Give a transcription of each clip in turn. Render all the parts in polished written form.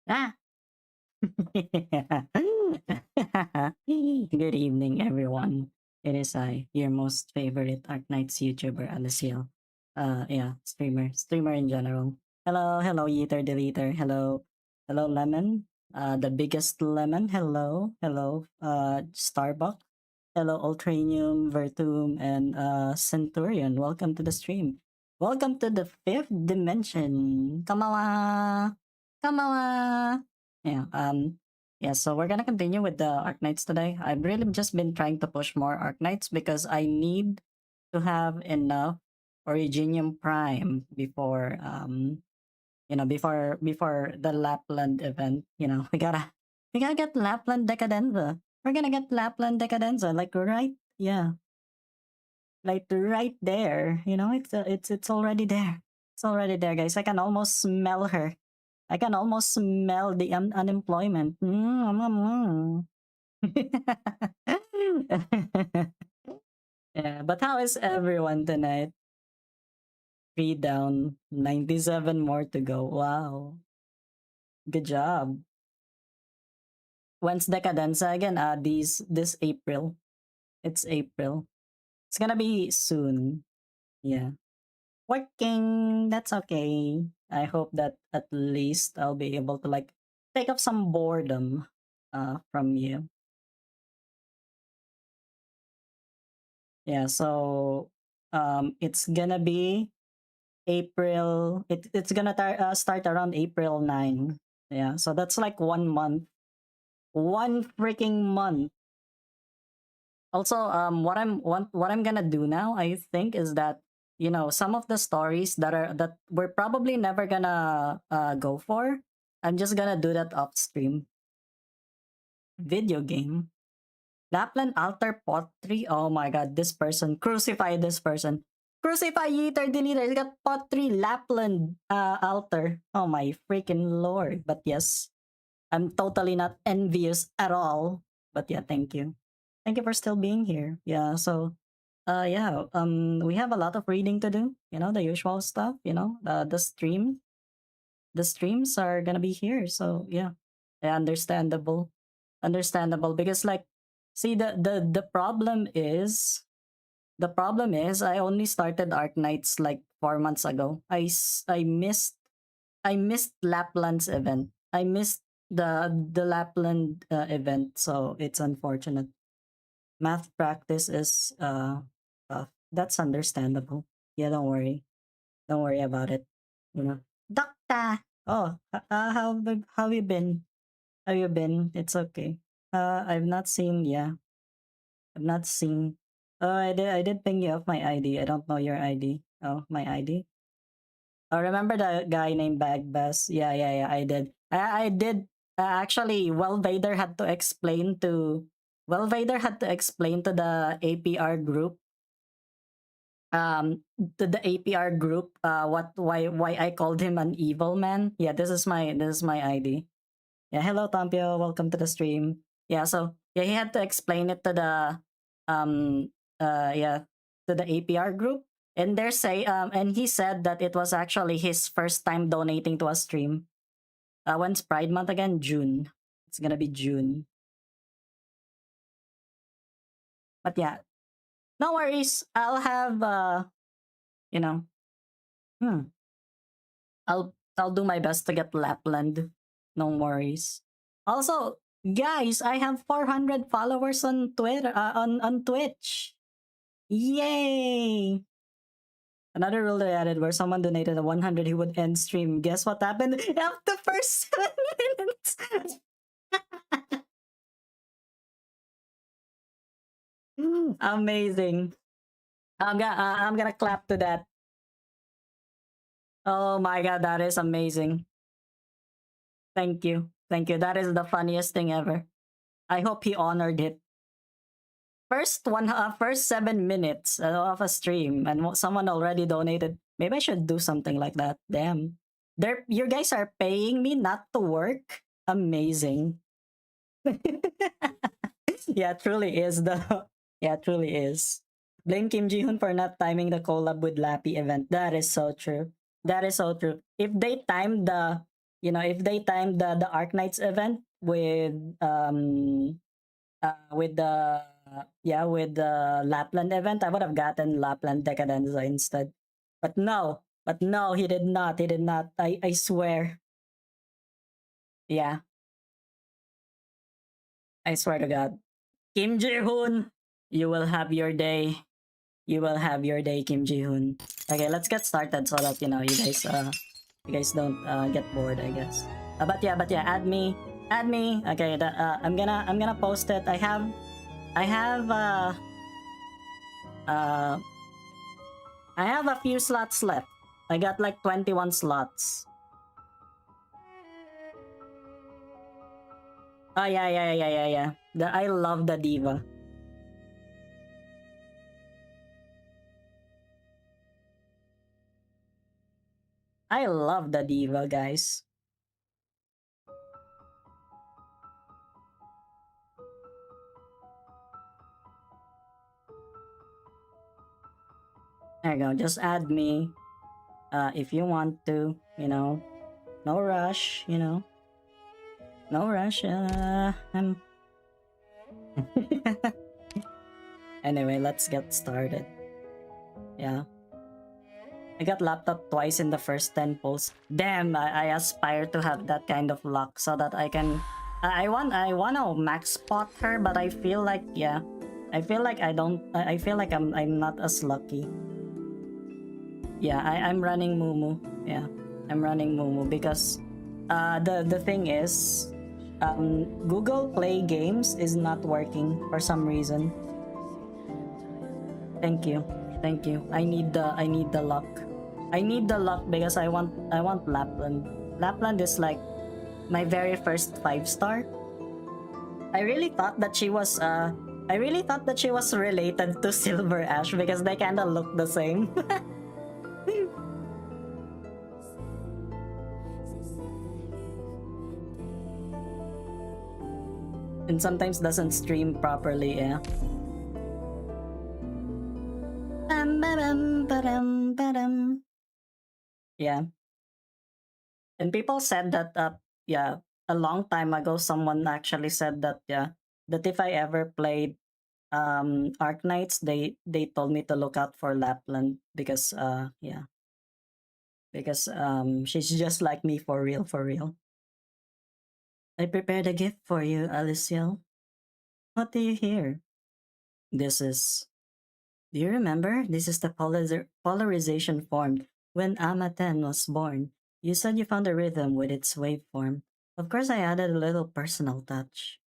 Ah! Good evening, everyone. It is I, your most favorite Arknights YouTuber, Alyssciel. Yeah, streamer in general. Hello, Yeeter Deleter. Hello, Lemon. The biggest lemon. Hello, Starbuck. Hello, Ultranium, Vertum, and Centurion. Welcome to the stream. Welcome to the fifth dimension. Kamawa, kamawa. Yeah, so we're gonna continue with the Arknights today. I've really just been trying to push more Arknights because I need to have enough Originium Prime before before the Lapland event. We gotta get Lapland Decadenza. We're gonna get Lapland Decadenza, like right, yeah, like right there. It's already there. It's already there, guys. I can almost smell her. I can almost smell the unemployment. Yeah, but how is everyone tonight? 3 down, 97 more to go. Wow. Good job. When's Decadenza again? This April. It's April. It's gonna be soon. Yeah. Working. That's okay. I hope that at least I'll be able to like take up some boredom from you. Yeah, so it's gonna be April. It's gonna start around April 9. Yeah, so that's like 1 month. One freaking month. Also, what I'm gonna do now, I think, is that some of the stories that we're probably never gonna go for. I'm just gonna do that off stream. Video game. Lapland altar pottery. Oh my god, this person. Crucify this person. Crucify Yeeter Deleter. He's got pottery Lapland altar. Oh my freaking lord. But yes, I'm totally not envious at all. But yeah, thank you. Thank you for still being here. Yeah, so we have a lot of reading to do, the usual stuff, the streams are gonna be here. So yeah, understandable. Understandable because like see the problem is I only started Arknights like 4 months ago. I missed Lapland's event. I missed the Lapland event, so it's unfortunate. Math practice is tough. That's understandable. Yeah, don't worry. Don't worry about it. Doctor. Oh, how you been? How you been? It's okay. I've not seen. Yeah, I've not seen. Oh, I did ping you off my ID. I don't know your ID. Oh, my ID. Oh, remember the guy named Bagbas? Yeah. I did. I did. Actually, Vader had to explain to the APR group why I called him an evil man. Yeah, this is my ID. Yeah, hello Tampio, welcome to the stream. Yeah, so yeah, he had to explain it to the um yeah, to the APR group. And he said that it was actually his first time donating to a stream. When's Pride Month again? June. It's gonna be June. But yeah, no worries. I'll have you know, hmm, I'll do my best to get Lapland. No worries. Also, guys, I have 400 followers on Twitter on Twitch. Yay! Another rule they added where someone donated a 100, he would end stream. Guess what happened after the first 7 minutes? Amazing. I'm gonna clap to that. Oh my god, that is amazing. Thank you. Thank you. That is the funniest thing ever. I hope he honored it. First 7 minutes of a stream, and someone already donated. Maybe I should do something like that. Damn, you guys are paying me not to work. Amazing. Yeah, truly is the. Yeah, truly is. Blame Kim Ji Hoon for not timing the collab with Lappy event. That is so true. That is so true. If they timed you know, if they timed the Arknights event with the yeah, with the Lapland event, I would have gotten Lapland Decadenza instead. But no, he did not. He did not. I swear. Yeah, I swear to God. Kim Ji-hoon, you will have your day. You will have your day, Kim Ji-hoon. Okay, let's get started so that you guys don't get bored, I guess. But yeah, add me. Okay, I'm gonna post it. I have uh I have a few slots left. I got like 21 slots. Oh yeah. I love the diva. I love the diva, guys. There you go. Just add me if you want to, you know. No rush, you know. No rush. I'm Anyway, let's get started. Yeah. I got laptop twice in the first 10 pulls. Damn, I aspire to have that kind of luck so that I can I want to max spot her, but I feel like yeah. I feel like I feel like I'm not as lucky. Yeah, I'm running Mumu. Yeah. I'm running Mumu because the thing is Google Play Games is not working for some reason. Thank you. Thank you. I need the luck. I need the luck because I want Lapland. Lapland is like my very first 5-star. I really thought that she was related to Silver Ash because they kind of look the same. And sometimes doesn't stream properly, yeah. Yeah. And people said that yeah, a long time ago someone actually said that yeah, that if I ever played Arknights, they told me to look out for Lapland because yeah. Because she's just like me for real, for real. I prepared a gift for you, Alyssciel. What do you hear? This is Do you remember? This is the polarization formed when Amaten was born. You said you found a rhythm with its waveform. Of course, I added a little personal touch.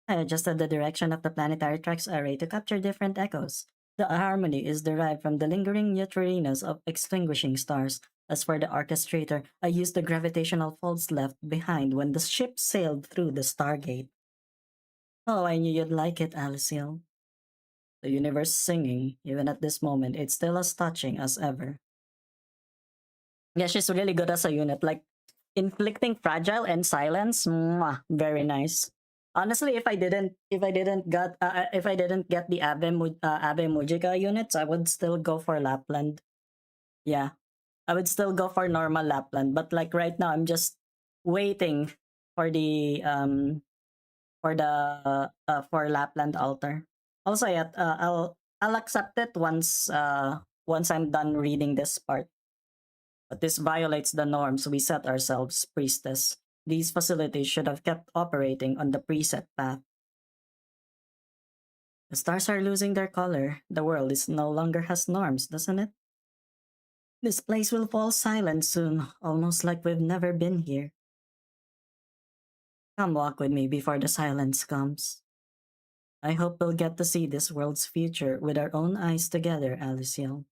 I adjusted the direction of the planetary tracks array to capture different echoes. The harmony is derived from the lingering neutrinos of extinguishing stars. As for the orchestrator, I used the gravitational folds left behind when the ship sailed through the Stargate. Oh, I knew you'd like it, Alyssciel. The universe singing, even at this moment, it's still as touching as ever. Yeah, she's really good as a unit. Like, inflicting fragile and silence, mwah, very nice. Honestly, if I didn't get the Abe Mujika units, I would still go for Lapland. Yeah, I would still go for normal Lapland. But like right now, I'm just waiting for the for Lapland altar. Also, yeah, I'll accept it once I'm done reading this part. But this violates the norms we set ourselves, priestess. These facilities should have kept operating on the preset path. The stars are losing their color. The world is no longer has norms, doesn't it? This place will fall silent soon, almost like we've never been here. Come walk with me before the silence comes. I hope we'll get to see this world's future with our own eyes together, Alyssciel.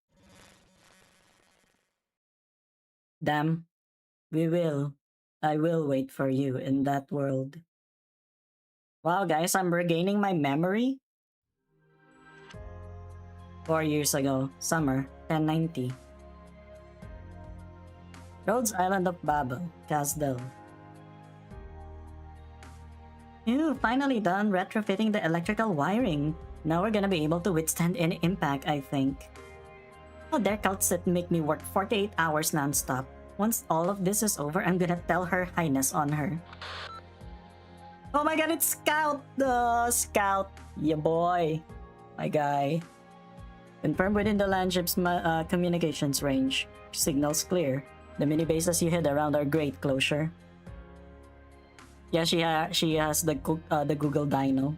Damn, we will. I will wait for you in that world. Wow, guys, I'm regaining my memory. 4 years ago, summer, 1090. Rhodes Island of Babel, Casdell. Phew, finally done retrofitting the electrical wiring. Now we're gonna be able to withstand any impact, I think. How dare cults that make me work 48 hours non-stop? Once all of this is over, I'm gonna tell Her Highness on her. Oh my god, it's Scout! Scout! Yeah, boy. My guy. Confirmed within the landship's communications range. Signals clear. The mini bases you hid around are great, Closure. Yeah, she has the Google Dino.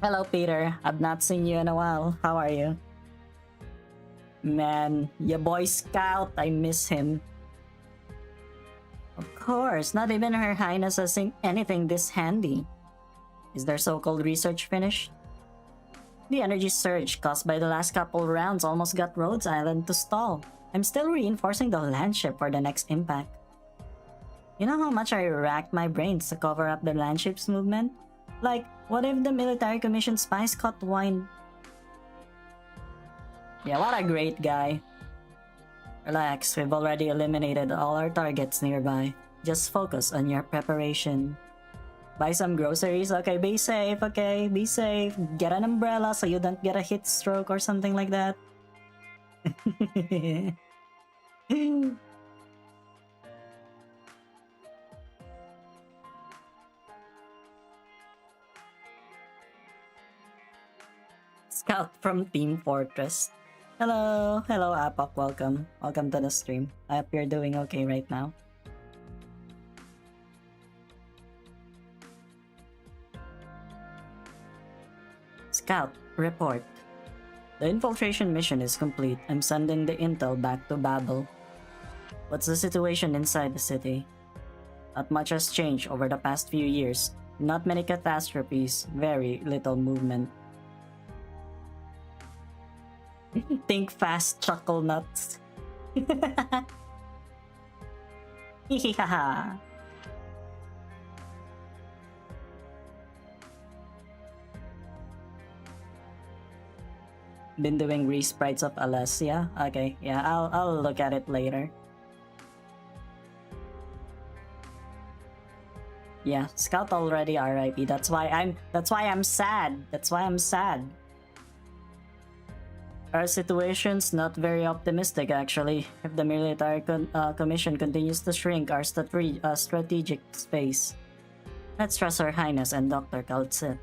Hello, Peter. I've not seen you in a while. How are you? Man, your boy Scout, I miss him. Of course, not even Her Highness has seen anything this handy. Is their so-called research finished? The energy surge caused by the last couple rounds almost got Rhodes Island to stall. I'm still reinforcing the landship for the next impact. You know how much I racked my brains to cover up the landship's movement? Like, what if the military commission spies caught wind? Yeah, what a great guy. Relax, we've already eliminated all our targets nearby. Just focus on your preparation. Buy some groceries, okay, be safe, okay, be safe. Get an umbrella so you don't get a heat stroke or something like that. Scout from Team Fortress. Hello, hello Apak, welcome. Welcome to the stream. I hope you're doing okay right now. Scout, report. The infiltration mission is complete. I'm sending the intel back to Babel. What's the situation inside the city? Not much has changed over the past few years. Not many catastrophes, very little movement. Think fast, chuckle nuts. Hihihaha. Been doing resprites of Alyss, yeah? Okay, yeah, I'll look at it later. Yeah, Scout already RIP. That's why I'm sad. That's why I'm sad. Our situation's not very optimistic actually. If the military commission continues to shrink our strategic space. Let's trust Her Highness and Dr. Kaltsit.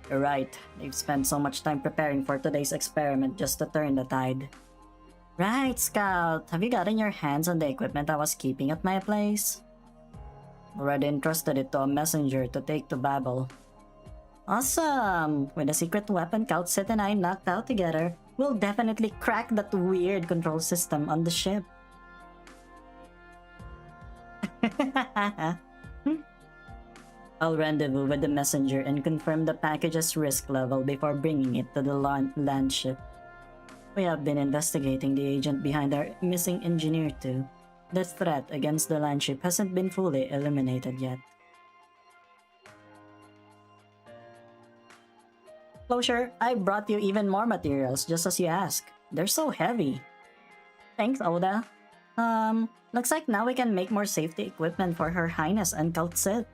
You're right. They've spent so much time preparing for today's experiment just to turn the tide. Right, Scout. Have you gotten your hands on the equipment I was keeping at my place? Already entrusted it to a messenger to take to Babel. Awesome! With a secret weapon Kaltsit and I knocked out together, we'll definitely crack that weird control system on the ship. I'll rendezvous with the messenger and confirm the package's risk level before bringing it to the land ship. We have been investigating the agent behind our missing engineer too. The threat against the land ship hasn't been fully eliminated yet. Closure, I brought you even more materials just as you asked. They're so heavy. Thanks, Oda. Looks like now we can make more safety equipment for Her Highness and Kaltsit.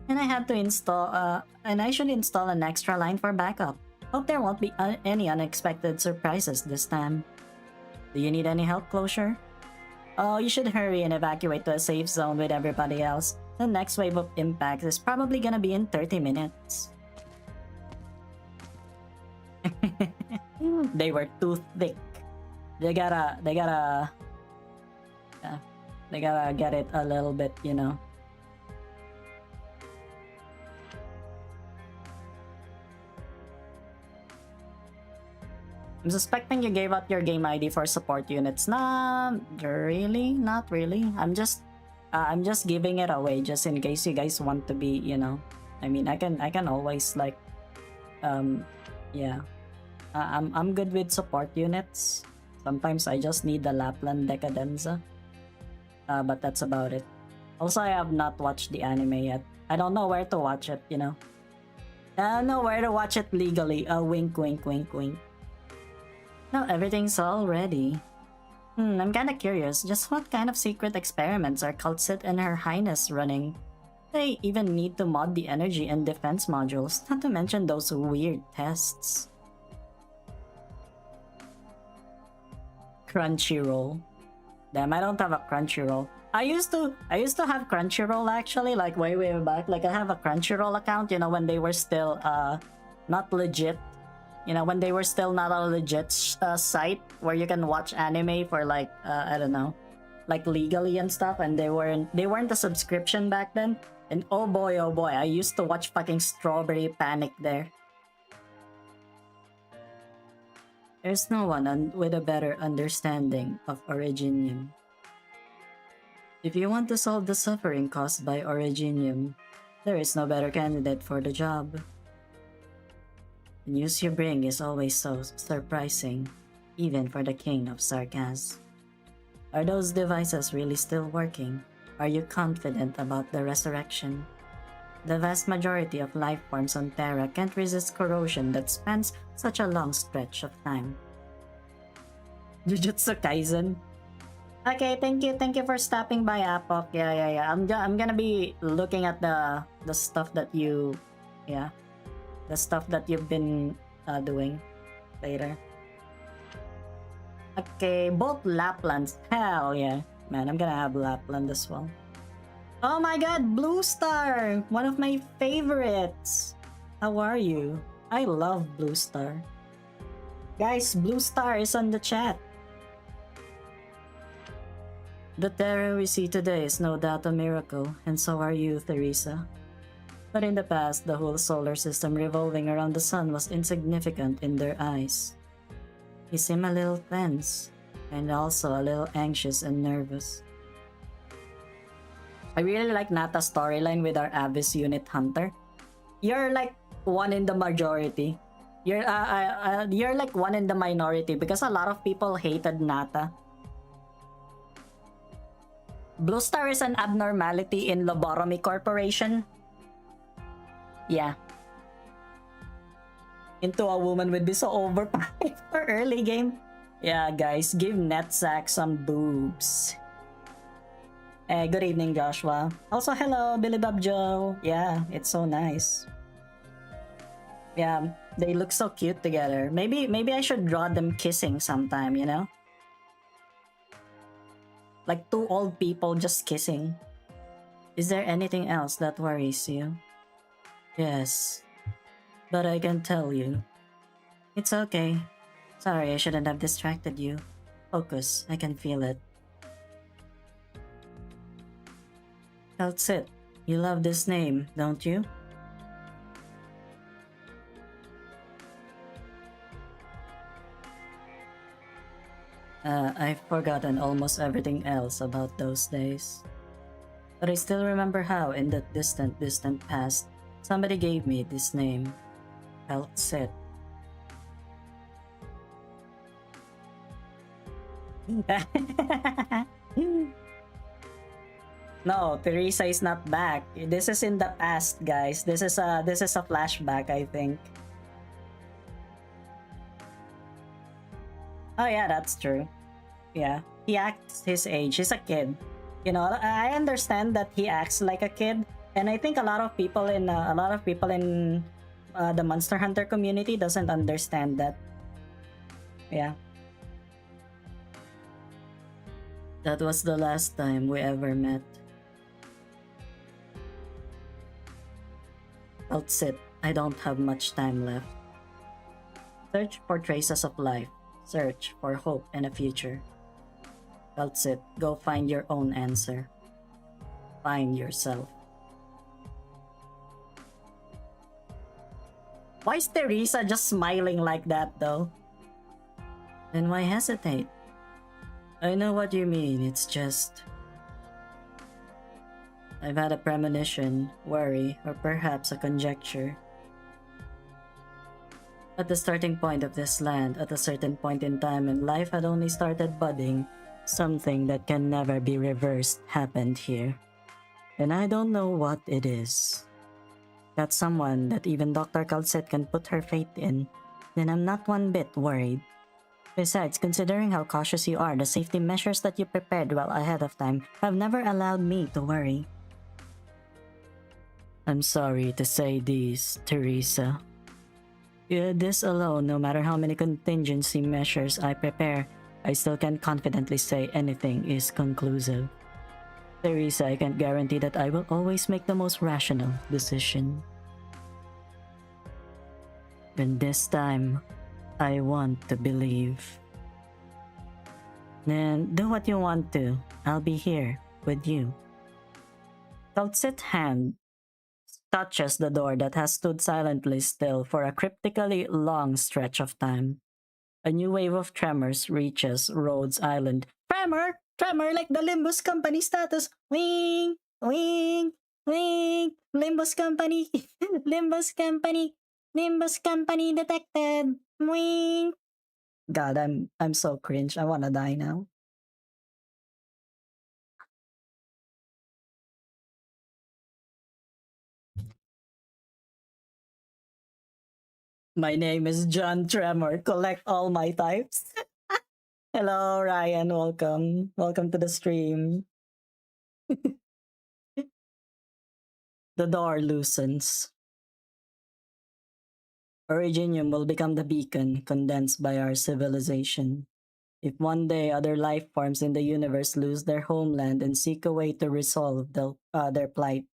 And I had to install, and I should install an extra line for backup. Hope there won't be any unexpected surprises this time. Do you need any help, Closure? Oh, you should hurry and evacuate to a safe zone with everybody else. The next wave of impacts is probably gonna be in 30 minutes. They were too thick. They gotta get it a little bit, you know. I'm suspecting you gave out your game ID for support units. Not really. I'm just giving it away just in case you guys want to be, you know. I mean, I can always like, yeah. I'm good with support units. Sometimes I just need the Lapland Decadenza. But that's about it. Also, I have not watched the anime yet. I don't know where to watch it, you know. I don't know where to watch it legally. Wink, wink, wink, wink. Now everything's all ready. I'm kinda curious, just what kind of secret experiments are Kaltsit and Her Highness running? They even need to mod the energy and defense modules, not to mention those weird tests. Crunchyroll. Damn, I don't have a Crunchyroll. I used to have Crunchyroll actually, like way back. Like I have a Crunchyroll account, you know, when they were still not legit. You know, when they were still not a legit site where you can watch anime for like I don't know, like legally and stuff, and they weren't a subscription back then. And oh boy, I used to watch fucking Strawberry Panic there. There's no one with a better understanding of Originium. If you want to solve the suffering caused by Originium, there is no better candidate for the job. The news you bring is always so surprising, even for the king of sarcasm. Are those devices really still working? Are you confident about the resurrection? The vast majority of life forms on Terra can't resist corrosion that spans such a long stretch of time. Jujutsu Kaisen? Okay, thank you for stopping by, Apok. Yeah. I'm gonna be looking at the stuff that you, the stuff that you've been doing later. Okay, both Laplands. Hell yeah, man, I'm gonna have Lapland as well. Oh my god, Blue Star, one of my favorites. How are you? I love Blue Star. Guys, Blue Star is on the chat. The Terra we see today is no doubt a miracle, and so are you, Theresa. But in the past, the whole solar system revolving around the sun was insignificant in their eyes. You seem a little tense, and also a little anxious and nervous. I really like Nata's storyline with our Abyss unit hunter. You're like one in the majority. You're like one in the minority because a lot of people hated Nata. Blue Star is an abnormality in Lobotomy Corporation. Yeah. Into a woman would be so overpowered for early game. Yeah, guys, give Netsack some boobs. Good evening, Joshua. Also, hello, Billy Bob Joe. Yeah, it's so nice. Yeah, they look so cute together. Maybe I should draw them kissing sometime, you know? Like two old people just kissing. Is there anything else that worries you? Yes, but I can tell you. It's okay. Sorry, I shouldn't have distracted you. Focus, I can feel it. That's it. You love this name, don't you? I've forgotten almost everything else about those days. But I still remember how, in that distant past, somebody gave me this name. Alyssciel. No, Teresa is not back. This is in the past, guys. This is a flashback, I think. Oh yeah, that's true. Yeah, he acts his age. He's a kid. You know, I understand that he acts like a kid, and I think a lot of people in the Monster Hunter community doesn't understand that. Yeah. That was the last time we ever met. That's it. I don't have much time left. Search for traces of life. Search for hope and a future. That's it. Go find your own answer. Find yourself. Why is Teresa just smiling like that though? Then why hesitate? I know what you mean, it's just... I've had a premonition, worry, or perhaps a conjecture. At the starting point of this land, at a certain point in time when life had only started budding, something that can never be reversed happened here. And I don't know what it is. That's someone that even Dr. Calcet can put her faith in, then I'm not one bit worried. Besides, considering how cautious you are, the safety measures that you prepared well ahead of time have never allowed me to worry. I'm sorry to say this, Teresa. This alone, no matter how many contingency measures I prepare, I still can't confidently say anything is conclusive. Teresa, I can't guarantee that I will always make the most rational decision. And this time, I want to believe. Then do what you want to. I'll be here with you. Kaltzit's hand touches the door that has stood silently still for a cryptically long stretch of time. A new wave of tremors reaches Rhodes Island. Tremor! Tremor like the Limbus Company status! Wing! Wing! Wing! Limbus Company! Limbus Company! Limbus Company detected! Wing! God, I'm so cringe. I wanna die now. My name is John Tremor. Collect all my types. Hello, Ryan. Welcome. Welcome to the stream. The door loosens. Originium will become the beacon condensed by our civilization. If one day other life forms in the universe lose their homeland and seek a way to resolve their plight,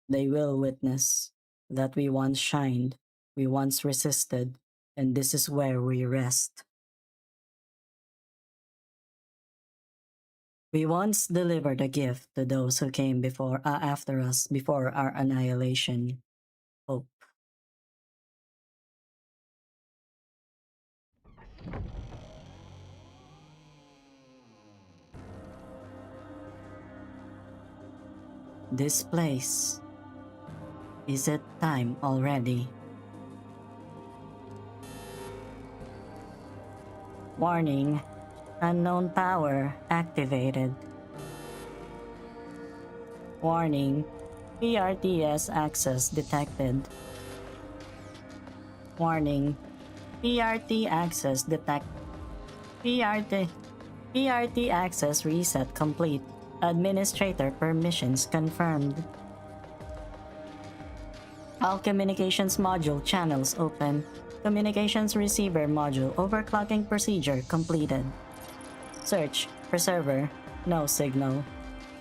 they will witness that we once shined, we once resisted, and this is where we rest. We once delivered a gift to those who came after us, before our annihilation. Hope. This place. Is it time already? Warning. Unknown power activated. Warning. PRTS access detected. Warning. PRT access PRT access reset complete. Administrator permissions confirmed. All communications module channels open. Communications receiver module overclocking procedure completed. Search for server. No signal.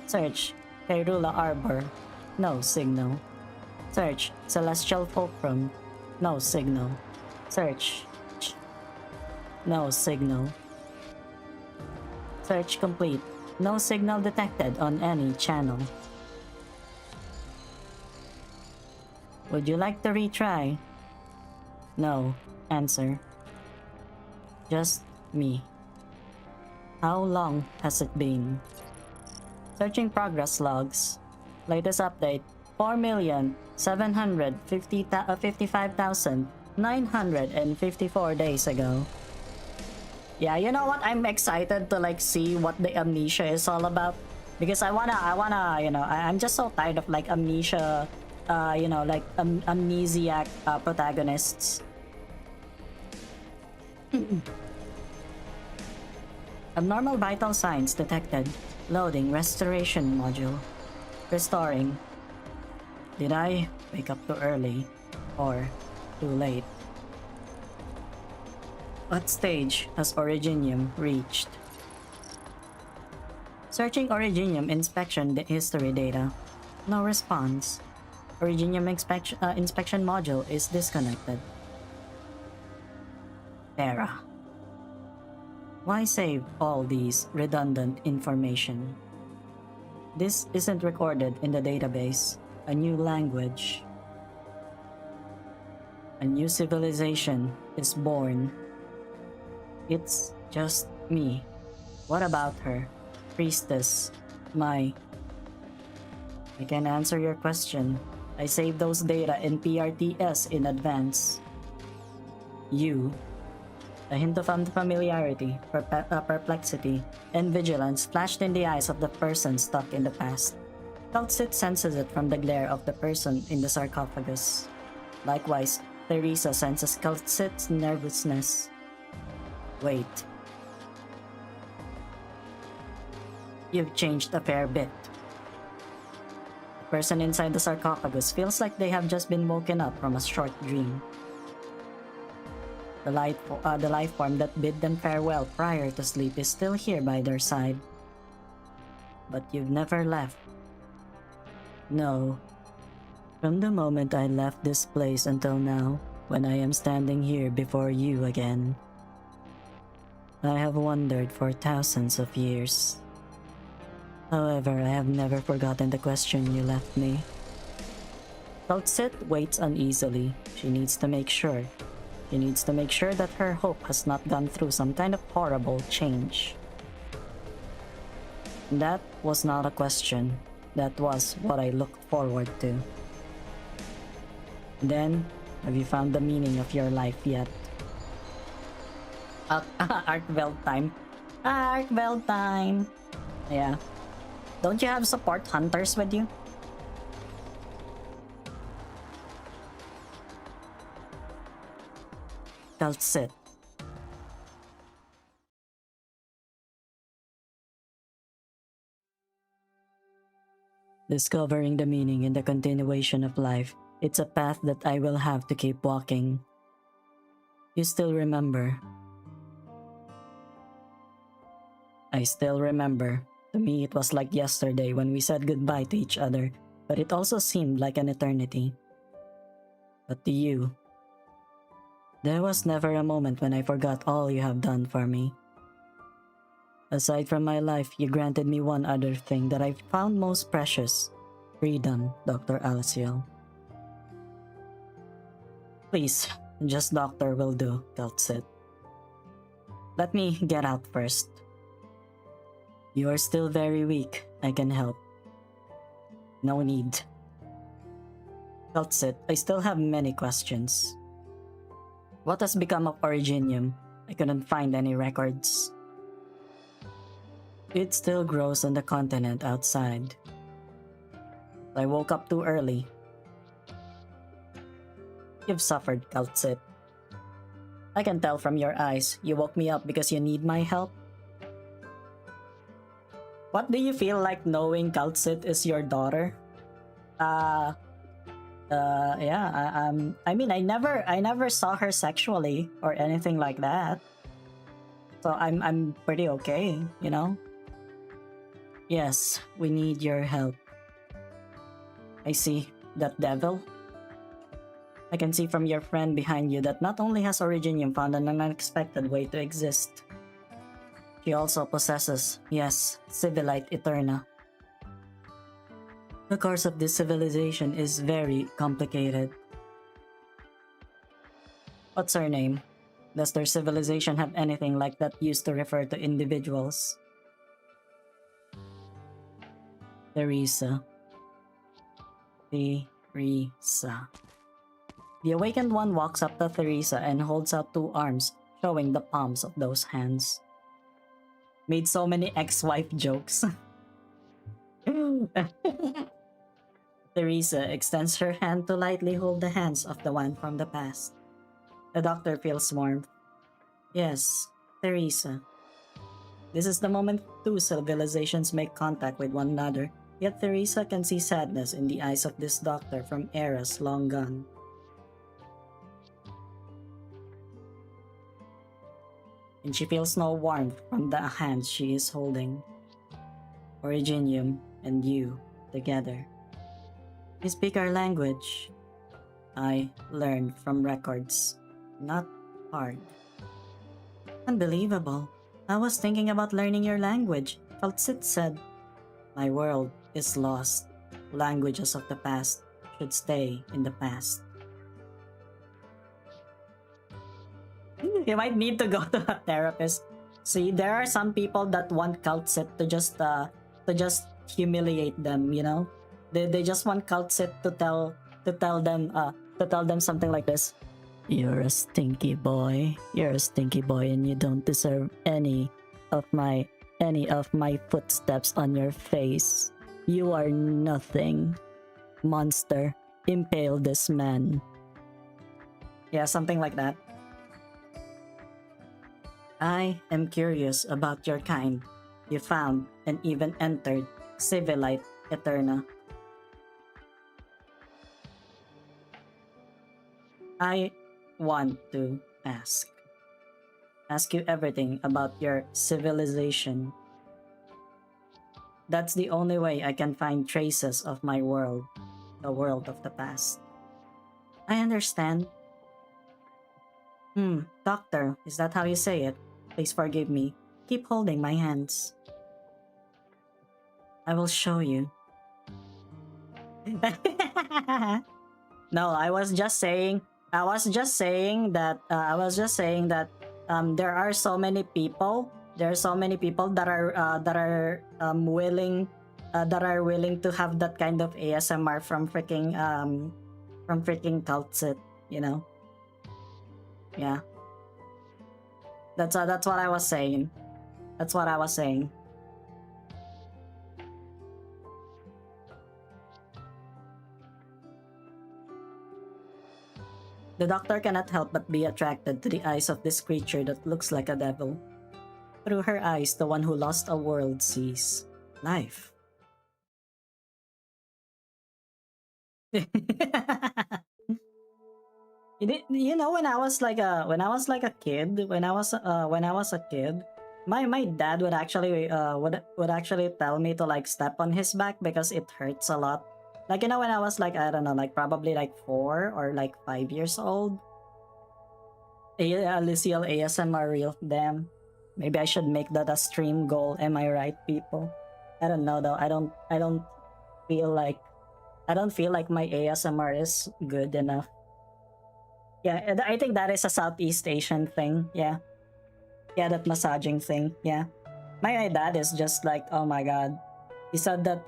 Search Kairula Arbor. No signal. Search Celestial Fulcrum. No signal. Search. No signal. Search complete. No signal detected on any channel. Would you like to retry? No. Answer. Just me. How long has it been? Searching progress logs. Latest update 4,755,954 days ago. Yeah, you know what? I'm excited to like see what the amnesia is all about, because I wanna, I'm just so tired of like amnesia, amnesiac protagonists. Abnormal vital signs detected. Loading restoration module. Restoring. Did I wake up too early or too late? What stage has Originium reached? Searching Originium inspection history data. No response. Originium inspection module is disconnected. Terra. Why save all these redundant information? This isn't recorded in the database. A new language. A new civilization is born. It's just me. What about her? Priestess. I can answer your question. I saved those data in PRTS in advance. You. A hint of unfamiliarity, perplexity, and vigilance flashed in the eyes of the person stuck in the past. Kaltzit senses it from the glare of the person in the sarcophagus. Likewise, Teresa senses Kaltzit's nervousness. Wait. You've changed a fair bit. The person inside the sarcophagus feels like they have just been woken up from a short dream. The life form that bid them farewell prior to sleep is still here by their side. But you've never left. No. From the moment I left this place until now, when I am standing here before you again, I have wandered for thousands of years. However, I have never forgotten the question you left me. Kaltsit waits uneasily. She needs to make sure. She needs to make sure that her hope has not gone through some kind of horrible change. That was not a question. That was what I looked forward to. Then, have you found the meaning of your life yet? Arkvel time. Arkvel time. Yeah. Don't you have support hunters with you? Kaltsit. Discovering the meaning in the continuation of life, it's a path that I will have to keep walking. You still remember? I still remember. To me, it was like yesterday when we said goodbye to each other, but it also seemed like an eternity. But to you, there was never a moment when I forgot all you have done for me. Aside from my life, you granted me one other thing that I found most precious. Freedom, Dr. Alyssciel. Please, just doctor will do, Kaltsit. Let me get out first. You are still very weak. I can help. No need. Kaltsit, I still have many questions. What has become of Originium? I couldn't find any records. It still grows on the continent outside. I woke up too early. You've suffered, Kaltsit. I can tell from your eyes, you woke me up because you need my help. What do you feel like knowing Kaltsit is your daughter? Yeah, I mean, I never saw her sexually or anything like that. So I'm pretty okay, you know? Yes, we need your help. I see. That devil? I can see from your friend behind you that not only has Originium found an unexpected way to exist, she also possesses, yes, Civilite Eterna. The course of this civilization is very complicated. What's her name? Does their civilization have anything like that used to refer to individuals? Theresa. Theresa. The awakened one walks up to Theresa and holds out two arms, showing the palms of those hands. Made so many ex-wife jokes. Theresa extends her hand to lightly hold the hands of the one from the past. The doctor feels warmth. Yes, Theresa. This is the moment two civilizations make contact with one another, yet Theresa can see sadness in the eyes of this doctor from eras long gone. And she feels no warmth from the hands she is holding. Originium and you together. You speak our language. I learned from records. Not hard. Unbelievable. I was thinking about learning your language. Kaltsit said, my world is lost. Languages of the past should stay in the past. You might need to go to a therapist. See, there are some people that want Kaltsit to just humiliate them, you know? They just want Kaltsit to tell them something like this. You're a stinky boy. You're a stinky boy and you don't deserve any of my footsteps on your face. You are nothing. Monster, impale this man. Yeah, something like that. I am curious about your kind. You found and even entered Civilite Eterna. I want to Ask. Ask you everything about your civilization. That's the only way I can find traces of my world, the world of the past. I understand. Doctor, is that how you say it? Please forgive me. Keep holding my hands. I will show you. No, I was just saying that there are so many people. There are so many people that are willing to have that kind of ASMR from freaking Cultsit, you know. Yeah. That's what I was saying. That's what I was saying. The doctor cannot help but be attracted to the eyes of this creature that looks like a devil. Through her eyes, the one who lost a world sees life. You know, when I was like a kid, my dad would actually would actually tell me to like step on his back because it hurts a lot. Like, you know, when I was like, I don't know, like probably like 4 or like 5 years old. Alyssciel ASMR reel. Damn. Maybe I should make that a stream goal. Am I right, people? I don't know though. I don't feel like my ASMR is good enough. Yeah, I think that is a Southeast Asian thing. Yeah. Yeah, that massaging thing. Yeah. My dad is just like, oh my god. He said that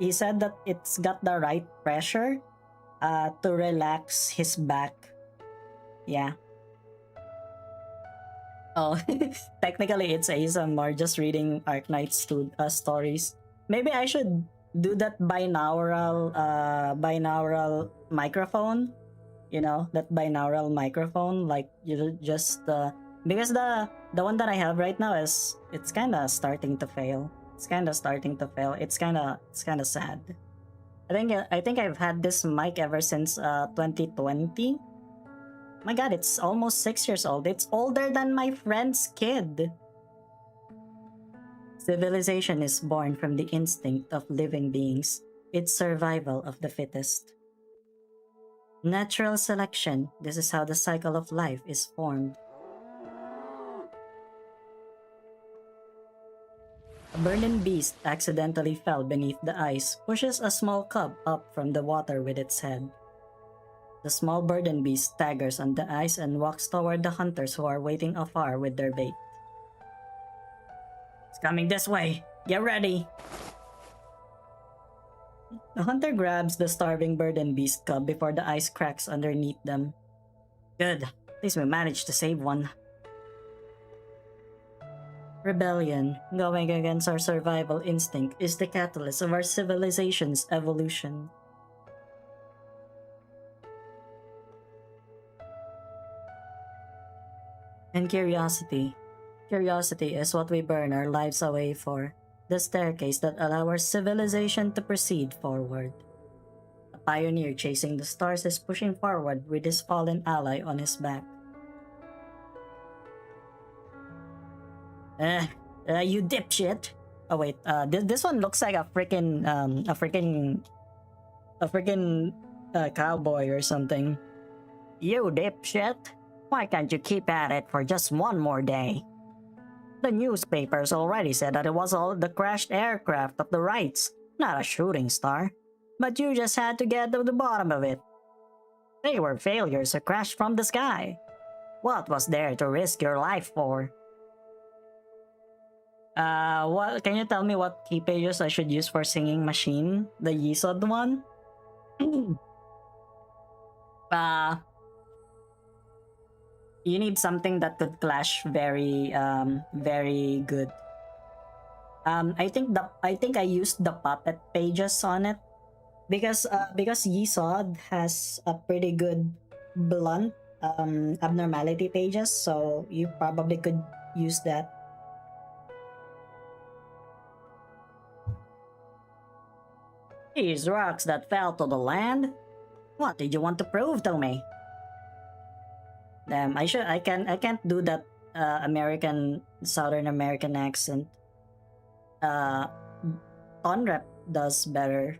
it's got the right pressure to relax his back. Yeah. Oh, technically it's ASMR, just reading Arknights stories. Maybe I should do that binaural microphone. You know, that binaural microphone, like you just because the one that I have right now is it's kind of starting to fail. It's kind of sad. I think I've had this mic ever since 2020. My god, it's almost 6 years old. It's older than my friend's kid. Civilization is born from the instinct of living beings. It's survival of the fittest. Natural selection. This is how the cycle of life is formed. A burning beast accidentally fell beneath the ice, pushes a small cub up from the water with its head. The small burden beast staggers on the ice and walks toward the hunters who are waiting afar with their bait. It's coming this way. Get ready. The hunter grabs the starving burden beast cub before the ice cracks underneath them. Good. At least we managed to save one. Rebellion, going against our survival instinct, is the catalyst of our civilization's evolution. And curiosity. Curiosity is what we burn our lives away for, the staircase that allows our civilization to proceed forward. A pioneer chasing the stars is pushing forward with his fallen ally on his back. You dipshit! Oh wait, this one looks like a freaking cowboy or something. You dipshit! Why can't you keep at it for just one more day? The newspapers already said that it was all the crashed aircraft of the Wrights, not a shooting star. But you just had to get to the bottom of it. They were failures that crashed from the sky. What was there to risk your life for? What can you tell me what key pages I should use for singing machine? The Yesod one? You need something that could clash very good. I think I used the puppet pages on it because Yesod has a pretty good blunt abnormality pages, so you probably could use that. These rocks that fell to the land? What did you want to prove to me? Damn, I can't do that American Southern American accent. Conrep does better.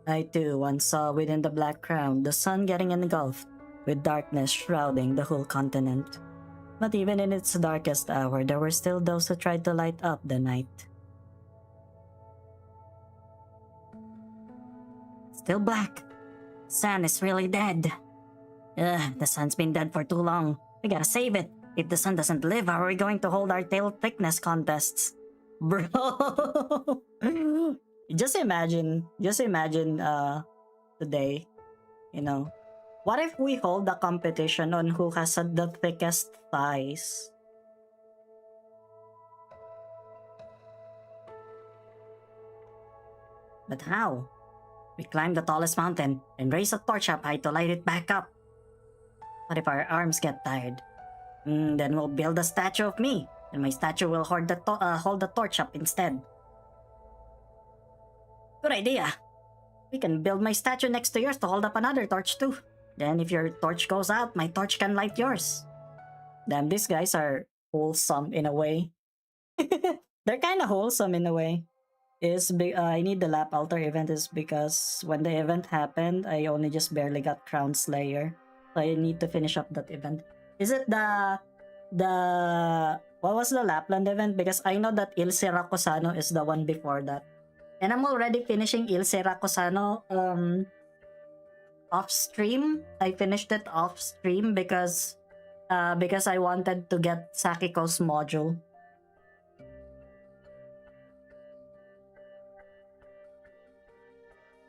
I too once saw within the black crown the sun getting engulfed, with darkness shrouding the whole continent. But even in its darkest hour, there were still those who tried to light up the night. Still black. Sun is really dead. Ugh, the sun's been dead for too long. We gotta save it. If the sun doesn't live, how are we going to hold our tail thickness contests? Bro! just imagine today, you know. What if we hold a competition on who has the thickest thighs? But how? We climb the tallest mountain and raise a torch up high to light it back up. What if our arms get tired? Then we'll build a statue of me, and my statue will hold the torch up instead. Good idea. We can build my statue next to yours to hold up another torch too. Then if your torch goes out, my torch can light yours. Damn, these guys are wholesome in a way. They're kind of wholesome in a way. I need the lap altar event is because when the event happened, I only just barely got Crown Slayer. So I need to finish up that event. Is it the what was the Lapland event? Because I know that Il Siracusano is the one before that. And I'm already finishing Il Siracusano off stream. I finished it off stream because I wanted to get Sakiko's module.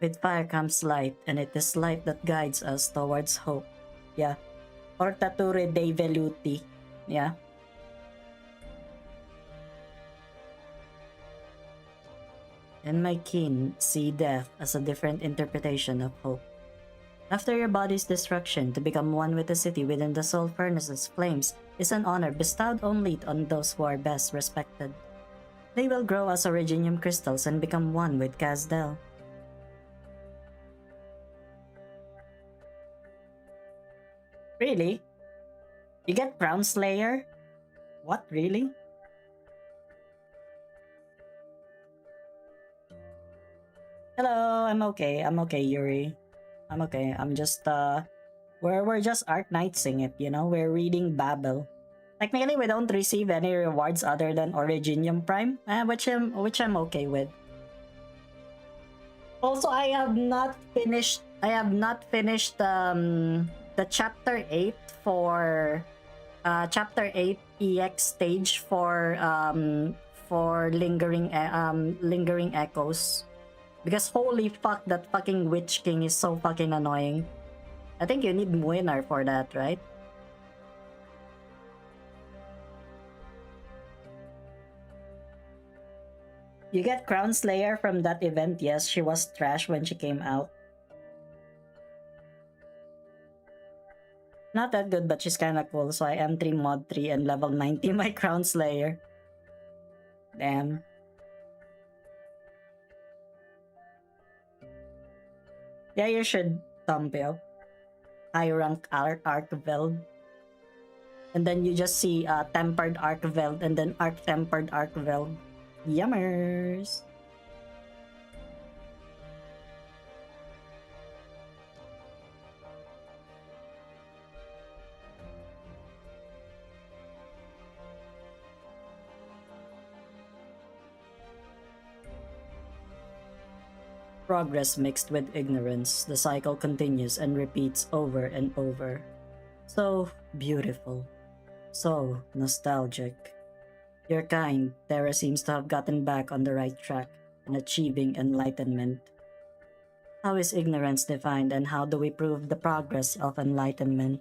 With fire comes light, and it is light that guides us towards hope. Yeah. Ortature dei veluti. Yeah. And my kin see death as a different interpretation of hope. After your body's destruction, to become one with the city within the soul furnace's flames is an honor bestowed only on those who are best respected. They will grow as originium crystals and become one with Kazdel. Really? You get Crown Slayer? What, really? Hello, I'm okay, Yuri. I'm okay, I'm just, we're just Arknightsing it, you know? We're reading Babel. Technically, we don't receive any rewards other than Originium Prime, which I'm okay with. Also, I have not finished the chapter 8 for chapter 8 EX stage for lingering echoes, because holy fuck, that fucking Witch King is so fucking annoying. I think you need Winner for that, right? You get Crown Slayer from that event. Yes, she was trash when she came out. Not that good, but she's kinda cool, so I am 3 mod 3 and level 90 my Crown Slayer. Damn. Yeah, you should, Thumbio. High rank Arkveld. And then you just see Tempered Arkveld and then Tempered Arkveld. Yummers! Progress mixed with ignorance, the cycle continues and repeats over and over. So beautiful. So nostalgic. Your kind, Terra seems to have gotten back on the right track and achieving enlightenment. How is ignorance defined and how do we prove the progress of enlightenment?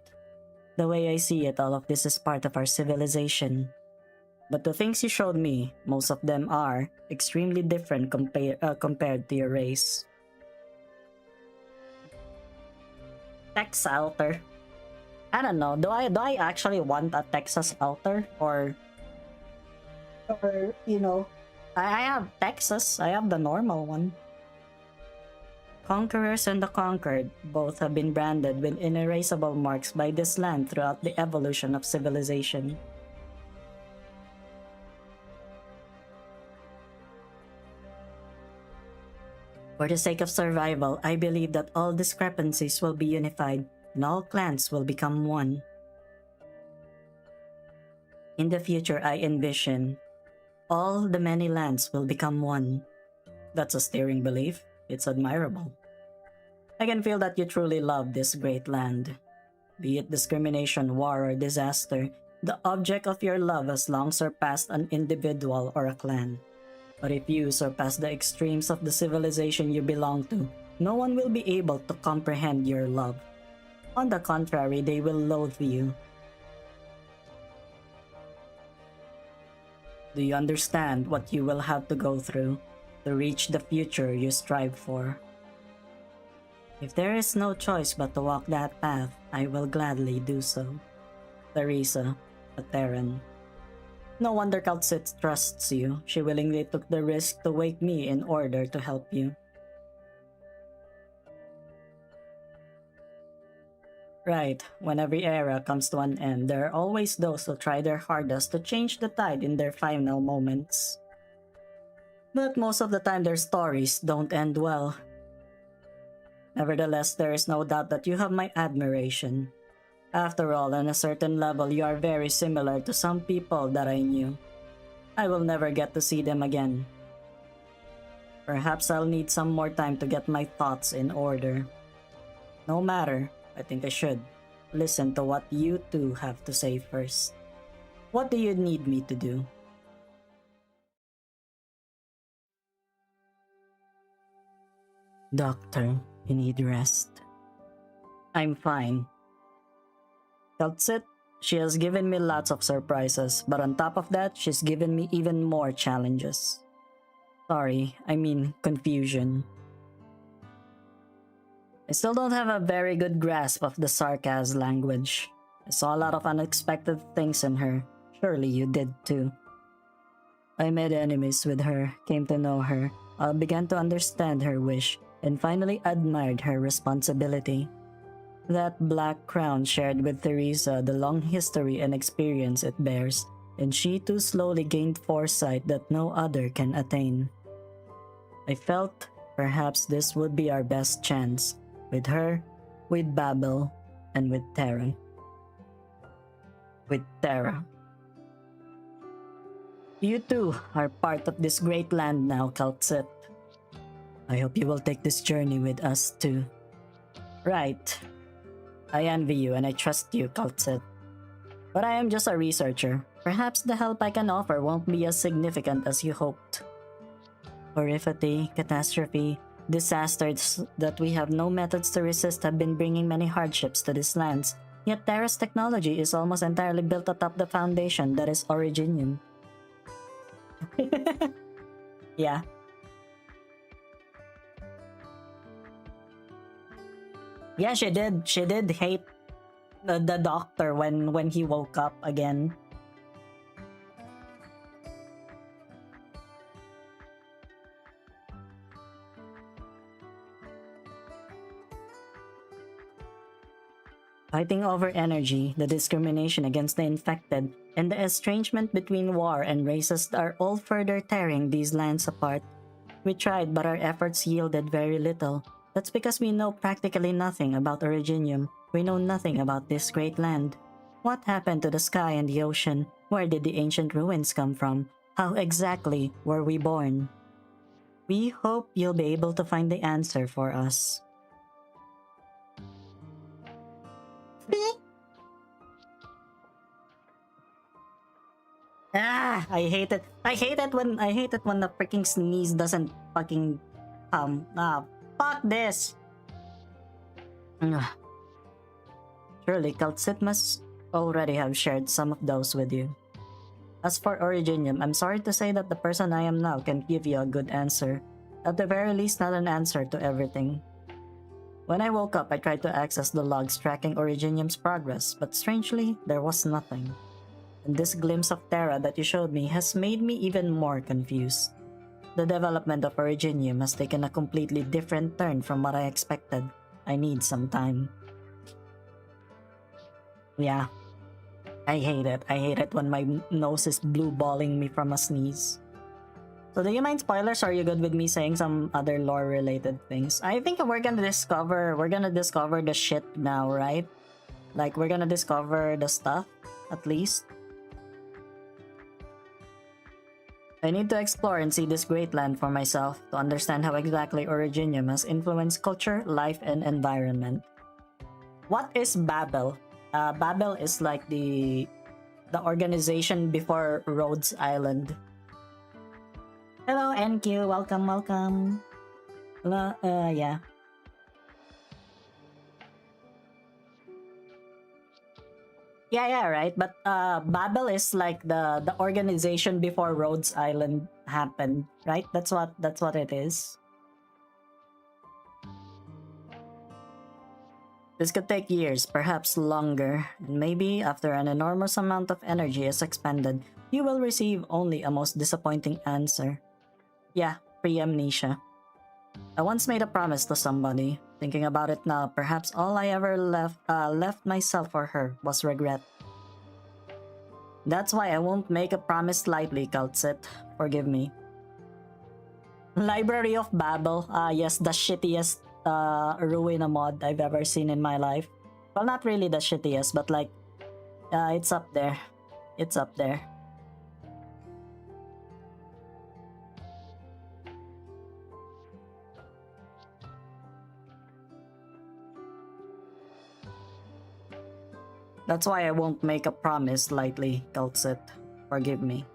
The way I see it, all of this is part of our civilization. But the things you showed me, most of them are extremely different compared to your race. Texas altar. I don't know. Do I actually want a Texas altar or you know, I have Texas. I have the normal one. conquerors and the conquered both have been branded with inerasable marks by this land throughout the evolution of civilization. For the sake of survival, I believe that all discrepancies will be unified and all clans will become one. In the future, I envision all the many lands will become one. That's a stirring belief. It's admirable. I can feel that you truly love this great land. Be it discrimination, war, or disaster, the object of your love has long surpassed an individual or a clan. But if you surpass the extremes of the civilization you belong to, no one will be able to comprehend your love. On the contrary, they will loathe you. Do you understand what you will have to go through to reach the future you strive for? If there is no choice but to walk that path, I will gladly do so. Theresa, a Terran. No wonder Calcit trusts you. She willingly took the risk to wake me in order to help you. Right, when every era comes to an end, there are always those who try their hardest to change the tide in their final moments. But most of the time their stories don't end well. Nevertheless, there is no doubt that you have my admiration. After all, on a certain level, you are very similar to some people that I knew. I will never get to see them again. Perhaps I'll need some more time to get my thoughts in order. No matter, I think I should listen to what you two have to say first. What do you need me to do? Doctor, you need rest. I'm fine. Calcit, she has given me lots of surprises, but on top of that, she's given me even more challenges. Sorry, I mean confusion. I still don't have a very good grasp of the Sarkaz language. I saw a lot of unexpected things in her. Surely you did too. I made enemies with her, came to know her, began to understand her wish, and finally admired her responsibility. That black crown shared with Theresa the long history and experience it bears, and she too slowly gained foresight that no other can attain. I felt perhaps this would be our best chance, with her, with Babel, and with Terra. With Terra. You too are part of this great land now, Calcit. I hope you will take this journey with us too. Right. I envy you and I trust you, Calcit. But I am just a researcher. Perhaps the help I can offer won't be as significant as you hoped. Horrifity, catastrophe, disasters that we have no methods to resist have been bringing many hardships to these lands. Yet Terra's technology is almost entirely built atop the foundation that is Originium. Yeah. Yeah, she did. She did hate the doctor when he woke up again. Fighting over energy, the discrimination against the infected, and the estrangement between war and races are all further tearing these lands apart. We tried, but our efforts yielded very little. That's because we know practically nothing about Originium. We know nothing about this great land. What happened to the sky and the ocean? Where did the ancient ruins come from? How exactly were we born? We hope you'll be able to find the answer for us. I hate it. I hate it when the freaking sneeze doesn't fucking fuck this. Surely Calcit must already have shared some of those with you. As for Originium, I'm sorry to say that the person I am now can't give you a good answer. At the very least, not an answer to everything. When I woke up, I tried to access the logs tracking Originium's progress, but strangely, there was nothing. And this glimpse of Terra that you showed me has made me even more confused. The development of Originium has taken a completely different turn from what I expected. I need some time. Yeah. I hate it. I hate it when my nose is blue balling me from a sneeze. So do you mind spoilers or are you good with me saying some other lore related things? I think we're gonna discover the shit now, right? Like we're gonna discover the stuff, at least. I need to explore and see this great land for myself to understand how exactly Originium has influenced culture, life, and environment. What is Babel? Babel is like the organization before Rhodes Island. Hello, NQ. Welcome, welcome. Hello, yeah. Yeah, right. But Babel is like the organization before Rhodes Island happened, right? That's what it is. This could take years, perhaps longer. And maybe after an enormous amount of energy is expended, you will receive only a most disappointing answer. Yeah, pre-amnesia. I once made a promise to somebody. Thinking about it now, perhaps all I ever left myself for her was regret. That's why I won't make a promise lightly, Kaltsit. Forgive me. Library of Babel. Yes, the shittiest Ruina mod I've ever seen in my life. Well, not really the shittiest, but like, it's up there. It's up there. That's why I won't make a promise lightly, Kaltsit. Forgive me.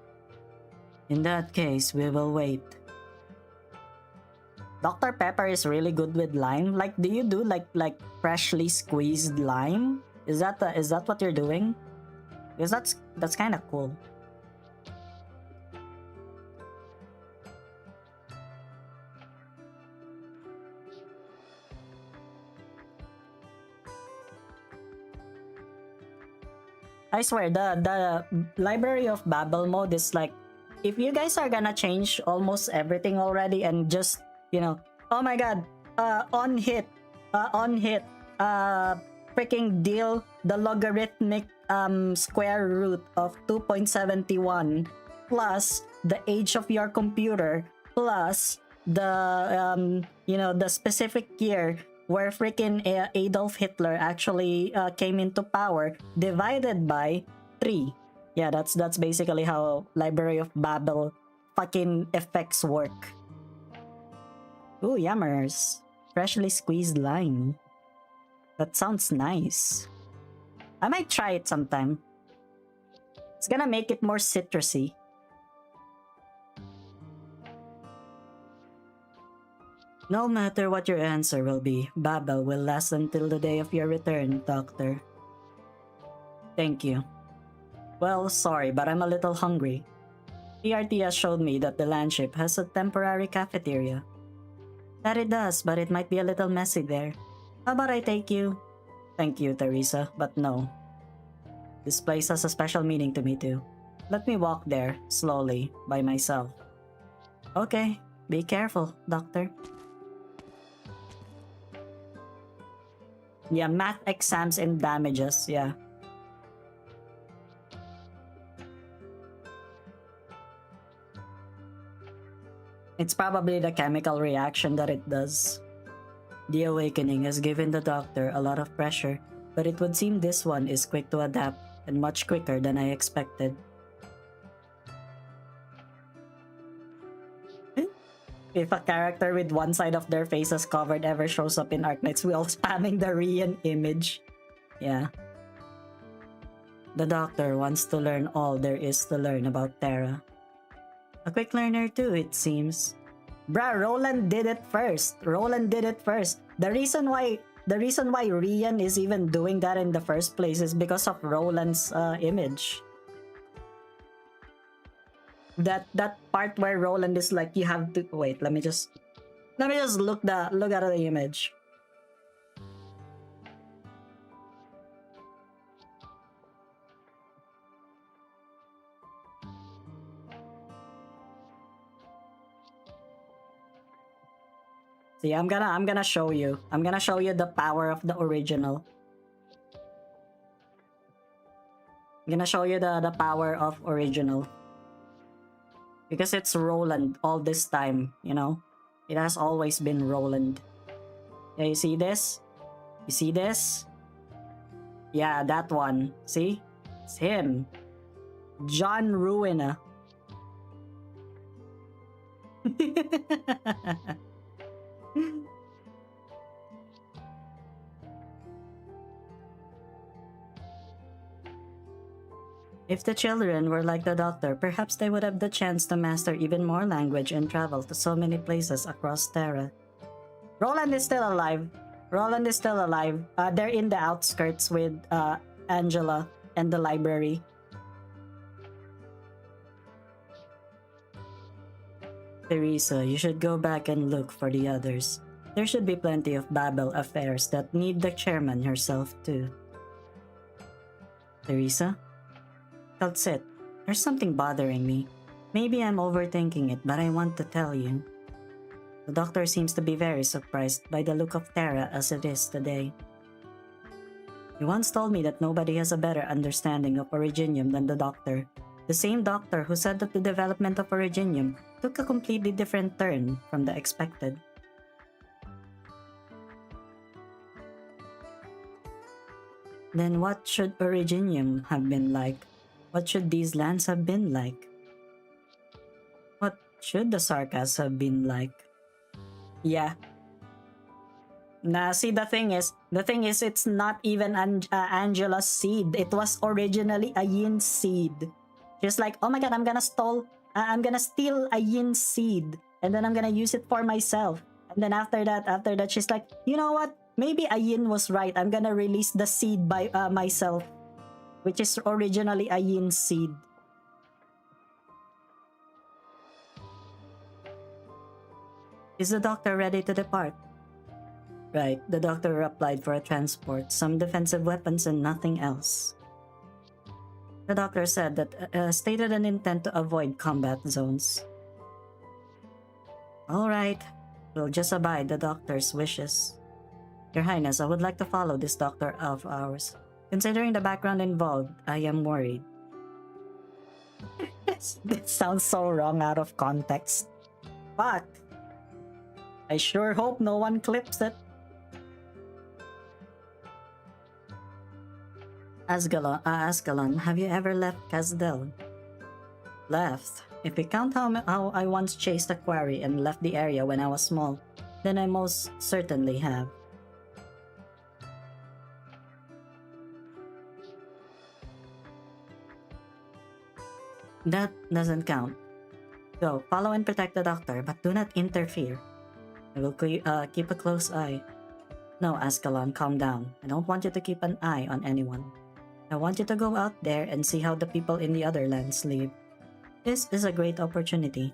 In that case, we will wait. Dr. Pepper is really good with lime. Like, do you do like freshly squeezed lime? Is that what you're doing? Because that's kind of cool. I swear, the Library of Babel mode is like, if you guys are gonna change almost everything already and just, you know, oh my god, on hit, freaking deal the logarithmic square root of 2.71 plus the age of your computer plus the the specific year where freaking Adolf Hitler actually came into power, divided by 3. Yeah, that's basically how Library of Babel fucking effects work. Ooh, yummers. Freshly squeezed lime. That sounds nice. I might try it sometime. It's gonna make it more citrusy. No matter what your answer will be, Babel will last until the day of your return, Doctor. Thank you. Well, sorry, but I'm a little hungry. PRT has showed me that the landship has a temporary cafeteria. That it does, but it might be a little messy there. How about I take you? Thank you, Teresa, but no. This place has a special meaning to me too. Let me walk there, slowly, by myself. Okay, be careful, Doctor. Yeah, math exams and damages, yeah. It's probably the chemical reaction that it does. The awakening has given the doctor a lot of pressure, but it would seem this one is quick to adapt and much quicker than I expected. If a character with one side of their faces covered ever shows up in Arknights, we all spamming the Rian image. Yeah. The doctor wants to learn all there is to learn about Terra. A quick learner too, it seems. Bruh, Roland did it first. The reason why Rian is even doing that in the first place is because of Roland's image. That part where Roland is like, you have to wait. Let me just look at the image. See, I'm gonna show you. I'm gonna show you the power of the original. I'm gonna show you the power of original. Because it's Roland all this time, you know? It has always been Roland. Yeah, you see this? You see this? Yeah, that one. See? It's him. John Ruina. If the children were like the doctor, perhaps they would have the chance to master even more language and travel to so many places across Terra. Roland is still alive. Roland is still alive. They're in the outskirts with Angela and the library. Teresa, you should go back and look for the others. There should be plenty of Babel affairs that need the chairman herself too. Teresa? That's it. There's something bothering me. Maybe I'm overthinking it, but I want to tell you. The doctor seems to be very surprised by the look of Terra as it is today. He once told me that nobody has a better understanding of Originium than the doctor. The same doctor who said that the development of Originium took a completely different turn from the expected. Then what should Originium have been like? What should these lands have been like? What should the Sarkas have been like? Yeah. Nah, see, the thing is, it's not even Angela's seed. It was originally a Yin seed. She's like, oh my god, I'm gonna steal a Yin seed, and then I'm gonna use it for myself. And then after that, she's like, you know what? Maybe a Yin was right. I'm gonna release the seed by myself, which is originally a Yin seed. Is the doctor ready to depart? Right, the doctor applied for a transport, some defensive weapons and nothing else. The doctor said that stated an intent to avoid combat zones. Alright, we'll just abide the doctor's wishes. Your Highness, I would like to follow this doctor of ours. Considering the background involved, I am worried. This sounds so wrong out of context. Fuck. I sure hope no one clips it. Ascalon, have you ever left Casdell? Left? If you count how I once chased a quarry and left the area when I was small, then I most certainly have. That doesn't count. Go, follow and protect the doctor, but do not interfere. I will keep a close eye. No, Ascalon, calm down. I don't want you to keep an eye on anyone. I want you to go out there and see how the people in the other lands live. This is a great opportunity.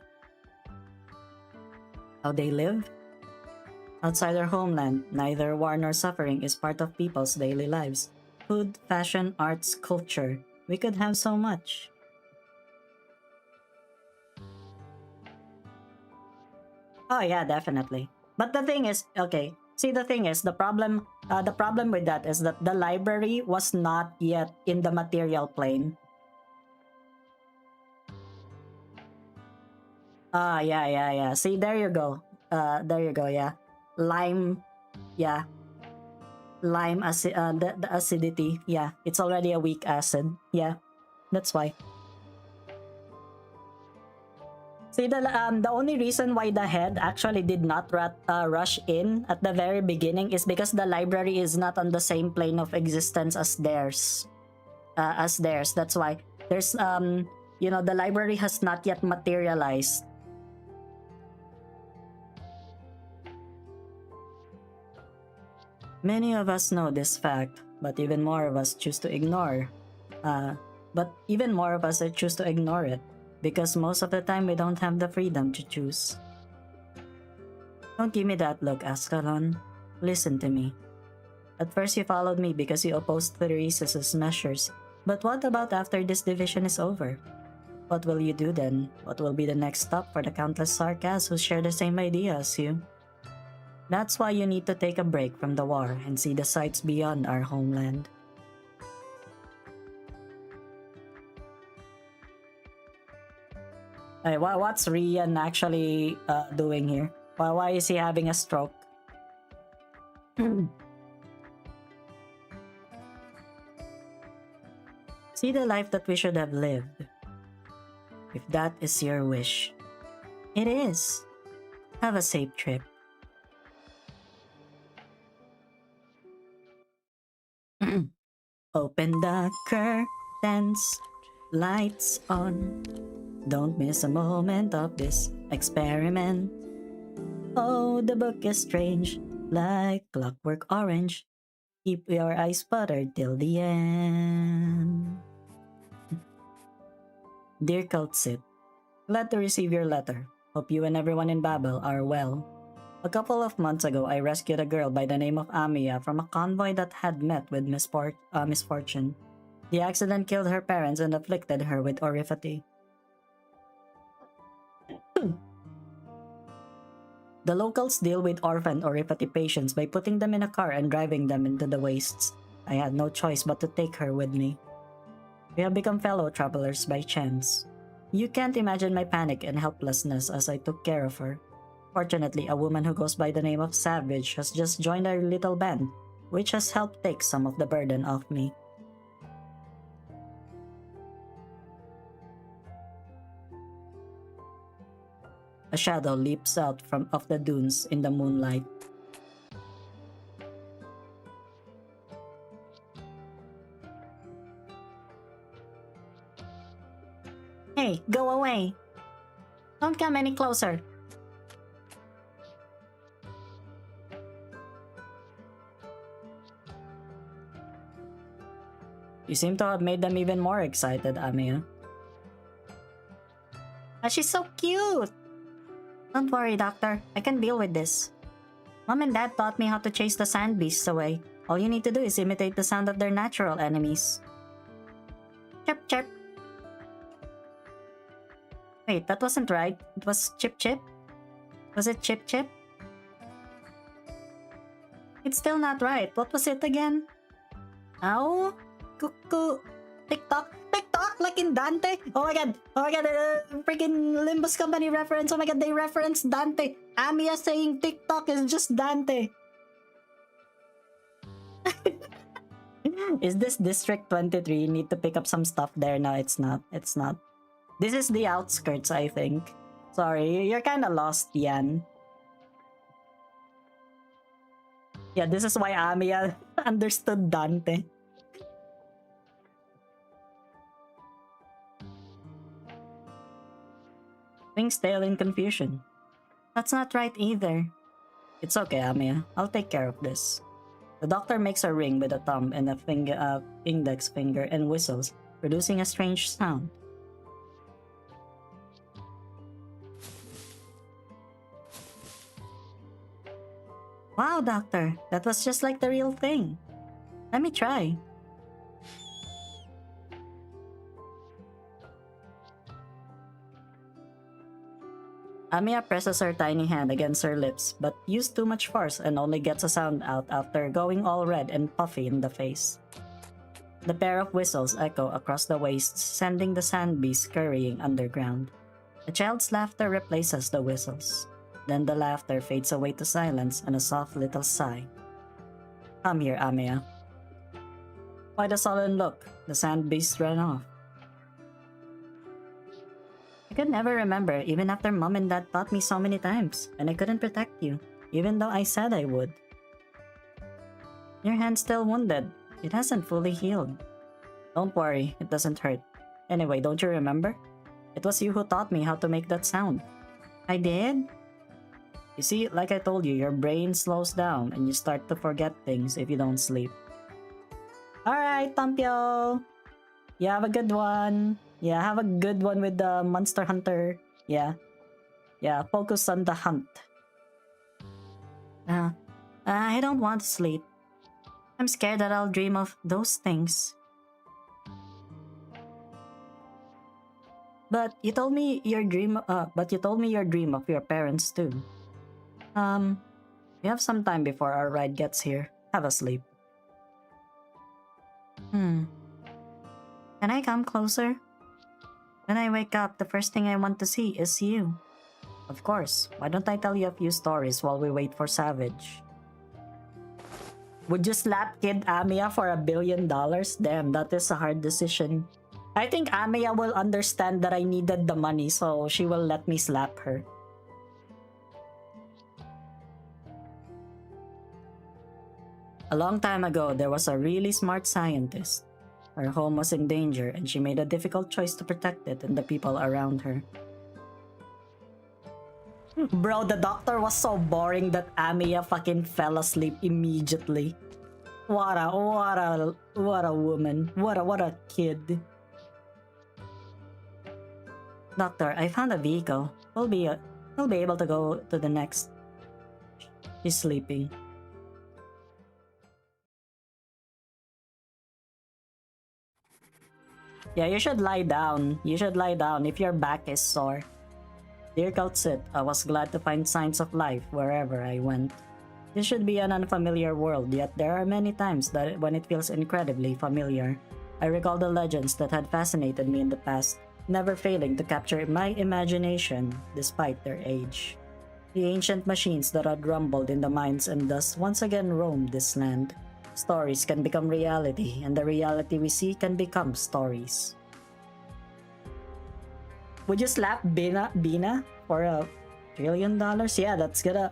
How they live? Outside our homeland, neither war nor suffering is part of people's daily lives. Food, fashion, arts, culture. We could have so much. Oh yeah, definitely. But the thing is, okay, see, the thing is, the problem with that is that the library was not yet in the material plane. Yeah. See, there you go. Yeah. Lime, yeah. The acidity, yeah. It's already a weak acid, yeah. That's why. See, the only reason why the head actually did not rush in at the very beginning is because the library is not on the same plane of existence as theirs. That's why there's the library has not yet materialized. Many of us know this fact, but even more of us choose to ignore. Choose to ignore it. Because most of the time we don't have the freedom to choose. Don't give me that look, Ascalon. Listen to me. At first you followed me because you opposed Theresa's measures. But what about after this division is over? What will you do then? What will be the next stop for the countless Sarkas who share the same idea as you? That's why you need to take a break from the war and see the sights beyond our homeland. Hey, what's Rian actually doing here? Why is he having a stroke? See the life that we should have lived. If that is your wish. It is. Have a safe trip. Open the curtains, lights on. Don't miss a moment of this experiment. Oh, the book is strange, like clockwork orange. Keep your eyes buttered till the end. Dear Cultsit, glad to receive your letter. Hope you and everyone in Babel are well. A couple of months ago, I rescued a girl by the name of Amiya from a convoy that had met with misfortune. The accident killed her parents and afflicted her with oriphaty. The locals deal with orphan oriphaty patients by putting them in a car and driving them into the wastes. I had no choice but to take her with me. We have become fellow travelers by chance. You can't imagine my panic and helplessness as I took care of her. Fortunately, a woman who goes by the name of Savage has just joined our little band, which has helped take some of the burden off me. A shadow leaps out of the dunes in the moonlight. Hey, go away! Don't come any closer! You seem to have made them even more excited, Amiya. She's so cute! Don't worry, Doctor. I can deal with this. Mom and Dad taught me how to chase the sand beasts away. All you need to do is imitate the sound of their natural enemies. Chirp chirp. Wait, that wasn't right. It was chip chip? Was it chip chip? It's still not right. What was it again? Ow? Cuckoo. TikTok. TikTok like in Dante. Oh my god. Oh my god. Freaking Limbus Company reference. Oh my god, they referenced Dante. Amiya saying TikTok is just Dante. Is this District 23? Need to pick up some stuff there. No, it's not. It's not. This is the outskirts, I think. Sorry, you're kinda lost, Yan. Yeah, this is why Amiya understood Dante. Things stale in confusion. That's not right either. It's okay, Amiya. I'll take care of this. The doctor makes a ring with a thumb and a index finger and whistles, producing a strange sound. Wow, Doctor, that was just like the real thing. Let me try. Amiya presses her tiny hand against her lips, but used too much force and only gets a sound out after going all red and puffy in the face. The pair of whistles echo across the wastes, sending the sand beasts scurrying underground. A child's laughter replaces the whistles. Then the laughter fades away to silence and a soft little sigh. Come here, Amiya. Why the sullen look? The sand beasts ran off. I could never remember, even after Mom and Dad taught me so many times, and I couldn't protect you, even though I said I would. Your hand's still wounded. It hasn't fully healed. Don't worry, it doesn't hurt. Anyway, don't you remember? It was you who taught me how to make that sound. I did? You see, like I told you, your brain slows down and you start to forget things if you don't sleep. Alright, Tampio! You have a good one. Yeah, have a good one with the Monster Hunter. Yeah. Yeah, focus on the hunt. I don't want to sleep. I'm scared that I'll dream of those things. But you told me your dream of your parents too. We have some time before our ride gets here. Have a sleep. Can I come closer? When I wake up, the first thing I want to see is you. Of course. Why don't I tell you a few stories while we wait for Savage? Would you slap Kid Amiya for $1 billion? Damn, that is a hard decision. I think Amiya will understand that I needed the money, so she will let me slap her. A long time ago, there was a really smart scientist. Her home was in danger, and she made a difficult choice to protect it and the people around her. Bro, the doctor was so boring that Amiya fucking fell asleep immediately. What a woman. What a kid. Doctor, I found a vehicle. We'll be able to go to the next. She's sleeping. Yeah, you should lie down. You should lie down if your back is sore. Dear Kaltsit, I was glad to find signs of life wherever I went. This should be an unfamiliar world, yet there are many times that when it feels incredibly familiar. I recall the legends that had fascinated me in the past, never failing to capture my imagination despite their age. The ancient machines that had rumbled in the mines and thus once again roamed this land. Stories can become reality, and the reality we see can become stories. Would you slap Bina for $1 trillion? Yeah, that's gonna...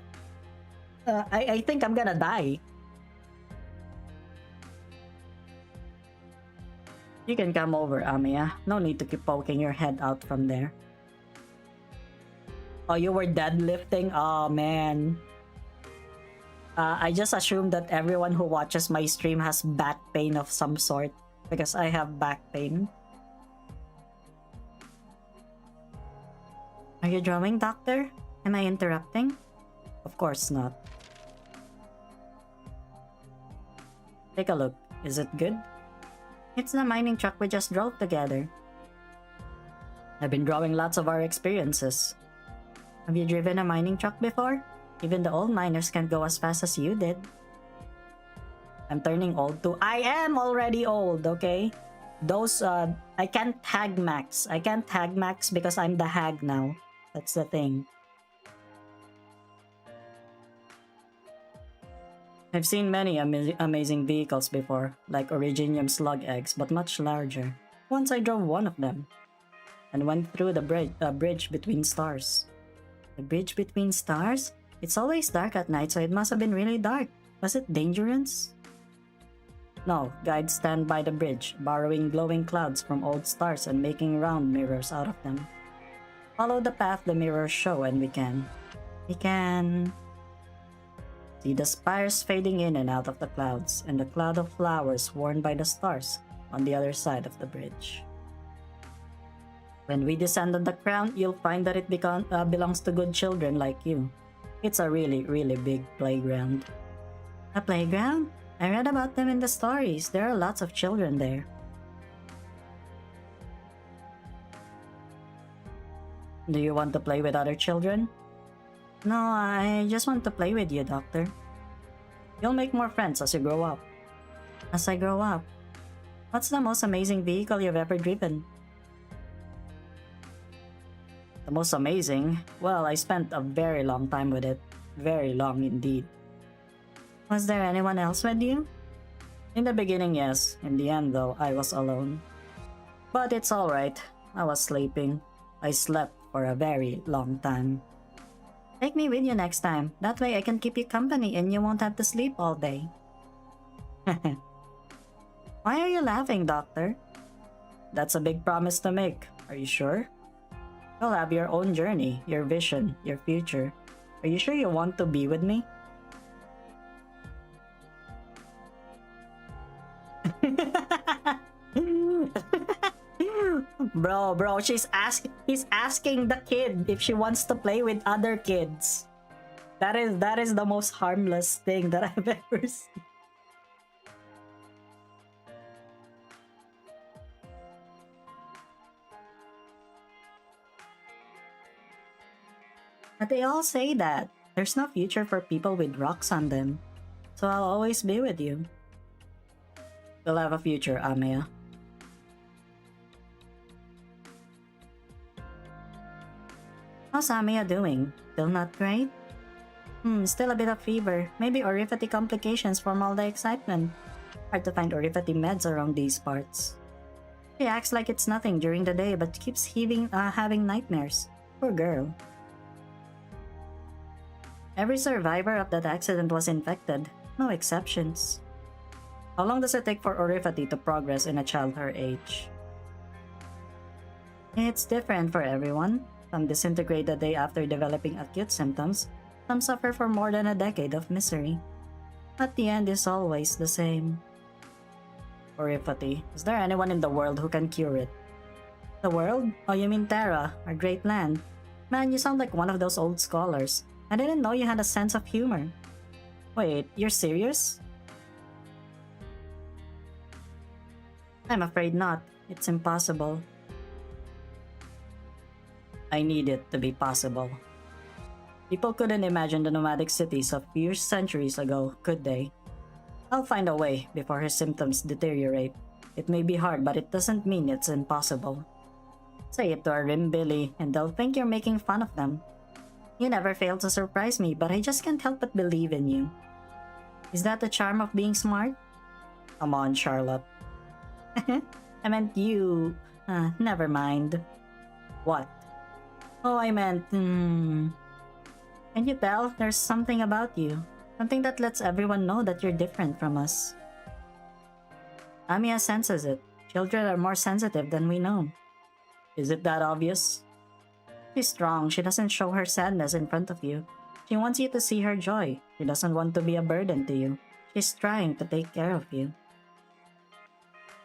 I think I'm gonna die. You can come over, Amiya. No need to keep poking your head out from there. Oh, you were deadlifting? Oh, man. I just assume that everyone who watches my stream has back pain of some sort, because I have back pain. Are you drawing, Doctor? Am I interrupting? Of course not. Take a look. Is it good? It's the mining truck we just drove together. I've been drawing lots of our experiences. Have you driven a mining truck before? Even the old miners can't go as fast as you did. I'm turning old too. I am already old, okay? Those, I can't hag max. I can't hag max because I'm the hag now. That's the thing. I've seen many amazing vehicles before, like Originium slug eggs, but much larger. Once I drove one of them, and went through the bridge between stars. The bridge between stars? It's always dark at night, so it must have been really dark. Was it dangerous? No, guides stand by the bridge, borrowing glowing clouds from old stars and making round mirrors out of them. Follow the path the mirrors show and we can see the spires fading in and out of the clouds, and the cloud of flowers worn by the stars on the other side of the bridge. When we descend on the crown, you'll find that it belongs to good children like you. It's a really, really big playground. A playground? I read about them in the stories. There are lots of children there. Do you want to play with other children? No, I just want to play with you, Doctor. You'll make more friends as you grow up. As I grow up? What's the most amazing vehicle you've ever driven? The most amazing? Well, I spent a very long time with it. Very long indeed. Was there anyone else with you? In the beginning, yes. In the end, though, I was alone. But it's alright. I was sleeping. I slept for a very long time. Take me with you next time. That way I can keep you company and you won't have to sleep all day. Why are you laughing, Doctor? That's a big promise to make. Are you sure? You'll have your own journey, your vision, your future. Are you sure you want to be with me? Bro, he's asking the kid if she wants to play with other kids. That is the most harmless thing that I've ever seen. But they all say that. There's no future for people with rocks on them. So I'll always be with you. You'll have a future, Amiya. How's Amiya doing? Still not great? Still a bit of fever. Maybe orifity complications from all the excitement. Hard to find orifity meds around these parts. She acts like it's nothing during the day but keeps having nightmares. Poor girl. Every survivor of that accident was infected. No exceptions. How long does it take for orifity to progress in a child her age? It's different for everyone. Some disintegrate the day after developing acute symptoms. Some suffer for more than a decade of misery. But the end is always the same. Orifity. Is there anyone in the world who can cure it? The world? Oh, you mean Terra, our great land. Man, you sound like one of those old scholars. I didn't know you had a sense of humor. Wait, you're serious? I'm afraid not. It's impossible. I need it to be possible. People couldn't imagine the nomadic cities of few centuries ago, could they? I'll find a way before his symptoms deteriorate. It may be hard, but it doesn't mean it's impossible. Say it to a Rimbilly, and they'll think you're making fun of them. You never fail to surprise me, but I just can't help but believe in you. Is that the charm of being smart? Come on, Charlotte. I meant you. Never mind. What? Oh, I meant, Can you tell? There's something about you. Something that lets everyone know that you're different from us. Amiya senses it. Children are more sensitive than we know. Is it that obvious? She's strong. She doesn't show her sadness in front of you. She wants you to see her joy. She doesn't want to be a burden to you. She's trying to take care of you.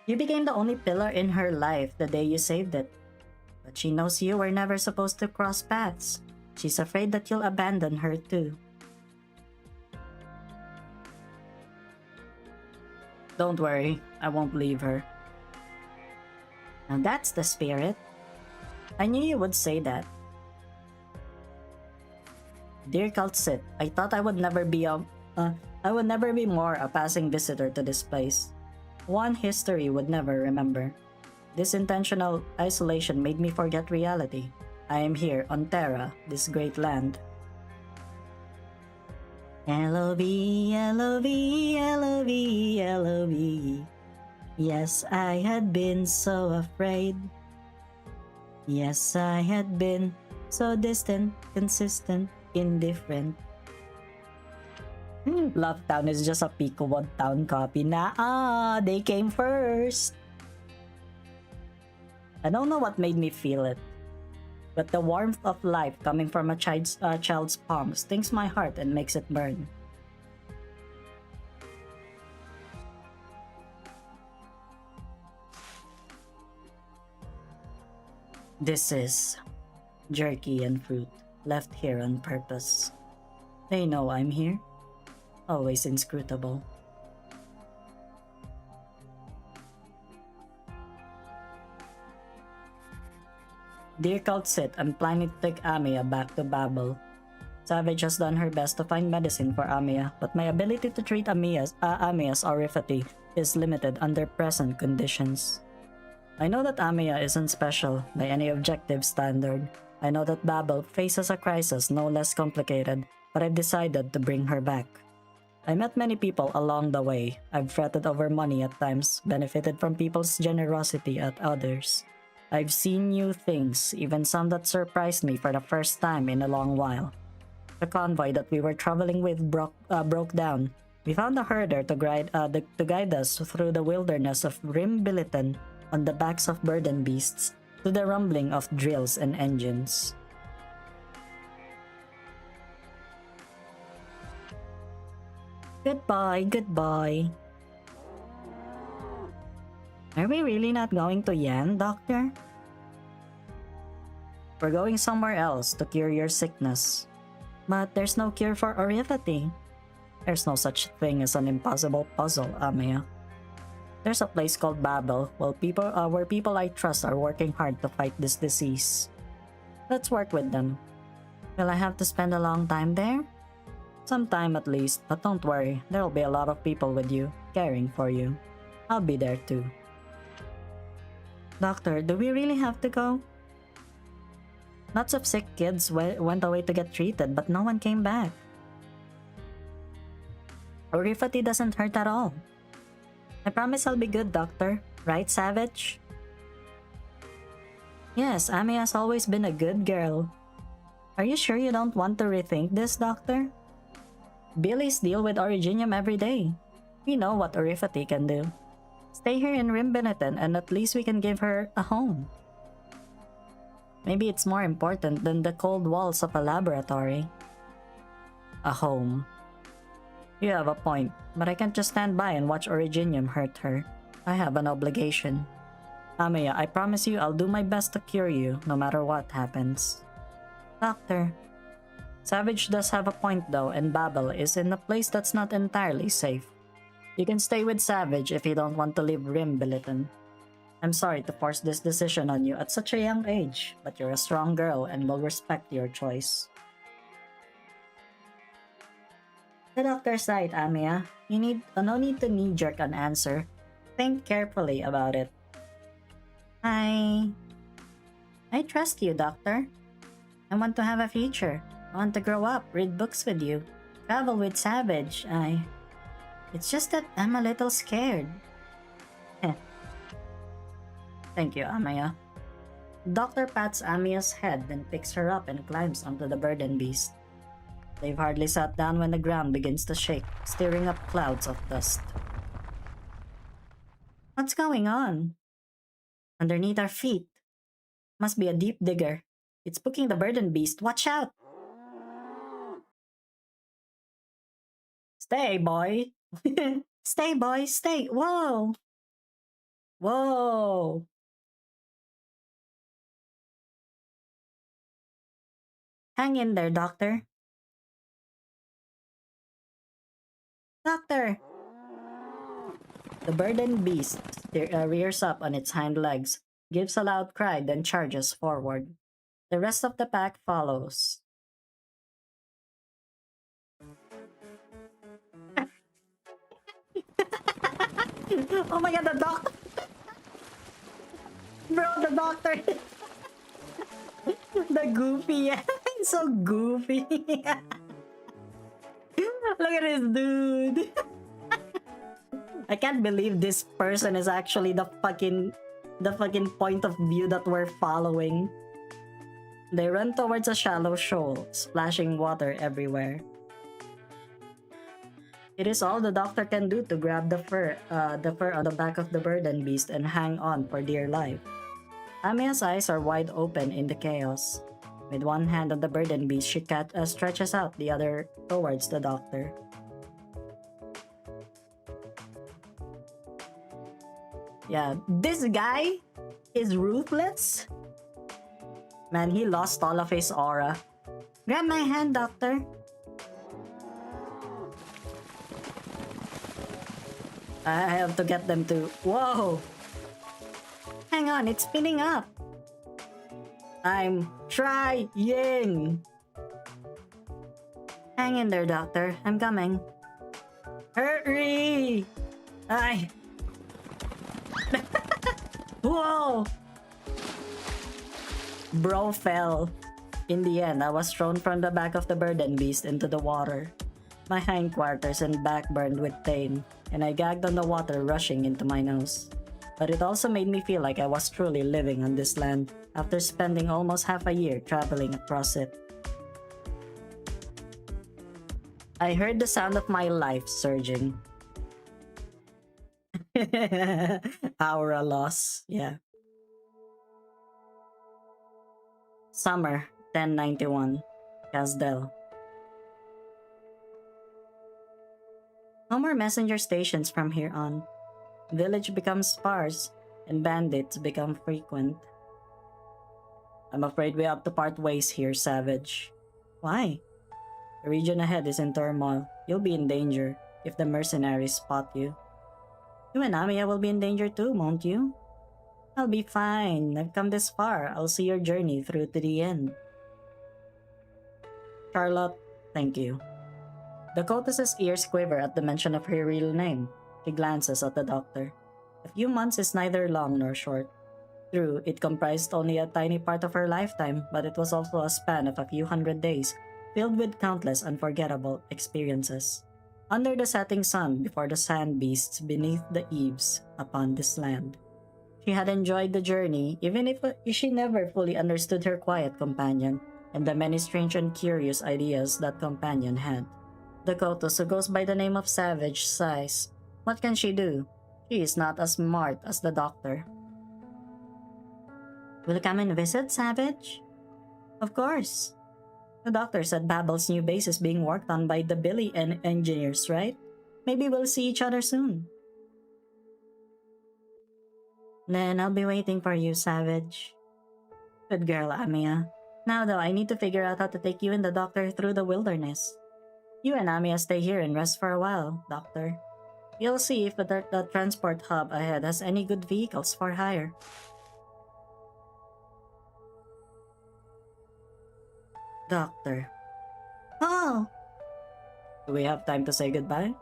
You became the only pillar in her life the day you saved it. But she knows you were never supposed to cross paths. She's afraid that you'll abandon her too. Don't worry, I won't leave her. Now that's the spirit. I knew you would say that. Dear Kaltsit, I thought I would never be more a passing visitor to this place. One history would never remember. This intentional isolation made me forget reality. I am here on Terra, this great land. L-O-V, L-O-V, L-O-V, L-O-V. Yes, I had been so afraid. Yes, I had been so distant, consistent, indifferent. Love Town is just a Picobot Town copy na they came first. I don't know what made me feel it, but the warmth of life coming from a child's palm stings my heart and makes it burn. This is jerky and fruit left here on purpose. They know I'm here, always inscrutable. Dear Kaltsit, I'm planning to take Amiya back to Babel. Savage has done her best to find medicine for Amiya, but my ability to treat Amiya's orifity is limited under present conditions. I know that Amiya isn't special by any objective standard. I know that Babel faces a crisis no less complicated, but I've decided to bring her back. I met many people along the way. I've fretted over money at times, benefited from people's generosity at others. I've seen new things, even some that surprised me for the first time in a long while. The convoy that we were traveling with broke down. We found a herder to guide us through the wilderness of Rimbiliton on the backs of burden beasts to the rumbling of drills and engines. Goodbye, goodbye. Are we really not going to Yan, Doctor? We're going somewhere else to cure your sickness. But there's no cure for orifity. There's no such thing as an impossible puzzle, Amiya. There's a place called Babel where people I trust are working hard to fight this disease. Let's work with them. Will I have to spend a long time there? Sometime at least, but don't worry, there'll be a lot of people with you, caring for you. I'll be there too. Doctor, do we really have to go? Lots of sick kids went away to get treated, but no one came back. Orifati doesn't hurt at all. I promise I'll be good, Doctor. Right, Savage? Yes, Ami has always been a good girl. Are you sure you don't want to rethink this, Doctor? Billies deal with Originium every day. We know what Orifati can do. Stay here in Rimbiniton and at least we can give her a home. Maybe it's more important than the cold walls of a laboratory. A home. You have a point, but I can't just stand by and watch Originium hurt her. I have an obligation. Amiya, I promise you I'll do my best to cure you, no matter what happens. Doctor. Savage does have a point though, and Babel is in a place that's not entirely safe. You can stay with Savage if you don't want to leave Rimbiliton. I'm sorry to force this decision on you at such a young age, but you're a strong girl and will respect your choice. The doctor's right, Amiya. No need to knee-jerk an answer. Think carefully about it. I trust you, Doctor. I want to have a future. I want to grow up, read books with you, travel with Savage. It's just that I'm a little scared. Thank you, Amiya. Doctor pats Amiya's head, then picks her up and climbs onto the burden beast. They've hardly sat down when the ground begins to shake, stirring up clouds of dust. What's going on? Underneath our feet. Must be a deep digger. It's booking the burden beast. Watch out! Stay, boy! Stay, boy, stay! Whoa! Whoa! Hang in there, Doctor. Doctor! The burden beast rears up on its hind legs, gives a loud cry, then charges forward. The rest of the pack follows. Oh my god, the doctor! Bro, the doctor! The goofy, he's so goofy. Look at this dude. I can't believe this person is actually the fucking point of view that we're following. They run towards a shallow shoal, splashing water everywhere. It is all the doctor can do to grab the fur on the back of the burden beast and hang on for dear life. Amiya's eyes are wide open in the chaos. With one hand on the burden beast, she stretches out the other towards the doctor. Yeah, this guy is ruthless. Man, he lost all of his aura. Grab my hand, Doctor. I have to get them to... Whoa! Hang on, it's spinning up. I'm trying. Hang in there, Doctor. I'm coming. Hurry! Whoa! Bro fell. In the end, I was thrown from the back of the burden beast into the water. My hindquarters and back burned with pain, and I gagged on the water rushing into my nose. But it also made me feel like I was truly living on this land, after spending almost half a year traveling across it. I heard the sound of my life surging. Aura loss, yeah. Summer, 1091. Casdell. No more messenger stations from here on. Village becomes sparse, and bandits become frequent. I'm afraid we have to part ways here, Savage. Why? The region ahead is in turmoil. You'll be in danger if the mercenaries spot you. You and Amiya will be in danger too, won't you? I'll be fine. I've come this far. I'll see your journey through to the end. Charlotte, thank you. Dakota's ears quiver at the mention of her real name. She glances at the doctor. A few months is neither long nor short. True, it comprised only a tiny part of her lifetime, but it was also a span of a few hundred days, filled with countless unforgettable experiences. Under the setting sun, before the sand beasts beneath the eaves upon this land. She had enjoyed the journey, even if she never fully understood her quiet companion and the many strange and curious ideas that companion had. Dakota, who goes by the name of Savage, sighs. What can she do? She is not as smart as the doctor. Will you come and visit, Savage? Of course. The doctor said Babel's new base is being worked on by the Billy and engineers, right? Maybe we'll see each other soon. Then I'll be waiting for you, Savage. Good girl, Amiya. Now though, I need to figure out how to take you and the doctor through the wilderness. You and Amiya stay here and rest for a while, Doctor. We'll see if the transport hub ahead has any good vehicles for hire. Doctor. Oh! Do we have time to say goodbye?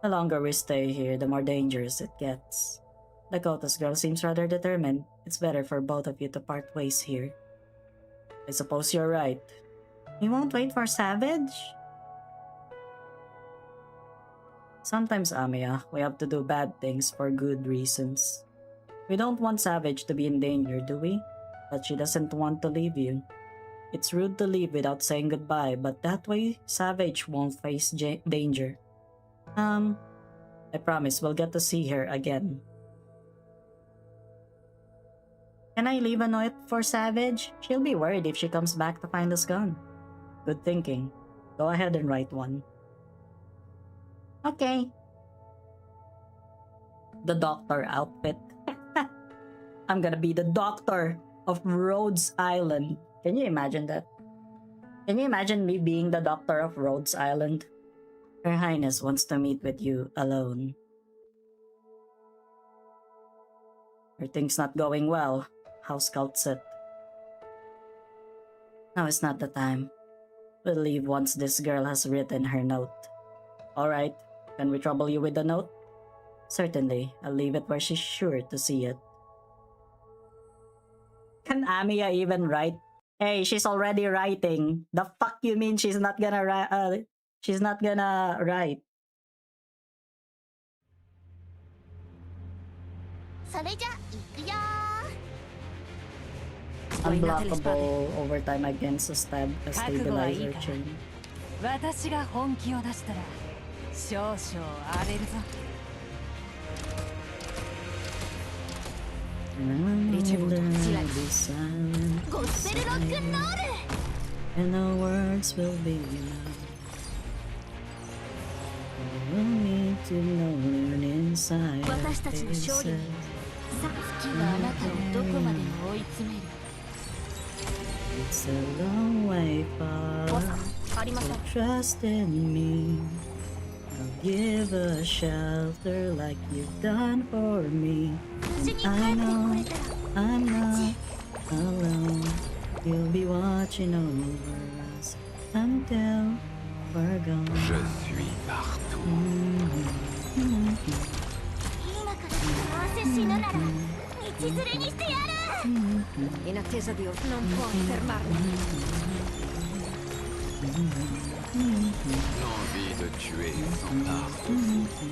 The longer we stay here, the more dangerous it gets. Dakota's girl seems rather determined. It's better for both of you to part ways here. I suppose you're right. You won't wait for Savage? Sometimes, Amiya, we have to do bad things for good reasons. We don't want Savage to be in danger, do we? But she doesn't want to leave you. It's rude to leave without saying goodbye, but that way, Savage won't face danger. I promise we'll get to see her again. Can I leave a note for Savage? She'll be worried if she comes back to find us gone. Good thinking. Go ahead and write one. Okay. The doctor outfit. I'm gonna be the doctor of Rhodes Island. Can you imagine that? Can you imagine me being the doctor of Rhodes Island? Her Highness wants to meet with you alone. Her thing's not going well. House cult said. Now is not the time. We'll leave once this girl has written her note. Alright, can we trouble you with the note? Certainly, I'll leave it where she's sure to see it. Can Amiya even write? Hey, she's already writing. The fuck you mean she's not gonna write? She's not gonna write. Unblockable overtime against a stabilizer chain. And the words will be enough. We'll need to know learn inside our faces. It's a long way far, so trust in me. I'll give a shelter like you've done for me. And I know I'm not alone. You'll be watching over us until we're gone. Je suis partout. Inatteso di non puoi fermarmi. L'envie de tuer s'empare de vous.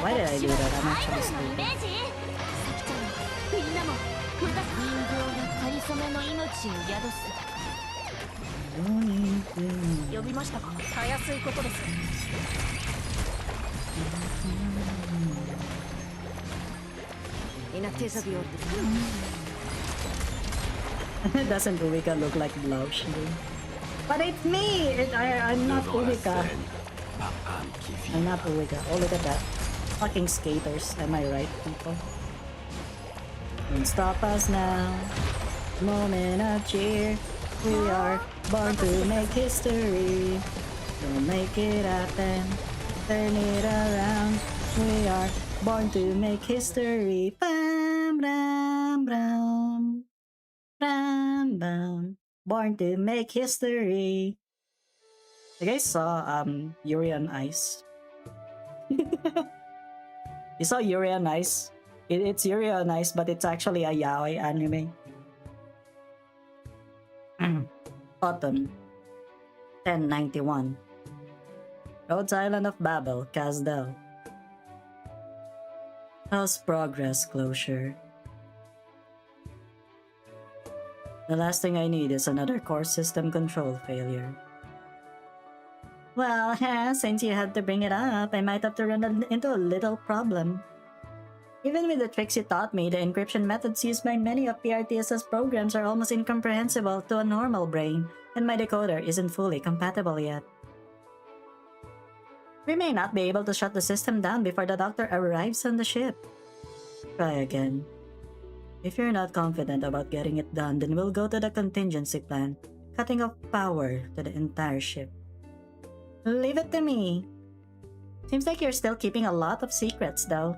Why did I do that? I'm actually stupid. Doesn't Uwika look like Blouch? But it's me! I'm not Uwika. I'm not Uwika. Oh, look at that. Fucking skaters. Am I right, people? Don't stop us now. Moment of cheer. We are born to make history. We'll make it happen. Turn it around. We are born to make history. Bam, bam, bam. Bam, bam. Born to make history. You guys saw Yuri on Ice? You saw Yuri on Ice? It's Yuri on Ice, but it's actually a yaoi anime. Autumn 1091. Rhodes Island of Babel, Casdell. How's progress, Closure? The last thing I need is another core system control failure. Well, since you had to bring it up, I might have to run into a little problem. Even with the tricks you taught me, the encryption methods used by many of PRTS's programs are almost incomprehensible to a normal brain, and my decoder isn't fully compatible yet. We may not be able to shut the system down before the doctor arrives on the ship. Try again. If you're not confident about getting it done, then we'll go to the contingency plan, cutting off power to the entire ship. Leave it to me. Seems like you're still keeping a lot of secrets, though.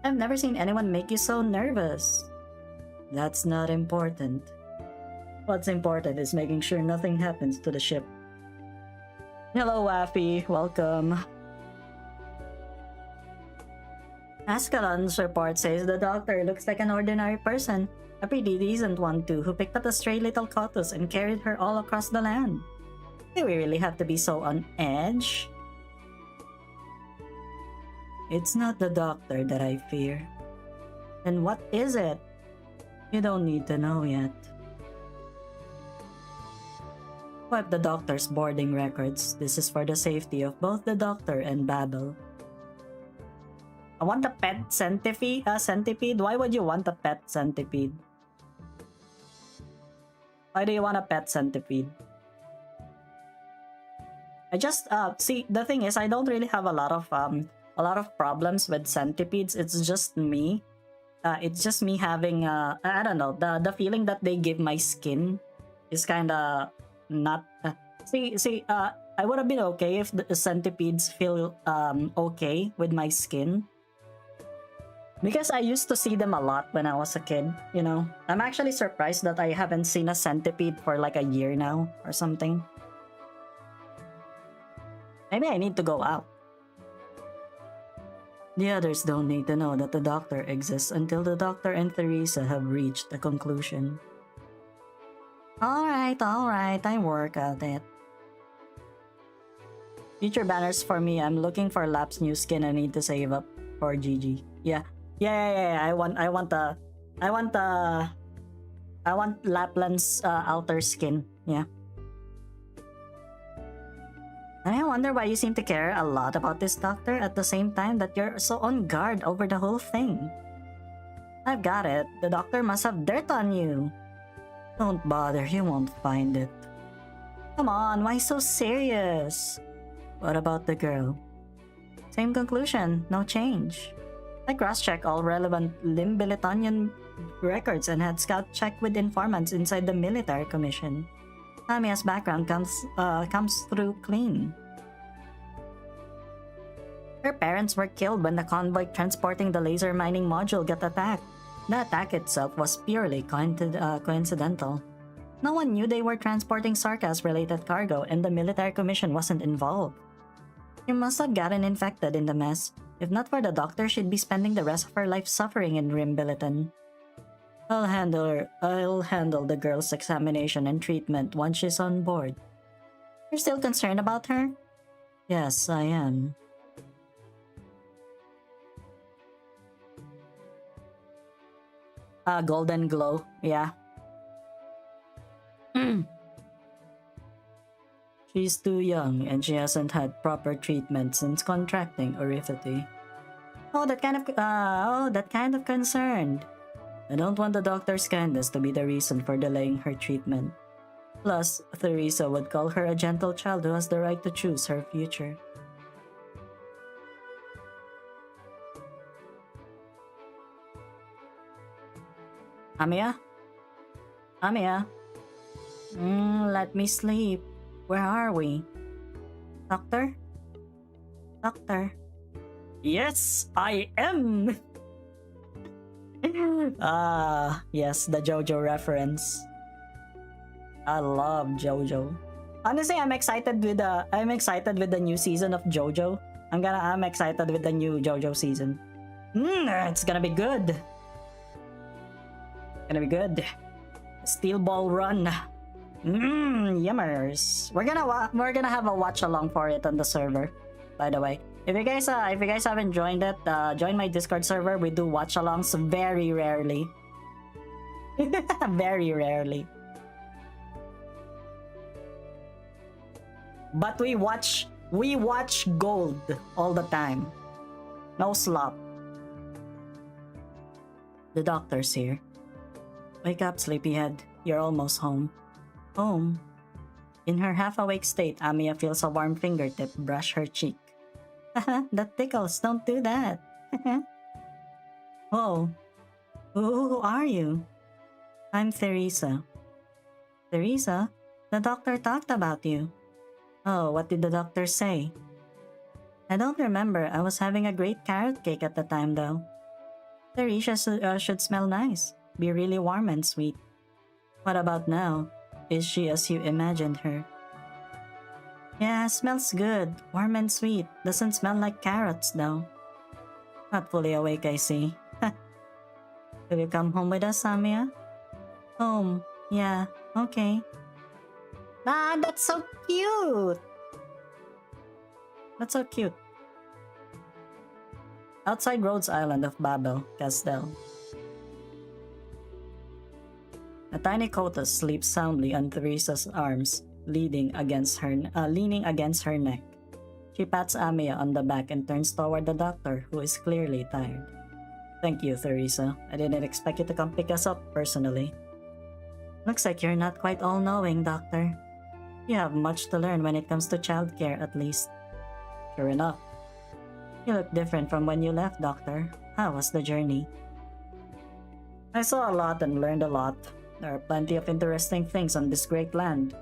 I've never seen anyone make you so nervous. That's not important. What's important is making sure nothing happens to the ship. Hello, Waffy. Welcome. Ascalon's report says the doctor looks like an ordinary person, a pretty decent one too, who picked up a stray little Kotus and carried her all across the land. Do we really have to be so on edge? It's not the doctor that I fear. Then what is it? You don't need to know yet. Wipe the doctor's boarding records. This is for the safety of both the doctor and Babel. I want a pet centipede? Why would you want a pet centipede? Why do you want a pet centipede? I just see, the thing is, I don't really have a lot of problems with centipedes. It's just me. It's just me having I don't know, the feeling that they give my skin is kind of not. I would have been okay if the centipedes feel okay with my skin. Because I used to see them a lot when I was a kid, you know. I'm actually surprised that I haven't seen a centipede for like a year now or something. Maybe I need to go out. The others don't need to know that the doctor exists until the doctor and Theresa have reached a conclusion. Alright, I work at it. Future banners for me. I'm looking for Lap's new skin. I need to save up for GG. Yeah. I want Lapland's outer skin. Yeah. And I wonder why you seem to care a lot about this doctor at the same time that you're so on guard over the whole thing. I've got it. The doctor must have dirt on you. Don't bother, you won't find it. Come on, why so serious? What about the girl? Same conclusion, no change. I cross-checked all relevant Limbilitonian records and had scout checked with informants inside the military commission. Tamiya's background comes through clean. Her parents were killed when the convoy transporting the laser mining module got attacked. The attack itself was purely coincidental. No one knew they were transporting Sarkas-related cargo, and the military commission wasn't involved. She must have gotten infected in the mess. If not for the doctor, she'd be spending the rest of her life suffering in Rimbiliton. I'll handle the girl's examination and treatment once she's on board. You're still concerned about her? Yes, I am. Golden glow, yeah. She's too young and she hasn't had proper treatment since contracting orithity. That kind of concerned. I don't want the doctor's kindness to be the reason for delaying her treatment. Plus, Theresa would call her a gentle child who has the right to choose her future. Amiya? Amiya? Let me sleep. Where are we? Doctor? Doctor? Yes, I am! Yes, the JoJo reference. I love JoJo. Honestly, I'm excited with the new season of JoJo. I'm excited with the new JoJo season. It's gonna be good. Gonna be good. Steel Ball Run. Yummers. We're gonna have a watch along for it on the server. By the way, if you guys haven't joined it, join my Discord server. We do watch alongs very rarely. Very rarely. But we watch gold all the time. No slop. The doctor's here. Wake up, sleepyhead. You're almost home. Home? In her half-awake state, Amiya feels a warm fingertip brush her cheek. That tickles, don't do that. Whoa. Who are you? I'm Theresa. Theresa? The doctor talked about you. Oh, what did the doctor say? I don't remember. I was having a great carrot cake at the time, though. Theresa should smell nice. Be really warm and sweet. What about now? Is she as you imagined her? Yeah, smells good. Warm and sweet. Doesn't smell like carrots, though. Not fully awake, I see. Will you come home with us, Amiya? Home. Yeah, okay. That's so cute! That's so cute. Outside Rhodes Island of Babel, Castel. A tiny Kotus sleeps soundly on Theresa's arms, leaning against her neck. She pats Amiya on the back and turns toward the doctor, who is clearly tired. Thank you, Theresa. I didn't expect you to come pick us up personally. Looks like you're not quite all-knowing, Doctor. You have much to learn when it comes to childcare, at least. Sure enough. You look different from when you left, Doctor. How was the journey? I saw a lot and learned a lot. There are plenty of interesting things on this great land.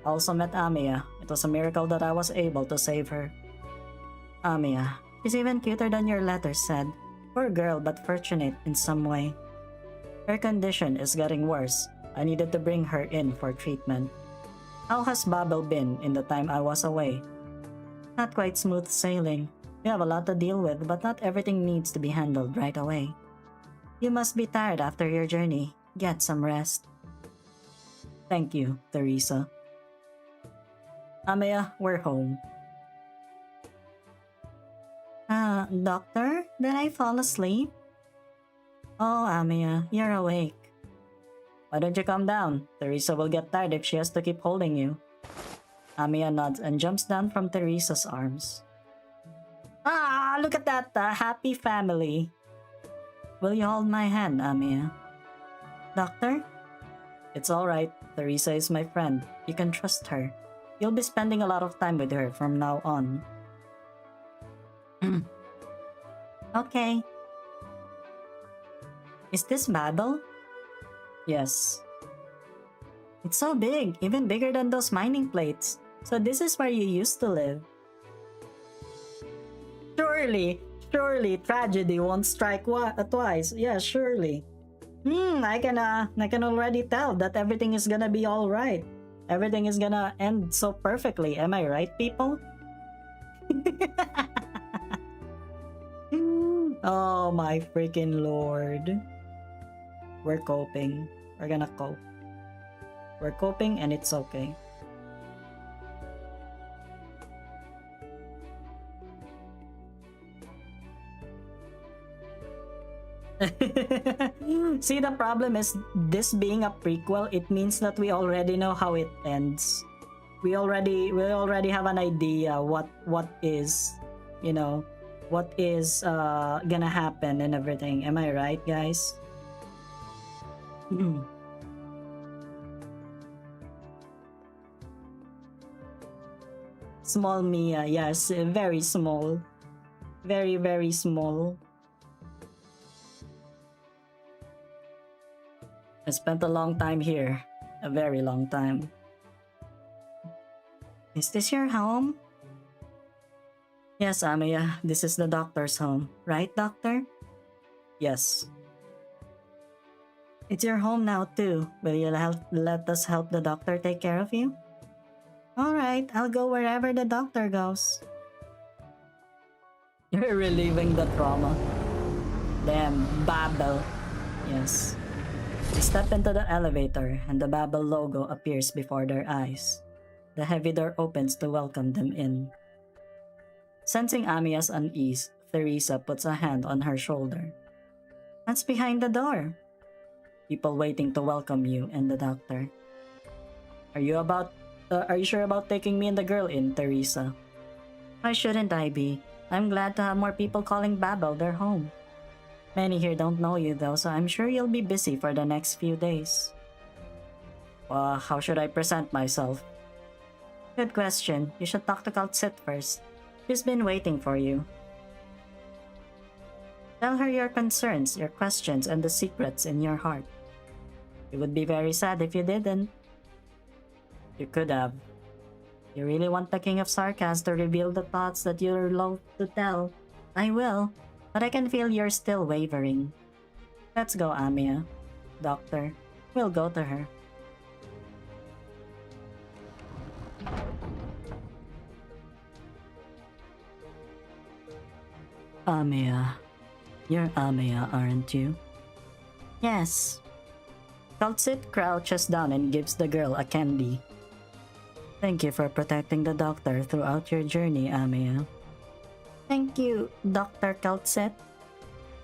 I also met Amiya. It was a miracle that I was able to save her. Amiya. She's even cuter than your letter said. Poor girl, but fortunate in some way. Her condition is getting worse. I needed to bring her in for treatment. How has Babel been in the time I was away? Not quite smooth sailing. We have a lot to deal with, but not everything needs to be handled right away. You must be tired after your journey. Get some rest. Thank you, Theresa. Amiya, we're home. Doctor? Did I fall asleep? Oh, Amiya, you're awake. Why don't you calm down? Theresa will get tired if she has to keep holding you. Amiya nods and jumps down from Theresa's arms. Look at that happy family. Will you hold my hand, Amiya? Doctor? It's alright. Theresa is my friend. You can trust her. You'll be spending a lot of time with her from now on. Okay. Is this Babel? Yes. It's so big, even bigger than those mining plates. So this is where you used to live. Surely, tragedy won't strike twice. Yeah, surely. I can already tell that everything is gonna be all right. Everything is gonna end so perfectly. Am I right, people? Oh my freaking lord. We're coping. We're gonna cope. We're coping and it's okay. See, the problem is this being a prequel, it means that we already know how it ends. We already have an idea what is, what is gonna happen and everything. Am I right, guys? Small Mia, yes, very small. Very, very small. I spent a long time here. A very long time. Is this your home? Yes, Amiya. This is the doctor's home. Right, doctor? Yes. It's your home now, too. Will you let us help the doctor take care of you? Alright, I'll go wherever the doctor goes. You're relieving the trauma. Damn, Babel. Yes. They step into the elevator and the Babel logo appears before their eyes. The heavy door opens to welcome them in. Sensing Amiya's unease, Theresa puts a hand on her shoulder. That's behind the door. People waiting to welcome you and the doctor. Are you sure about taking me and the girl in, Theresa? Why shouldn't I be? I'm glad to have more people calling Babel their home. Many here don't know you though, so I'm sure you'll be busy for the next few days. How should I present myself? Good question. You should talk to Kaltsit first. She's been waiting for you. Tell her your concerns, your questions, and the secrets in your heart. It would be very sad if you didn't. You could have. You really want the King of Sarkas to reveal the thoughts that you're loath to tell? I will, but I can feel you're still wavering. Let's go, Amiya. Doctor, we'll go to her. Amiya. You're Amiya, aren't you? Yes. Kaltsit crouches down and gives the girl a candy. Thank you for protecting the doctor throughout your journey, Amiya. Thank you, Dr. Kaltsit.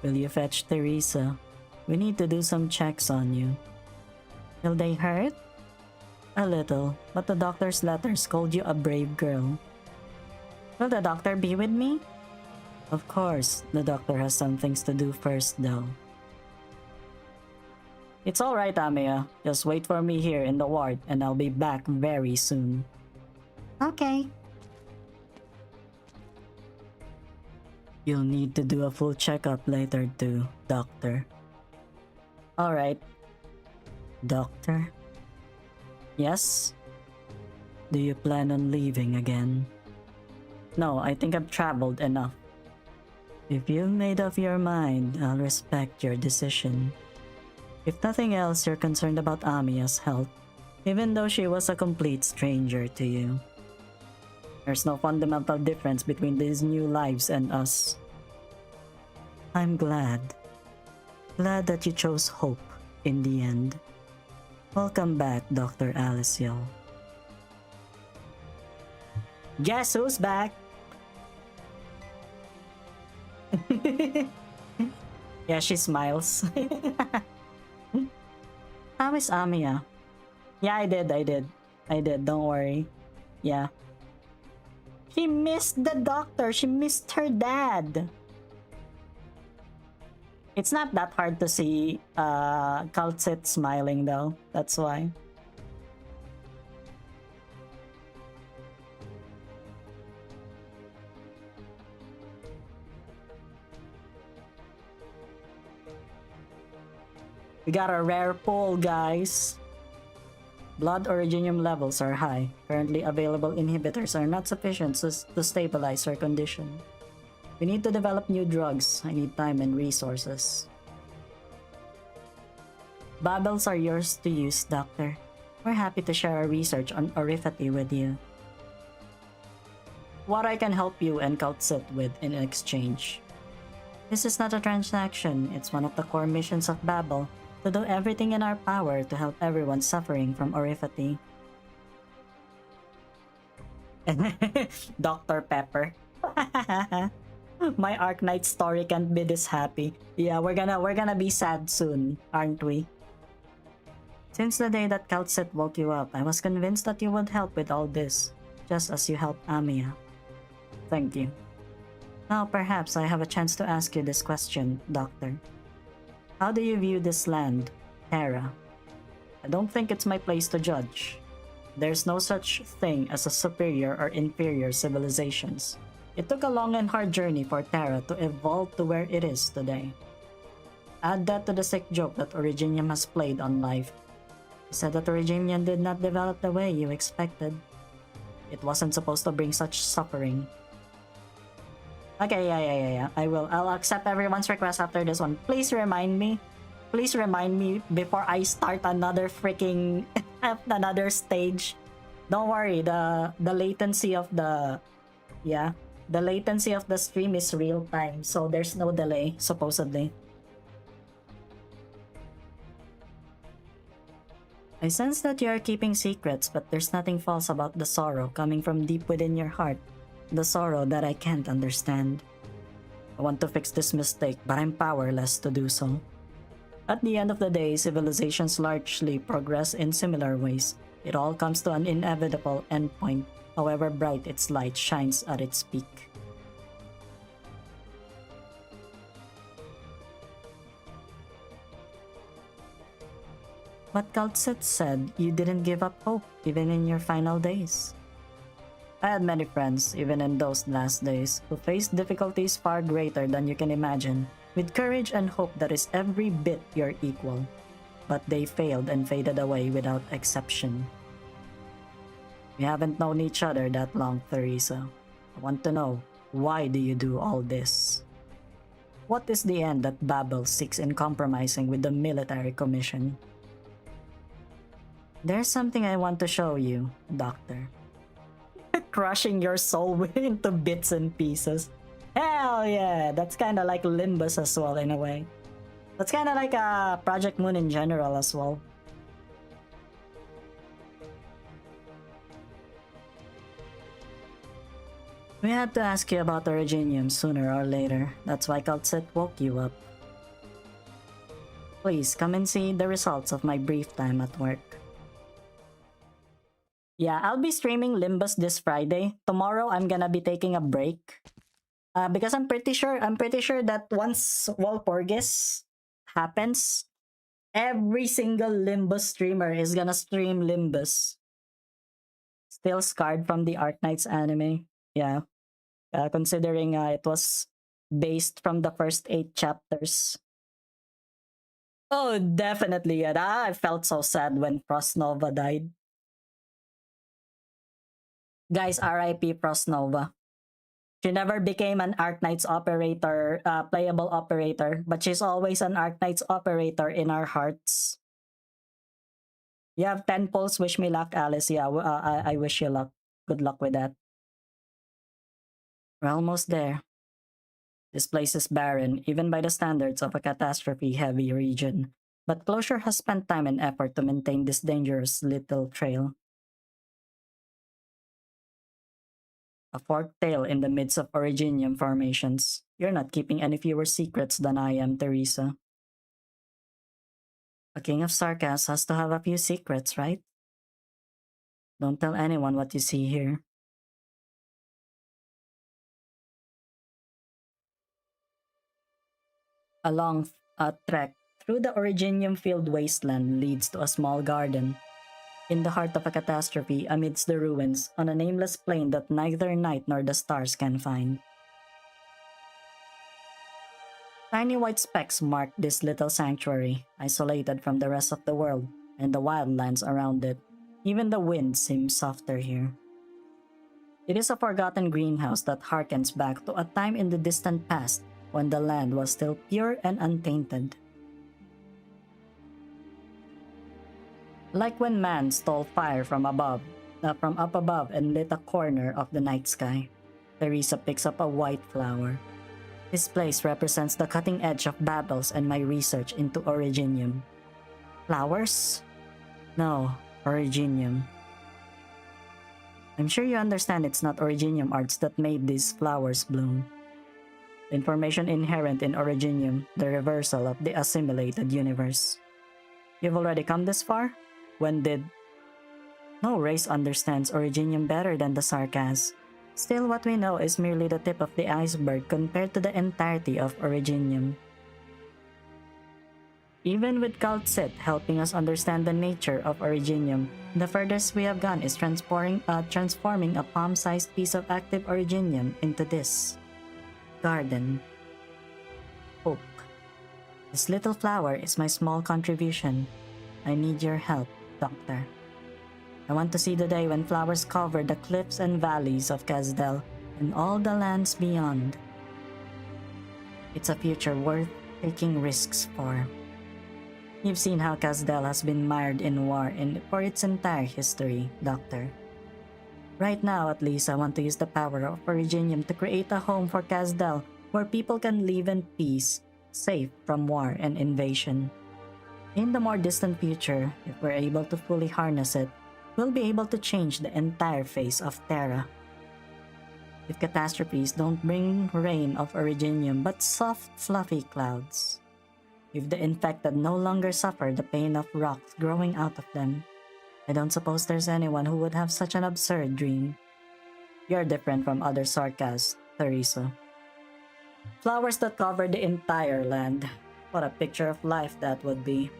Will you fetch Theresa? We need to do some checks on you. Will they hurt? A little, but the doctor's letters called you a brave girl. Will the doctor be with me? Of course, the doctor has some things to do first though. It's alright, Amiya. Just wait for me here in the ward and I'll be back very soon. Okay. You'll need to do a full checkup later too, Doctor. Alright. Doctor? Yes? Do you plan on leaving again? No, I think I've traveled enough. If you've made up your mind, I'll respect your decision. If nothing else, you're concerned about Amiya's health, even though she was a complete stranger to you. There's no fundamental difference between these new lives and us. I'm glad. Glad that you chose hope in the end. Welcome back, Dr. Alyssciel. Guess who's back? Yeah, she smiles. How is Amiya? Yeah, I did, don't worry. Yeah. She missed the doctor, she missed her dad. It's not that hard to see Kaltsit smiling though, that's why. We got a rare pull, guys. Blood originium levels are high. Currently available inhibitors are not sufficient to stabilize her condition. We need to develop new drugs. I need time and resources. Babels are yours to use, Doctor. We're happy to share our research on oriphaty with you. What I can help you and Kaltsit with in exchange. This is not a transaction. It's one of the core missions of Babel. To do everything in our power to help everyone suffering from oriphaty. Dr. Pepper. My Arknight story can't be this happy. Yeah, we're gonna be sad soon, aren't we? Since the day that Kaltsit woke you up, I was convinced that you would help with all this, just as you helped Amiya. Thank you. Now perhaps I have a chance to ask you this question, Doctor. How do you view this land, Terra? I don't think it's my place to judge. There's no such thing as a superior or inferior civilizations. It took a long and hard journey for Terra to evolve to where it is today. Add that to the sick joke that Originium has played on life. He said that Originium did not develop the way you expected. It wasn't supposed to bring such suffering. Okay, yeah. I'll accept everyone's request after this one. Please remind me before I start another freaking another stage. Don't worry, the latency of the stream is real time, so there's no delay supposedly. I sense that you are keeping secrets, but there's nothing false about the sorrow coming from deep within your heart. The sorrow that I can't understand. I want to fix this mistake, but I'm powerless to do so. At the end of the day, civilizations largely progress in similar ways. It all comes to an inevitable endpoint, however bright its light shines at its peak. But Kaltset said you didn't give up hope even in your final days. I had many friends, even in those last days, who faced difficulties far greater than you can imagine, with courage and hope that is every bit your equal. But they failed and faded away without exception. We haven't known each other that long, Theresa. I want to know, why do you do all this? What is the end that Babel seeks in compromising with the military commission? There's something I want to show you, Doctor. Crushing your soul into bits and pieces. Hell yeah! That's kinda like Limbus as well in a way. That's kinda like Project Moon in general as well. We had to ask you about Originium sooner or later. That's why Kaltset woke you up. Please come and see the results of my brief time at work. Yeah, I'll be streaming Limbus this Friday. Tomorrow I'm gonna be taking a break. Because I'm pretty sure that once Walpurgis happens, every single Limbus streamer is gonna stream Limbus. Still scarred from the Arknights anime. Yeah. Considering it was based from the first 8 chapters. Oh, definitely. Yeah. I felt so sad when Frostnova died. Guys, RIP Frostnova. She never became an Arknights operator, playable operator, but she's always an Arknights operator in our hearts. You have 10 pulls, wish me luck, Alyss. Yeah, I wish you luck. Good luck with that. We're almost there. This place is barren, even by the standards of a catastrophe-heavy region. But Closure has spent time and effort to maintain this dangerous little trail. A forked tail in the midst of Originium formations. You're not keeping any fewer secrets than I am, Theresa. A king of Sarkas has to have a few secrets, right? Don't tell anyone what you see here. A long trek through the Originium-filled wasteland leads to a small garden. In the heart of a catastrophe, amidst the ruins, on a nameless plain that neither night nor the stars can find. Tiny white specks mark this little sanctuary, isolated from the rest of the world and the wildlands around it. Even the wind seems softer here. It is a forgotten greenhouse that harkens back to a time in the distant past when the land was still pure and untainted. Like when man stole fire from up above and lit a corner of the night sky, Theresa picks up a white flower. This place represents the cutting edge of Babels and my research into Originium. Flowers? No, Originium. I'm sure you understand it's not Originium arts that made these flowers bloom. The information inherent in Originium, the reversal of the assimilated universe. You've already come this far? When did? No race understands Originium better than the Sarkas. Still, what we know is merely the tip of the iceberg compared to the entirety of Originium. Even with Kaltset helping us understand the nature of Originium, the furthest we have gone is transforming a palm-sized piece of active Originium into this garden. Hope. This little flower is my small contribution. I need your help, Doctor. I want to see the day when flowers cover the cliffs and valleys of Kazdel and all the lands beyond. It's a future worth taking risks for. You've seen how Kazdel has been mired in war for its entire history, Doctor. Right now, at least, I want to use the power of Originium to create a home for Kazdel where people can live in peace, safe from war and invasion. In the more distant future, if we're able to fully harness it, we'll be able to change the entire face of Terra. If catastrophes don't bring rain of Originium but soft, fluffy clouds. If the infected no longer suffer the pain of rocks growing out of them, I don't suppose there's anyone who would have such an absurd dream. You're different from other sarcasts, Teresa. Flowers that cover the entire land. What a picture of life that would be.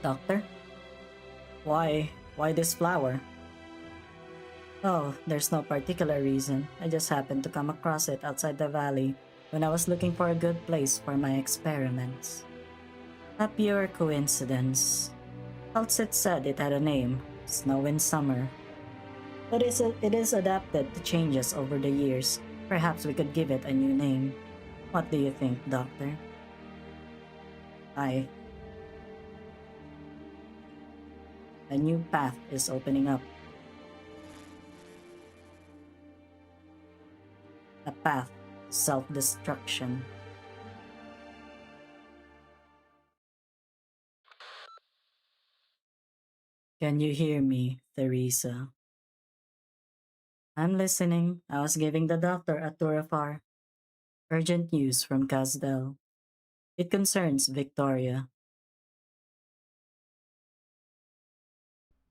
Doctor? Why this flower? Oh, there's no particular reason. I just happened to come across it outside the valley when I was looking for a good place for my experiments. A pure coincidence. Altsit said it had a name, Snow in Summer. But it is adapted to changes over the years. Perhaps we could give it a new name. What do you think, Doctor? A new path is opening up. A path to self-destruction. Can you hear me, Teresa? I'm listening. I was giving the doctor a tour of our urgent news from Kazdel. It concerns Victoria.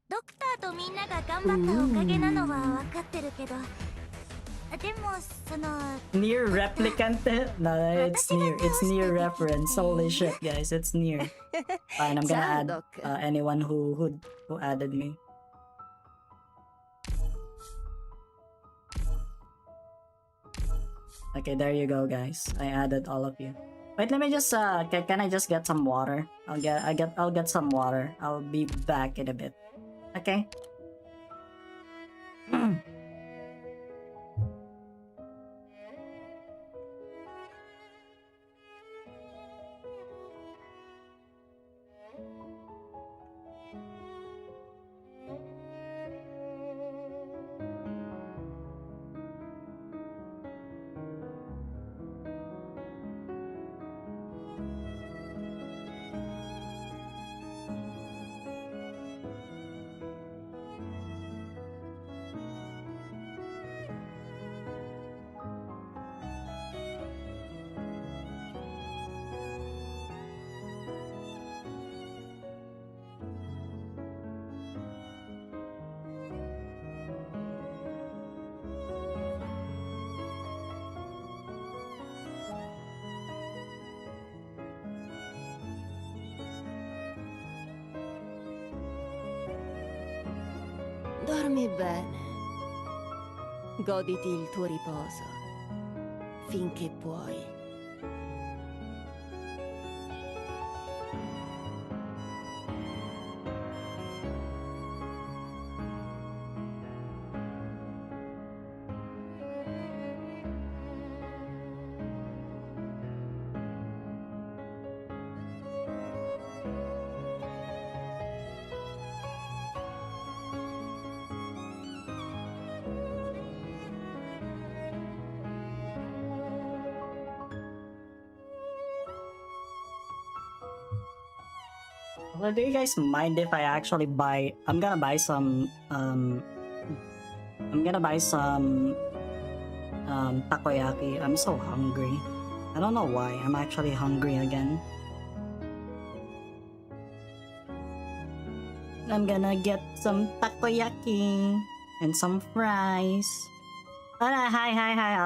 ドクターとみんなが頑張ったおかげなのは分かってるけど、でもその Near replicant? No, it's near reference. Holy shit, guys, it's near. Fine, I'm gonna add anyone who added me. Okay, there you go, guys. I added all of you. Wait, let me just can I just get some water? I'll get some water. I'll be back in a bit. Okay. Dormi bene. Goditi il tuo riposo. Finché puoi. Well, do you guys mind if I actually buy? I'm gonna buy some takoyaki. I'm so hungry. I don't know why. I'm actually hungry again. I'm gonna get some takoyaki and some fries. Hi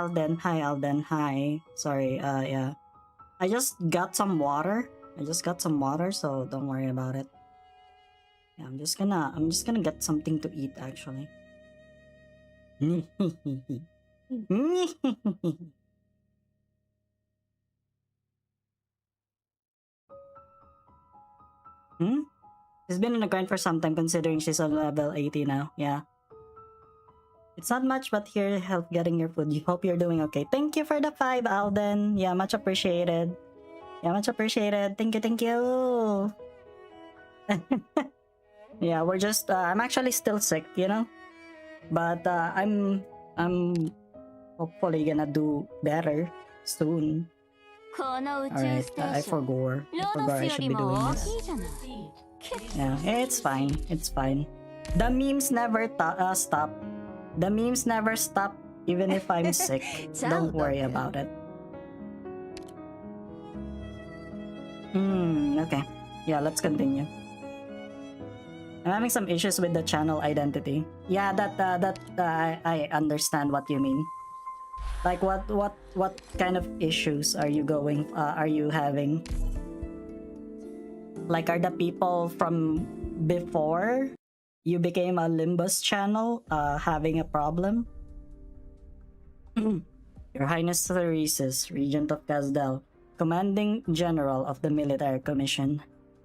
Alden. Hi Alden. Hi. Sorry. Yeah. I just got some water. So don't worry about it. Yeah, I'm just gonna get something to eat actually. She's been in the grind for some time considering she's on level 80 now. Yeah. It's not much, but here help getting your food. You hope you're doing okay. Thank you for the 5, Alden. Yeah, much appreciated. Yeah, much appreciated. Thank you, thank you. Yeah, we're just I'm actually still sick, you know? But I'm hopefully gonna do better soon. この宇宙 Alright, ステ I ーション forgot. ロ I ード forgot ス I よ should り be も doing 大 this. きいじゃない Yeah, it's fine. It's fine. The memes never stop. The memes never stop even if I'm sick. Don't worry about it. Okay. Yeah, let's continue. I'm having some issues with the channel identity. Yeah, I understand what you mean. Like what kind of issues are you having? Like, are the people from before you became a Limbus channel having a problem? Your Highness Theresis, Regent of Casdel, Commanding General of the Military Commission.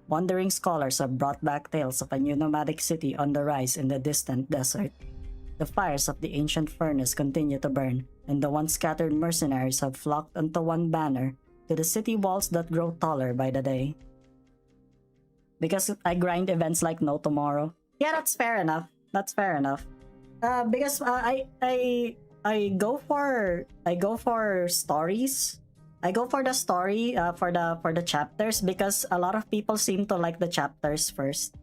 Wandering scholars have brought back tales of a new nomadic city on the rise in the distant desert. The fires of the ancient furnace continue to burn, and the once scattered mercenaries have flocked onto one banner to the city walls that grow taller by the day. Because I grind events like no tomorrow. Yeah, that's fair enough. That's fair enough. Because I go for stories. I go for the story for the chapters because a lot of people seem to like the chapters first.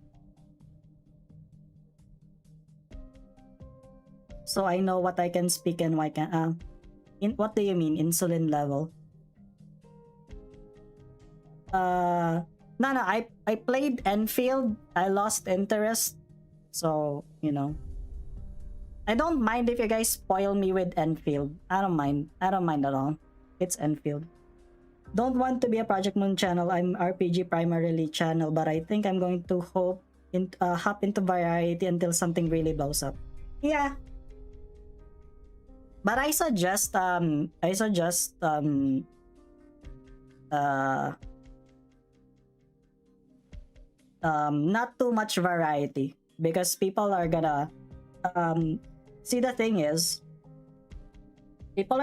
So I know what I can speak and what can what do you mean insulin level? No, I played Enfield. I lost interest. So, you know. I don't mind if you guys spoil me with Enfield. I don't mind. I don't mind at all. It's Enfield. Don't want to be a Project Moon channel. I'm RPG primarily channel, but I think I'm going to hop into variety until something really blows up. Yeah. But I suggest not too much variety because people are gonna see, the thing is people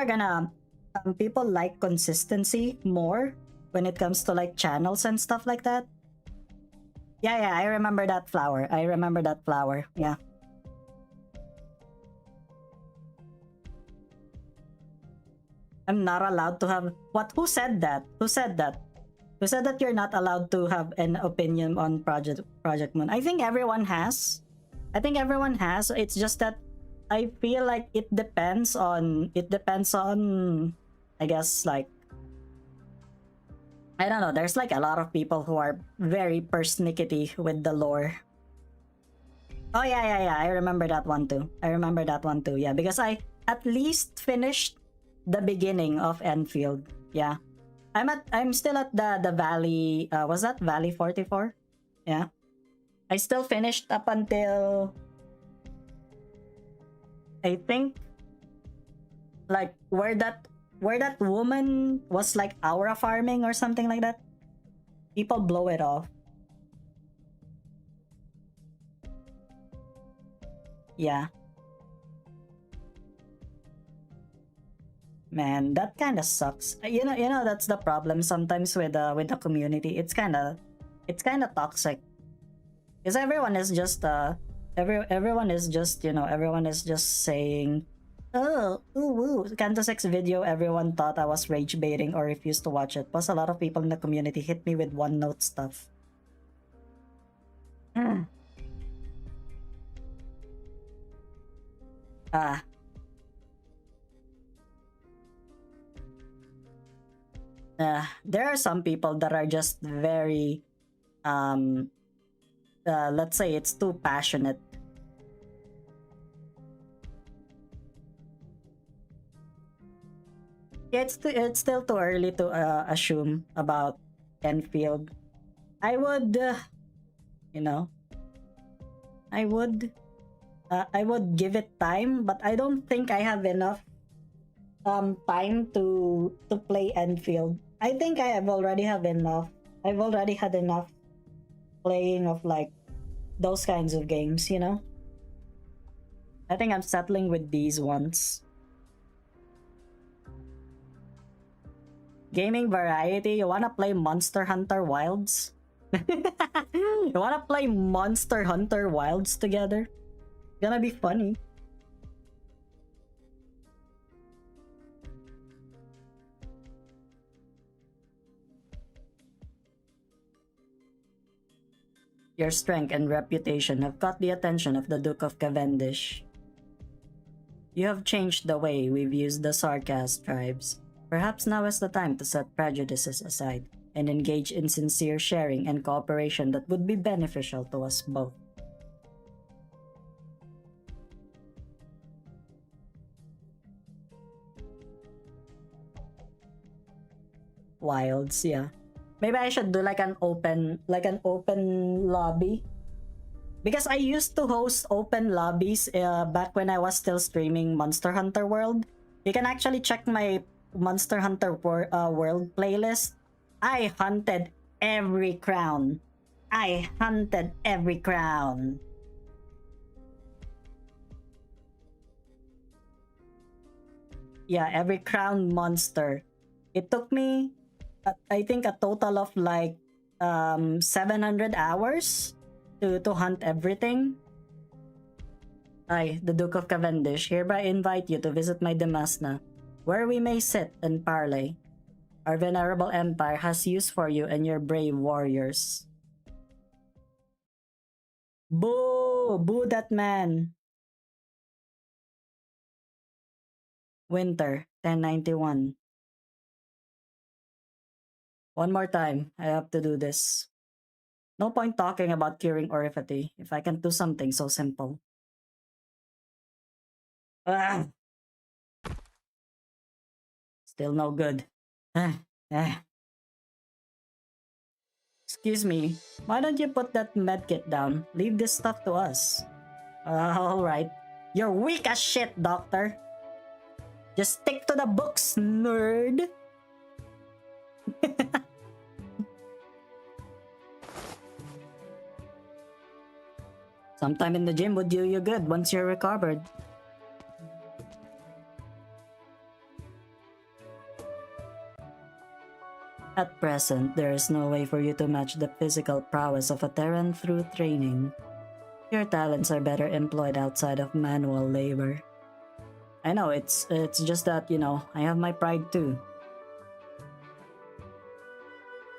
like consistency more when it comes to like channels and stuff like that. Yeah, I remember that flower. Yeah. I'm not allowed to have what? Who said that? Who said that you're not allowed to have an opinion on Project Moon? I think everyone has. It's just that I feel like it depends on I guess, like, I don't know, there's like a lot of people who are very persnickety with the lore. Oh yeah, I remember that one too. Yeah, because I at least finished the beginning of Enfield. Yeah. I'm still at the Valley, was that Valley 44? Yeah. I still finished up until I think like where that woman was like aura farming or something like that. People blow it off. Yeah. Man, that kind of sucks. You know that's the problem sometimes with the community. It's kind of toxic. Because everyone is just everyone is just saying, oh, ooh, Kanto 6 video, everyone thought I was rage baiting or refused to watch it. Plus a lot of people in the community hit me with one note stuff. There are some people that are just very let's say it's too passionate. Yeah, it's still too early to assume about Enfield. I would I would give it time, but I don't think I have enough time to play Enfield. I think I have already have enough. I've already had enough playing of like those kinds of games, you know? I think I'm settling with these ones. Gaming variety, you wanna play Monster Hunter Wilds? You wanna play Monster Hunter Wilds together? Gonna be funny. Your strength and reputation have caught the attention of the Duke of Cavendish. You have changed the way we've used the Sarkaz tribes. Perhaps now is the time to set prejudices aside and engage in sincere sharing and cooperation that would be beneficial to us both. Wilds, yeah. Maybe I should do like an open lobby. Because I used to host open lobbies back when I was still streaming Monster Hunter World. You can actually check my Monster Hunter World playlist. I hunted every crown. I hunted every crown. Yeah, every crown monster. It took me, I think, a total of like 700 hours to hunt everything. I, the Duke of Cavendish, hereby invite you to visit my Damasna, where we may sit and parley. Our venerable empire has use for you and your brave warriors. Boo! Boo that man! Winter, 1091. One more time, I have to do this. No point talking about curing oriphaty if I can do something so simple. Ah! Still no good. Excuse me, why don't you put that medkit down? Leave this stuff to us. Alright. You're weak as shit, doctor. Just stick to the books, nerd. Sometime in the gym would do you good once you're recovered. At present, there is no way for you to match the physical prowess of a Terran through training. Your talents are better employed outside of manual labor. I know, it's just that, you know, I have my pride too.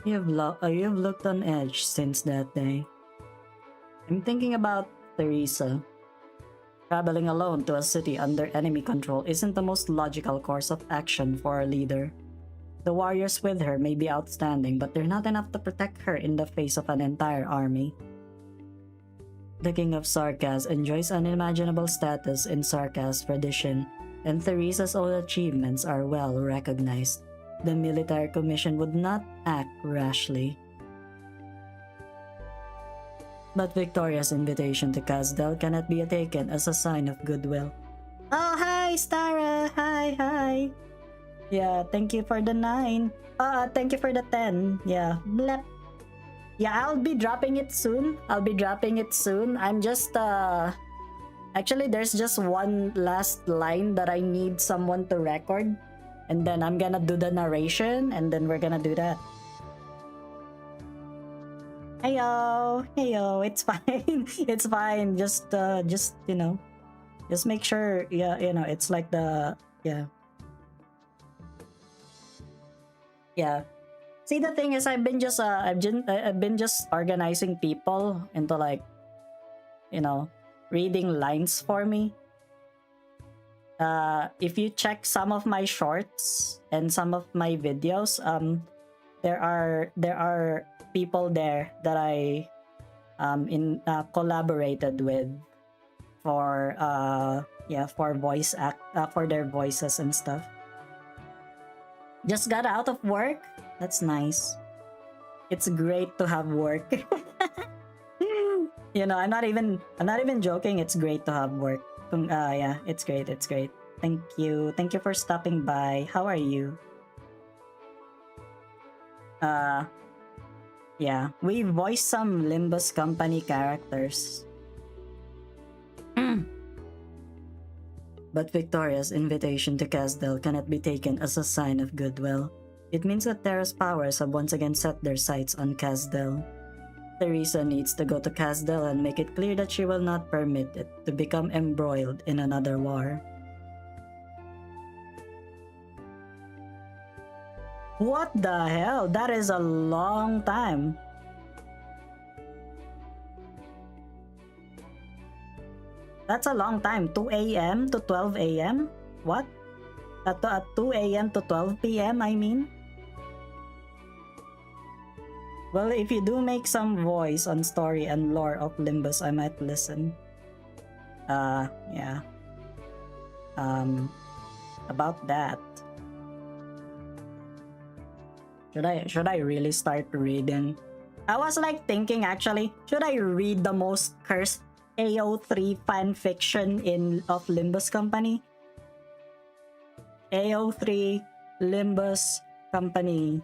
You've looked on edge since that day. I'm thinking about Theresa. Traveling alone to a city under enemy control isn't the most logical course of action for a leader. The warriors with her may be outstanding, but they're not enough to protect her in the face of an entire army. The King of Sarkaz enjoys unimaginable status in Sarkaz tradition, and Theresa's own achievements are well recognized. The military commission would not act rashly. But Victoria's invitation to Kazdel cannot be taken as a sign of goodwill. Oh, hi, Stara! Hi! Yeah, thank you for the 9. Thank you for the 10. Yeah, blep. Yeah, I'll be dropping it soon. I'm just, actually, there's just one last line that I need someone to record. And then I'm gonna do the narration, and then we're gonna do that. Heyo, it's fine. It's fine. Just, you know, just make sure, yeah, you know, it's like the, yeah. Yeah. See, the thing is, I've been just organizing people into like, you know, reading lines for me. If you check some of my shorts and some of my videos, there are people there that I collaborated with for for voice act for their voices and stuff. Just got out of work. That's nice. It's great to have work. You know, I'm not even joking. It's great to have work. Yeah, it's great. It's great. Thank you for stopping by. How are you? Yeah, we voiced some Limbus Company characters. But Victoria's invitation to Casdell cannot be taken as a sign of goodwill. It means that Terra's powers have once again set their sights on Casdell. Teresa needs to go to Casdell and make it clear that she will not permit it to become embroiled in another war. What the hell? That is a long time. That's a long time. 2 a.m. to 12 a.m.? What? At 2 a.m. to 12 p.m., I mean? Well, if you do make some voice on story and lore of Limbus, I might listen. Yeah. About that. Should I really start reading? I was like thinking actually, should I read the most cursed AO3 fanfiction of Limbus Company? AO3 Limbus Company.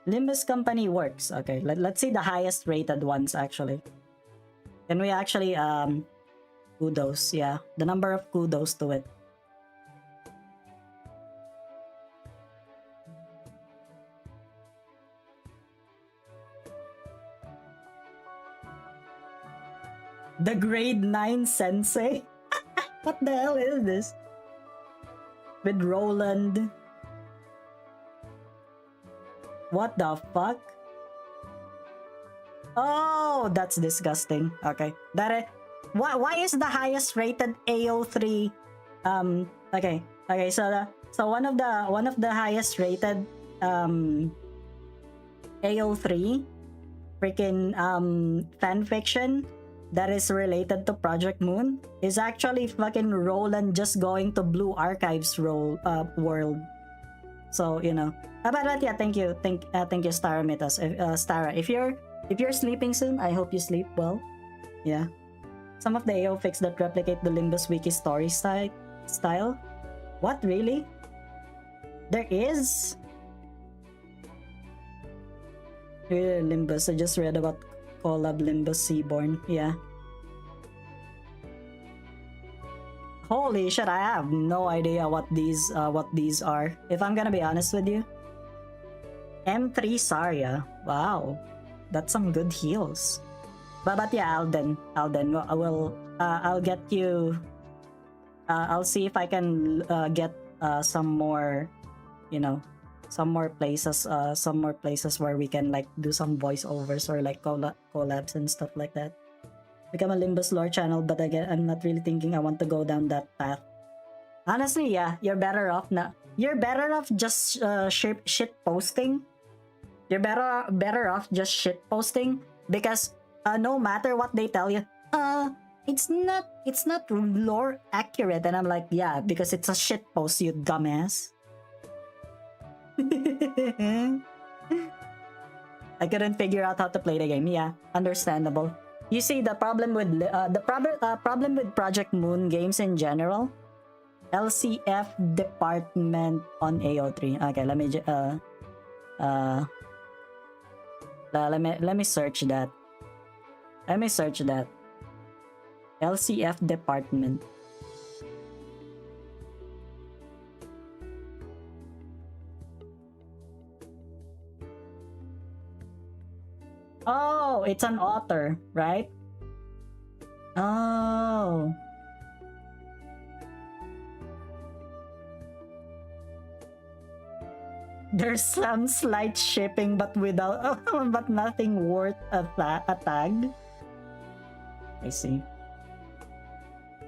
Limbus Company works. Okay, let's see the highest rated ones actually. Can we actually kudos, yeah. The number of kudos to it. The grade 9 sensei? What the hell is this? With Roland. What the fuck? Oh, that's disgusting. Okay. Why is the highest rated AO3 okay. So one of the highest rated AO3 freaking fanfiction that is related to Project Moon is actually fucking Roland just going to Blue Archives world. So, you know. But yeah, thank you, Stara Mitas. Stara, if you're sleeping soon, I hope you sleep well. Yeah. Some of the AO fics that replicate the Limbus Wiki story style. What, really? There is? Limbus, I just read about collab Limbus Seaborn. Yeah. Holy shit, I have no idea what these are. If I'm gonna be honest with you. M3 Saria. Wow. That's some good heals. But yeah, Alden, I'll get you. I'll see if I can get some more, you know, some more places where we can like do some voiceovers or like collabs and stuff like that. Become a Limbus lore channel, but again, I'm not really thinking I want to go down that path. Honestly, yeah, you're better off now. You're better off just shit posting. You're better off just shit posting because no matter what they tell you, it's not lore accurate, and I'm like, yeah, because it's a shit post, you dumbass. I couldn't figure out how to play the game. Yeah, understandable. You see, the problem with Project Moon games in general, LCF department on AO3. Okay, let me search that. LCF department. Oh, it's an author, right? Oh. There's some slight shipping, but without, but nothing worth a tag. I see.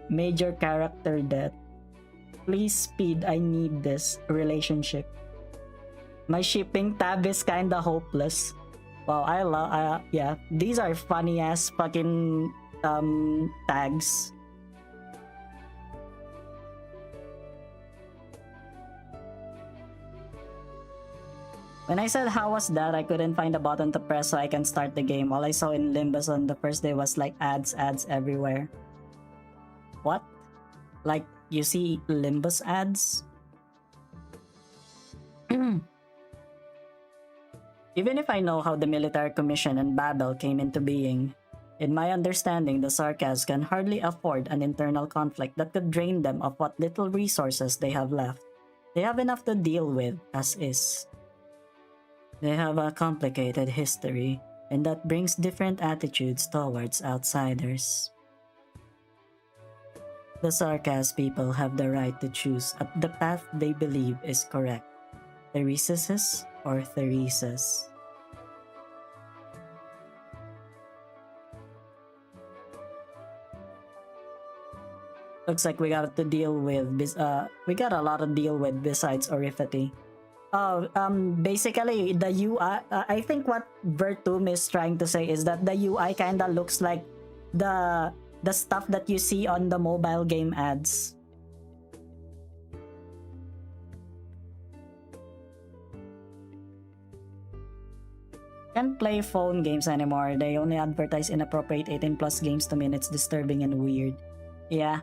Major character death. Please speed. I need this relationship. My shipping tab is kinda hopeless. Wow, yeah, these are funny ass fucking tags. When I said how was that, I couldn't find a button to press so I can start the game. All I saw in Limbus on the first day was like ads everywhere. What? Like you see Limbus ads? Even if I know how the military commission and Babel came into being, in my understanding, the Sarkas can hardly afford an internal conflict that could drain them of what little resources they have left. They have enough to deal with as is. They have a complicated history, and that brings different attitudes towards outsiders. The Sarkas people have the right to choose the path they believe is correct. Theresis or Theresis. Looks like we got to deal with we got a lot to deal with besides Orifity. Basically the UI, I think what Vertum is trying to say is that the UI kinda looks like the stuff that you see on the mobile game ads. Can't play phone games anymore. They only advertise inappropriate 18 plus games to me, and it's disturbing and weird. Yeah.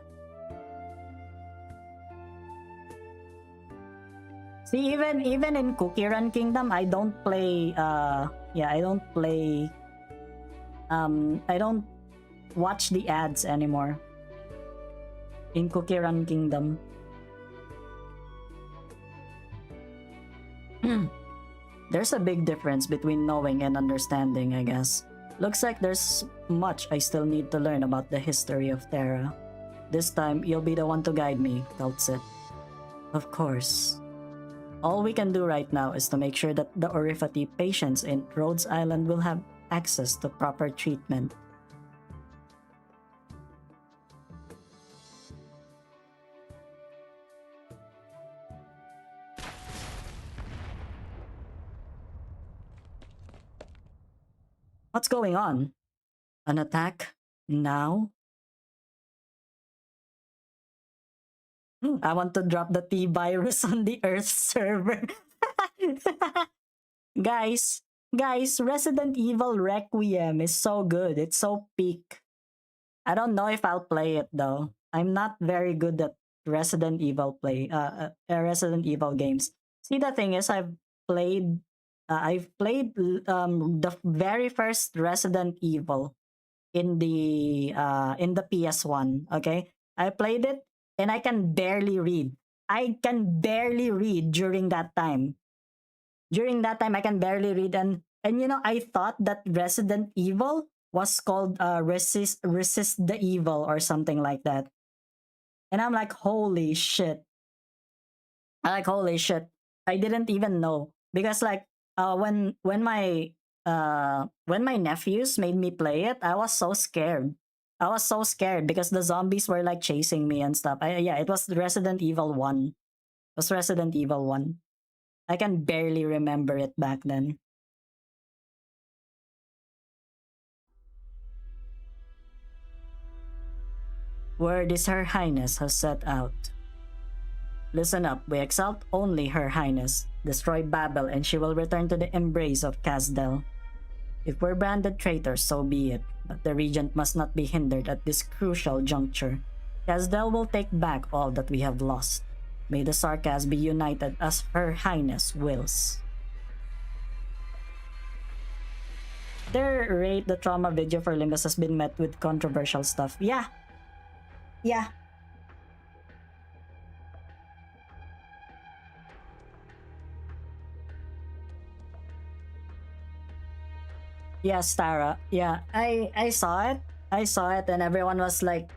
See, even in Cookie Run Kingdom, I don't play I don't watch the ads anymore. In Cookie Run Kingdom. There's a big difference between knowing and understanding, I guess. Looks like there's much I still need to learn about the history of Terra. This time, you'll be the one to guide me, Kaltsit. Of course. All we can do right now is to make sure that the Orifity patients in Rhodes Island will have access to proper treatment. What's going on? An attack? Now? I want to drop the T-virus on the Earth server. Guys, Resident Evil Requiem is so good. It's so peak. I don't know if I'll play it though. I'm not very good at Resident Evil Resident Evil games. See, the thing is, I've played the very first Resident Evil in the PS1. Okay, I played it and I can barely read. I can barely read during that time. During that time, I can barely read, and you know, I thought that Resident Evil was called resist the evil or something like that. And I'm like, holy shit. Holy shit. I didn't even know, because like when my nephews made me play it, I was so scared. I was so scared because the zombies were like chasing me and stuff. Yeah, it was Resident Evil 1. It was Resident Evil 1. I can barely remember it back then. Word is Her Highness has set out. Listen up, we exalt only Her Highness. Destroy Babel and she will return to the embrace of Casdel. If we're branded traitors, so be it, but the Regent must not be hindered at this crucial juncture. Casdel will take back all that we have lost. May the Sarkas be united as Her Highness wills. Rate the trauma video for Limbus has been met with controversial stuff. Yeah. Yes, Tara. Yeah, I saw it. I saw it, and everyone is like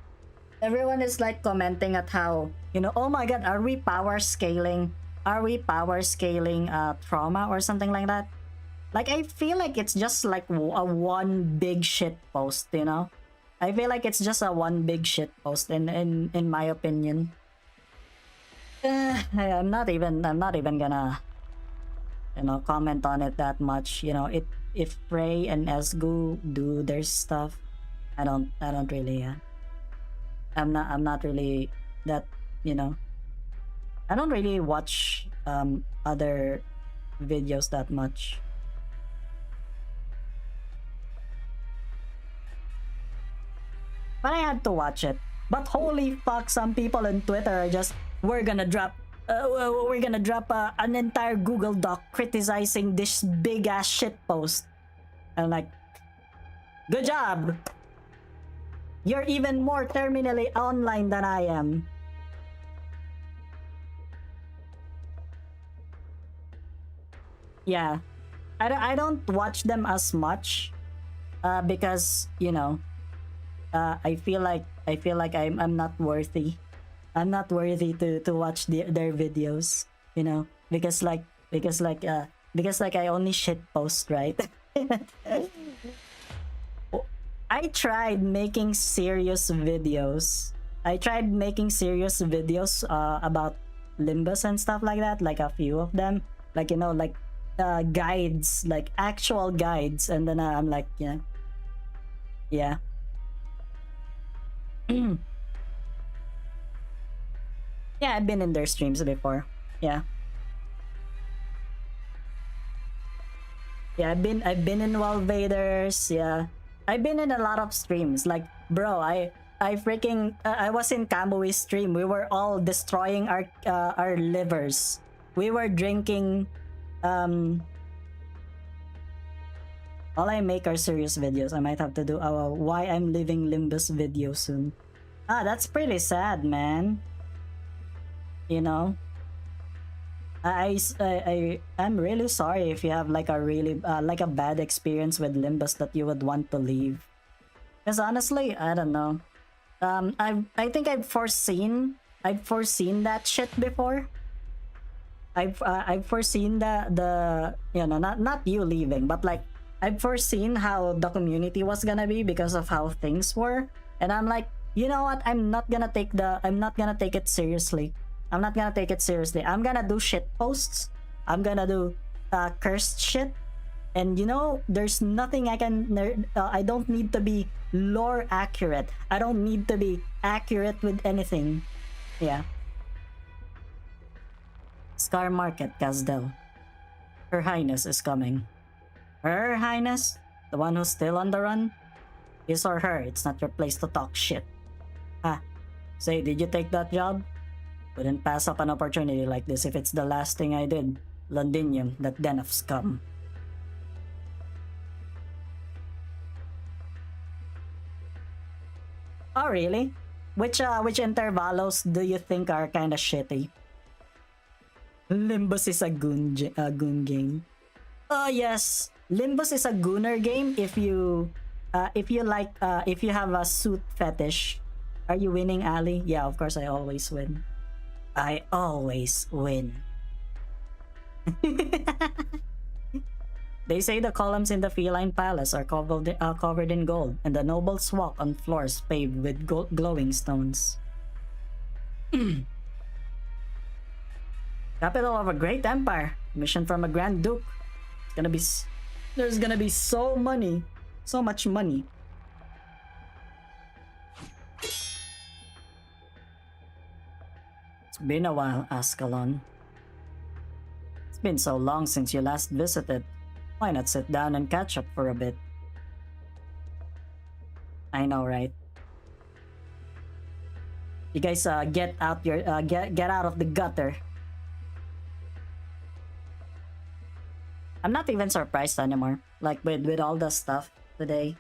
commenting at how, you know, oh my god, are we power scaling? Are we power scaling trauma or something like that? Like, I feel like it's just like a one big shit post, you know? I feel like it's just a one big shit post in my opinion. I'm not even gonna, you know, comment on it that much. You know, if Frey and Esgu do their stuff, I don't really I'm not really that, you know, I don't really watch other videos that much. But I had to watch it. But holy fuck, some people on Twitter are just, we're gonna drop an entire Google Doc criticizing this big ass shit post. I'm like, good job. You're even more terminally online than I am. Yeah, I don't watch them as much, because you know, I feel like I'm not worthy. I'm not worthy to watch their videos, you know, because I only shit post, right? I tried making serious videos. About Limbus and stuff like that, like a few of them, like, you know, like guides, like actual guides, and then I'm like, yeah. Yeah. Yeah, I've been in their streams before. Yeah. Yeah, I've been in Valvaders, yeah. I've been in a lot of streams. Like, bro, I freaking I was in Kambui's stream. We were all destroying our livers. We were drinking all I make are serious videos. I might have to do a why I'm leaving Limbus video soon. Ah, that's pretty sad, man. You know, I'm really sorry if you have like a really like a bad experience with Limbus that you would want to leave. Because honestly, I don't know. I think I've foreseen that shit before. I've foreseen the you know, not you leaving, but like I've foreseen how the community was gonna be because of how things were, and I'm like, you know what? I'm not gonna take it seriously. I'm not gonna take it seriously. I'm gonna do shit posts. I'm gonna do cursed shit, and you know, there's nothing I can. I don't need to be lore accurate. I don't need to be accurate with anything. Yeah. Scar Market, Casdel. Her Highness is coming. Her Highness? The one who's still on the run? His or her, it's not your place to talk shit. Ah, say, did you take that job? Wouldn't pass up an opportunity like this if it's the last thing I did. Londinium, that den of scum. Oh, really? Which intervalos do you think are kinda shitty? Limbus is a goon game. Oh yes, Limbus is a gooner game if you have a suit fetish. Are you winning, Ali? Yeah, of course I always win. I always win. They say the columns in the feline palace are covered in gold, and the nobles walk on floors paved with glowing stones. Capital of a great empire. Mission from a grand duke. There's gonna be so much money. It's been a while, Ascalon. It's been so long since you last visited. Why not sit down and catch up for a bit? I know, right? You guys get out of the gutter. I'm not even surprised anymore. Like with all the stuff today.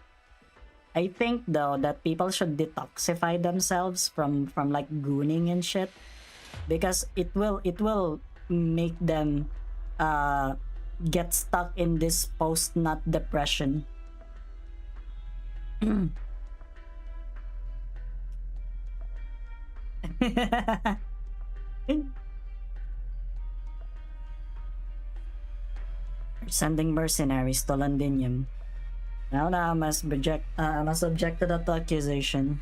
I think though that people should detoxify themselves from like gooning and shit, because it will make them get stuck in this post-nut depression. Sending mercenaries to Londinium. Now I must subject to that accusation.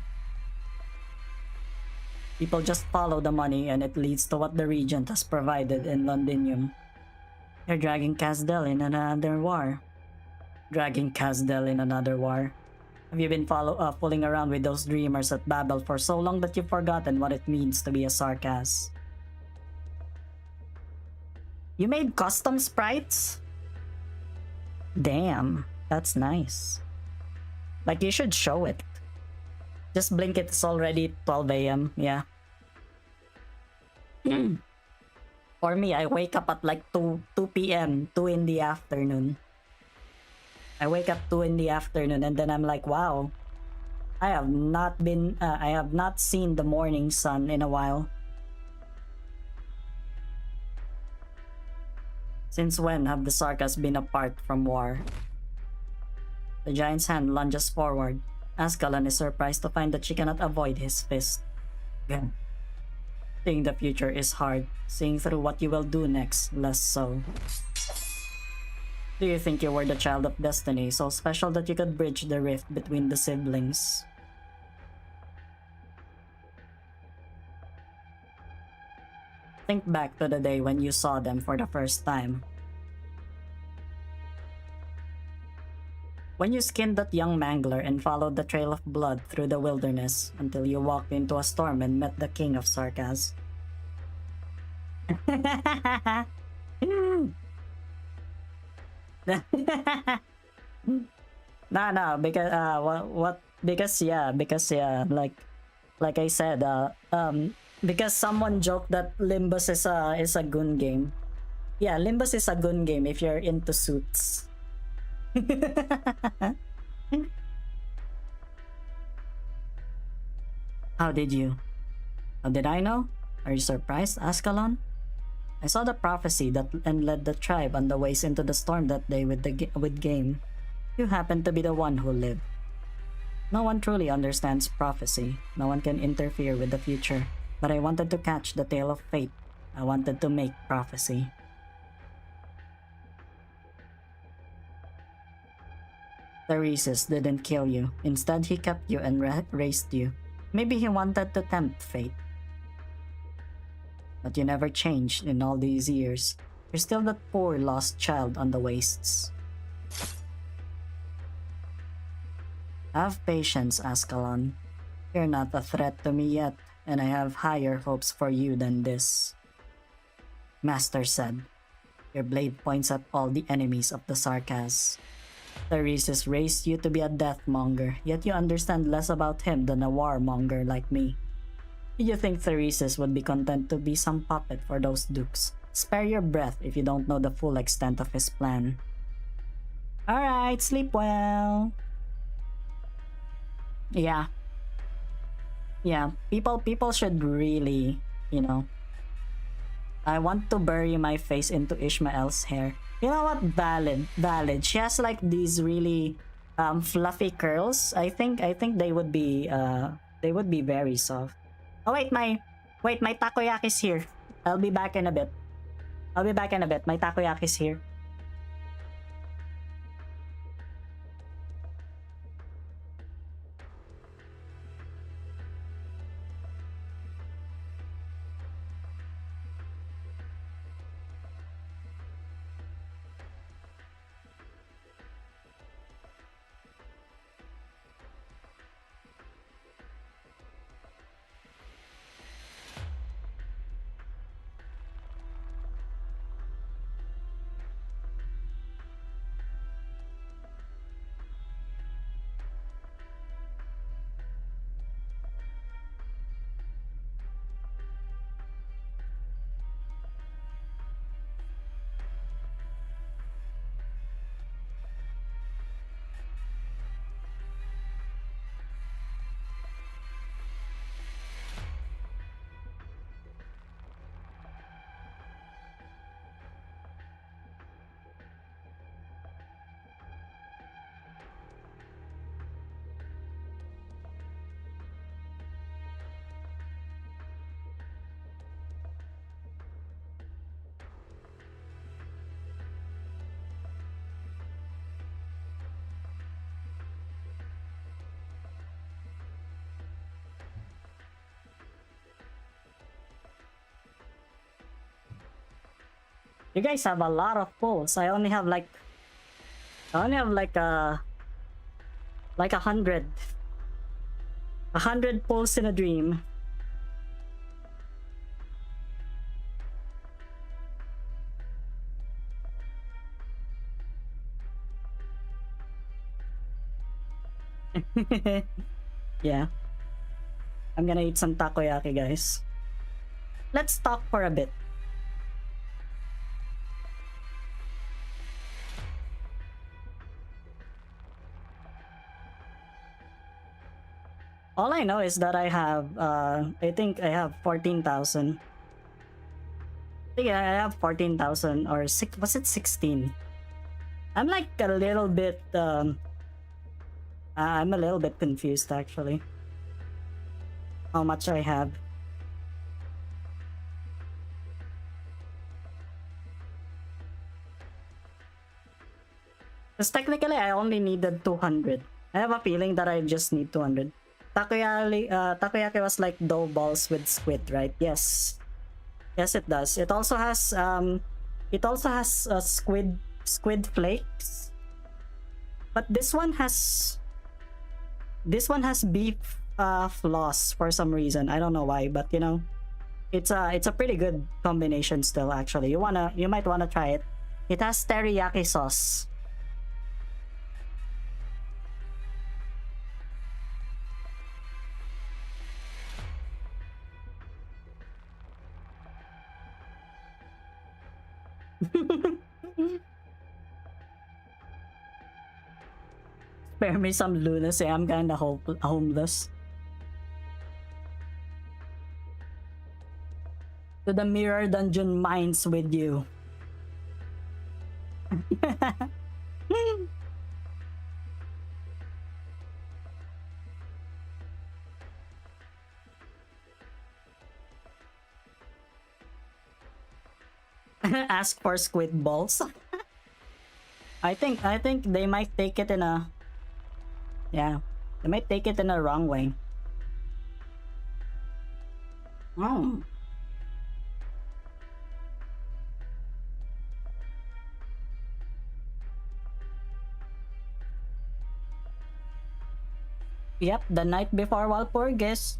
People just follow the money and it leads to what the regent has provided in Londinium. You're dragging Casdel in another war. Have you been fooling around with those dreamers at Babel for so long that you've forgotten what it means to be a sarcas? You made custom sprites? Damn, that's nice. Like, you should show it. Just blink it, it's already 12 a.m. Yeah. For me, I wake up at like 2 p.m., 2 in the afternoon. I wake up 2 in the afternoon and then I'm like, wow. I have not seen the morning sun in a while. Since when have the Sarkas been apart from war? The giant's hand lunges forward. Ascalon is surprised to find that she cannot avoid his fist. Again. Seeing the future is hard. Seeing through what you will do next, less so. Do you think you were the child of destiny, so special that you could bridge the rift between the siblings? Think back to the day when you saw them for the first time. When you skinned that young mangler and followed the trail of blood through the wilderness until you walked into a storm and met the king of Sarkas. No, because because like I said, because someone joked that Limbus is a gun game. Yeah, Limbus is a gun game if you're into suits. How did you? How did I know? Are you surprised, Ascalon? I saw the prophecy that and led the tribe on the ways into the storm that day with game. You happen to be the one who lived. No one truly understands prophecy. No one can interfere with the future. But I wanted to catch the tail of fate. I wanted to make prophecy. Theresis didn't kill you. Instead, he kept you and raised you. Maybe he wanted to tempt fate. But you never changed in all these years. You're still that poor lost child on the wastes. Have patience, Ascalon. You're not a threat to me yet, and I have higher hopes for you than this. Master said, your blade points at all the enemies of the Sarkas. Theresis raised you to be a deathmonger, yet you understand less about him than a warmonger like me. Did you think Theresis would be content to be some puppet for those dukes? Spare your breath if you don't know the full extent of his plan. Alright, sleep well. Yeah. Yeah, people should really, you know. I want to bury my face into Ishmael's hair. You know what? Valid. She has like these really fluffy curls. I think they would be very soft. Oh wait, my takoyaki's here. I'll be back in a bit. My takoyaki's here. You guys have a lot of pulls. I only have like a 100 pulls in a dream. Yeah. I'm gonna eat some takoyaki, guys. Let's talk for a bit. All I know is that I have, I think I have 14,000. Yeah, I have 14,000 or six, was it 16? I'm like a little bit, I'm a little bit confused actually. How much I have. Because technically I only needed 200. I have a feeling that I just need 200. Takoyaki was like dough balls with squid, right? Yes. Yes, it does. It also has squid flakes. But this one has beef floss for some reason. I don't know why, but you know, it's a pretty good combination still actually. You might wanna try it. It has teriyaki sauce. Spare me some lunacy. I'm kinda homeless. To the mirror dungeon mines with you. Ask for squid balls. I think they might take it in a, yeah, they might take it in a wrong way. Oh. Yep, the night before Walpurgis.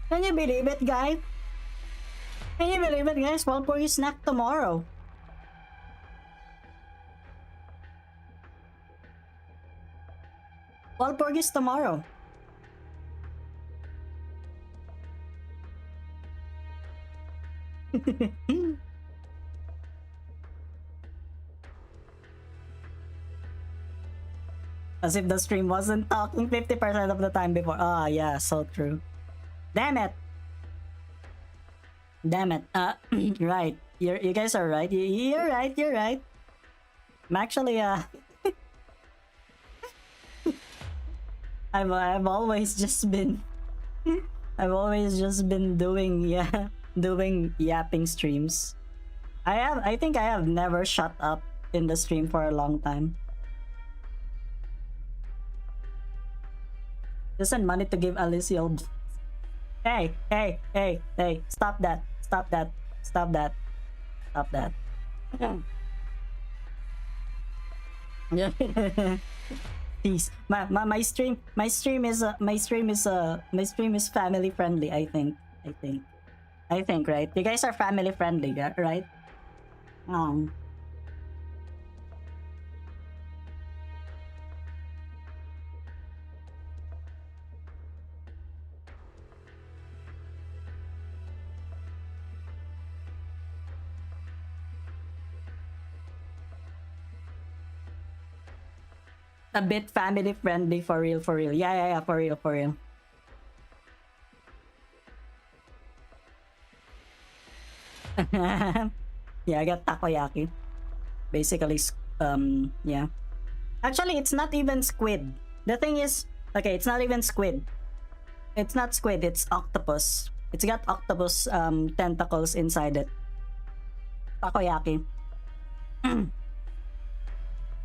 Can you believe it, guys? Can you believe it, guys? Walpurgis snack tomorrow. Walpurgis tomorrow. As if the stream wasn't talking 50% of the time before. Ah, yeah, so true. Damn it. Damn it. Right. You guys are right. You're right. You're right. I'm actually I've always just been doing, yeah, doing yapping streams. I think I have never shut up in the stream for a long time. Just send money to give Alyssciel. Hey, hey, hey, hey, stop that. Stop that. Stop that. Stop that. Peace. My stream is family friendly, I think. I think, right? You guys are family friendly, right? A bit family friendly, for real, for real. Yeah, for real, for real. Yeah, I got takoyaki. Basically, yeah. Actually, it's not even squid. The thing is, okay, it's not even squid. It's not squid, it's octopus. It's got octopus tentacles inside it. Takoyaki.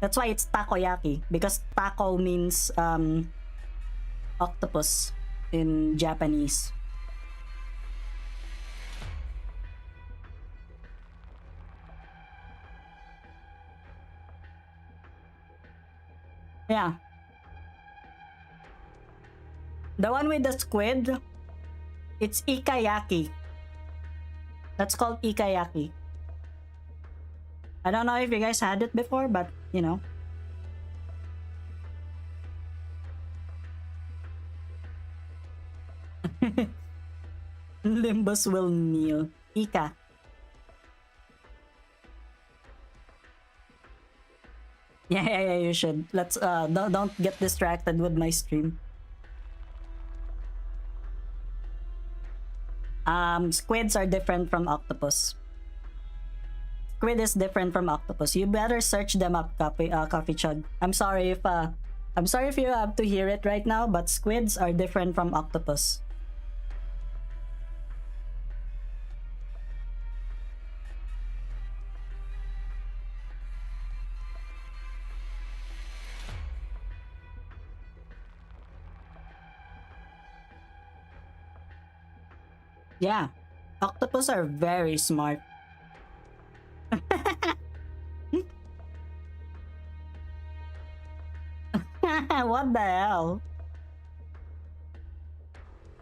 That's why it's takoyaki, because tako means octopus in Japanese. Yeah. The one with the squid, it's ikayaki. That's called ikayaki. I don't know if you guys had it before, but you know. Limbus will kneel. Ika. Yeah, you should. Let's don't get distracted with my stream. Squids are different from octopus. Squid is different from octopus. You better search them up, Coffee Chug. I'm sorry if you have to hear it right now, but squids are different from octopus. Yeah, octopus are very smart. What the hell?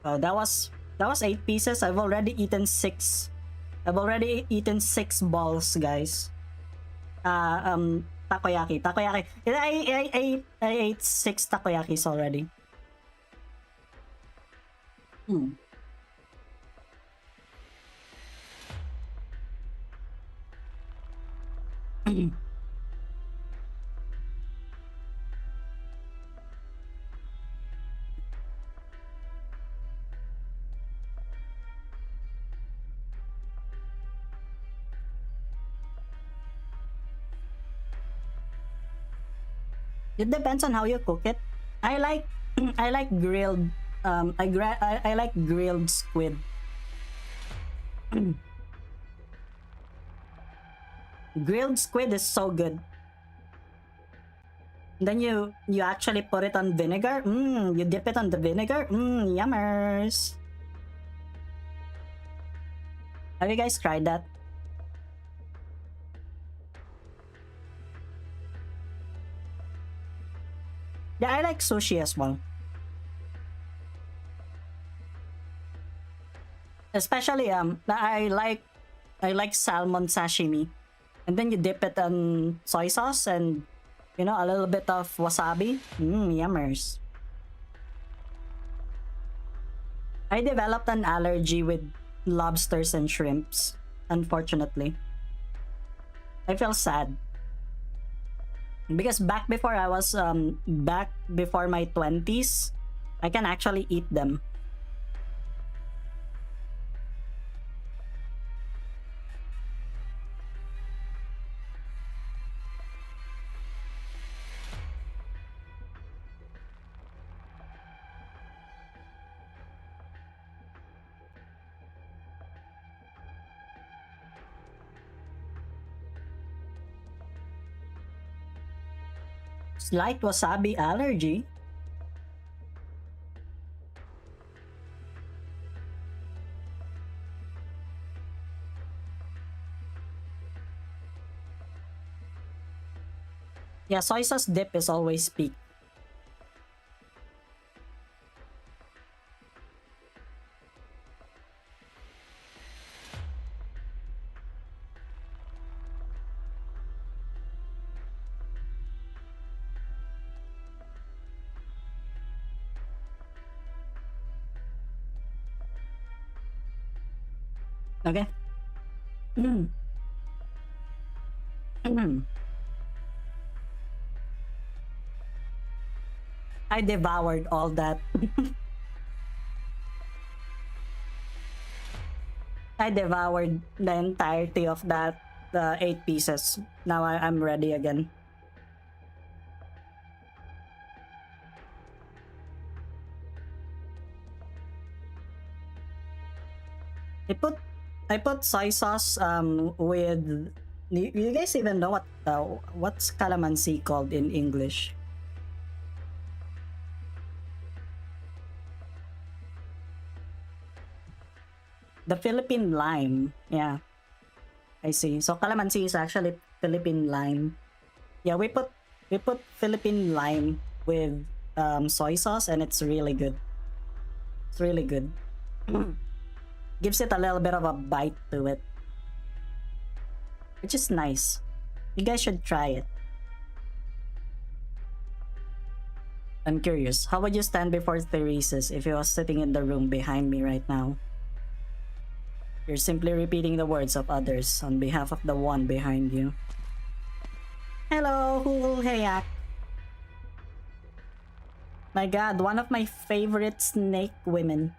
Oh, that was 8 pieces. I've already eaten 6. I've already eaten 6 balls, guys. Takoyaki. I ate 6 takoyakis already. It depends on how you cook it. I like I like grilled I like grilled squid. Grilled squid is so good. Then you actually put it on vinegar. You dip it on the vinegar. Yummers. Have you guys tried that? Yeah, I like sushi as well. Especially I like salmon sashimi. And then you dip it in soy sauce and you know a little bit of wasabi. Yummers. I developed an allergy with lobsters and shrimps, unfortunately. I feel sad. Because back before my 20s, I can actually eat them. Slight wasabi allergy. Yeah, soy sauce dip is always peak. Okay. I devoured all that. I devoured the entirety of that 8 pieces. Now I'm ready again. I put soy sauce with. You guys even know what's calamansi called in English? The Philippine lime. Yeah, I see. So calamansi is actually Philippine lime. Yeah, we put Philippine lime with soy sauce, and it's really good. It's really good. Gives it a little bit of a bite to it, which is nice. You guys should try it. I'm curious, how would you stand before Therese's if he was sitting in the room behind me right now? You're simply repeating the words of others on behalf of the one behind you. Hello, Hulhayak. My god, one of my favorite snake women.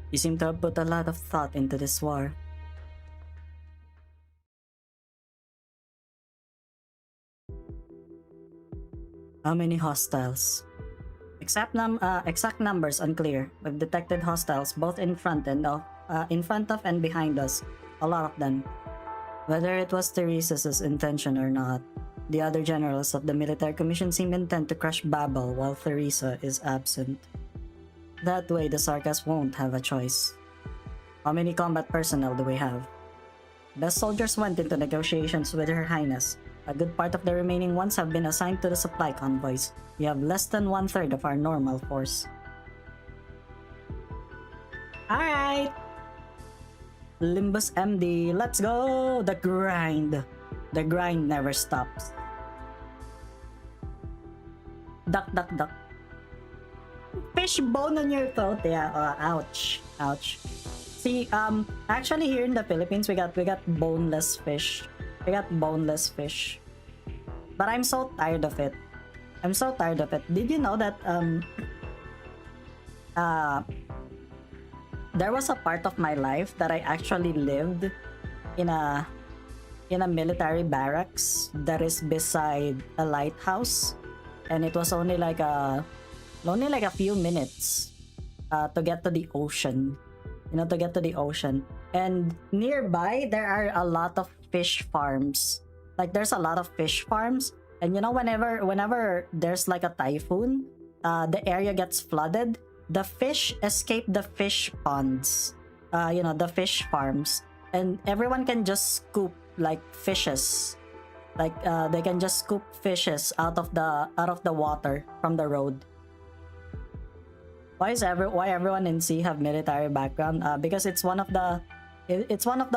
You seem to have put a lot of thought into this war. How many hostiles? Exact numbers unclear. We've detected hostiles both in front of and behind us. A lot of them. Whether it was Therese's intention or not, the other generals of the military commission seem intent to crush Babel while Theresa is absent. That way the Sarkas won't have a choice. How many combat personnel do we have? Best soldiers went into negotiations with Her Highness. A good part of the remaining ones have been assigned to the supply convoys. We have less than 1/3 of our normal force. Alright! Limbus MD, let's go! The grind! The grind never stops. Duck, duck, duck. Fish bone on your throat. Yeah, ouch. Ouch. See, actually here in the Philippines, we got boneless fish. We got boneless fish. But I'm so tired of it. I'm so tired of it. Did you know that, there was a part of my life that I actually lived in a military barracks that is beside a lighthouse, and it was only like a few minutes to get to the ocean. To get to the ocean. And nearby there are a lot of fish farms. Like there's a lot of fish farms, and whenever there's like a typhoon, the area gets flooded. The fish escape the fish ponds, the fish farms, and everyone can just scoop like fishes, like they can just scoop fishes out of the water from the road. Why everyone in sea have military background? Because it's one of the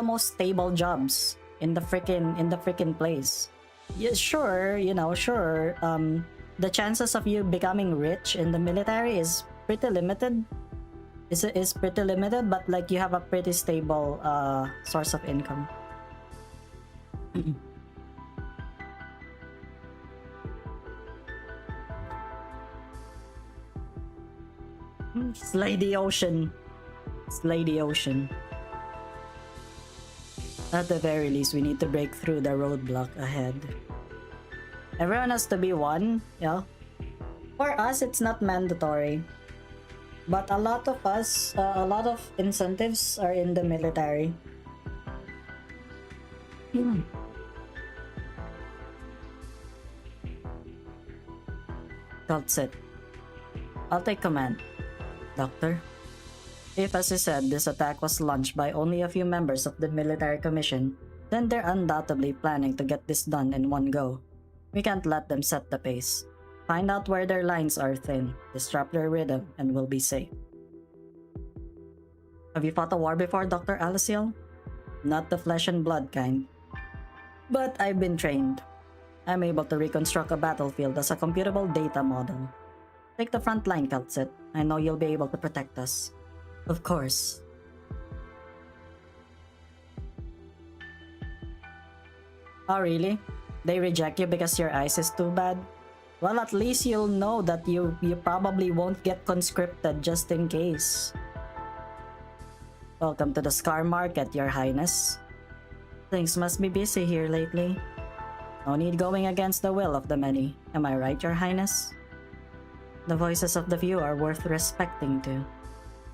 most stable jobs in the freaking place. Yeah, sure, sure. The chances of you becoming rich in the military is pretty limited. Is pretty limited, but like you have a pretty stable source of income. Slay the ocean. Slay the ocean. At the very least, we need to break through the roadblock ahead. Everyone has to be one, yeah. For us, it's not mandatory. But a lot of us, a lot of incentives are in the military. That's it. I'll take command. Doctor? If, as you said, this attack was launched by only a few members of the military commission, then they're undoubtedly planning to get this done in one go. We can't let them set the pace. Find out where their lines are thin, disrupt their rhythm, and we'll be safe. Have you fought a war before, Dr. Alyssciel? Not the flesh and blood kind. But I've been trained. I'm able to reconstruct a battlefield as a computable data model. Take the front line, Keltsit. I know you'll be able to protect us. Of course. Oh, really? They reject you because your eyes is too bad? Well, at least you'll know that you probably won't get conscripted just in case. Welcome to the Scar Market, Your Highness. Things must be busy here lately. No need going against the will of the many. Am I right, Your Highness? The voices of the few are worth respecting too.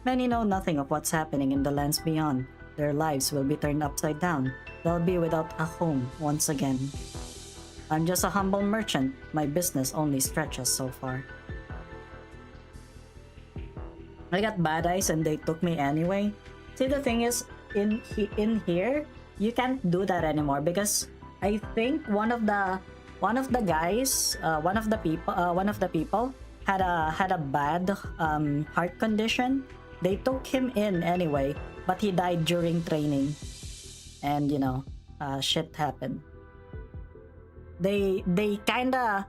Many know nothing of what's happening in the lands beyond. Their lives will be turned upside down. They'll be without a home once again. I'm just a humble merchant. My business only stretches so far. I got bad eyes and they took me anyway. See, the thing is, in here, you can't do that anymore because I think one of the people had a bad heart condition. They took him in anyway, but he died during training, and you know, shit happened. They kinda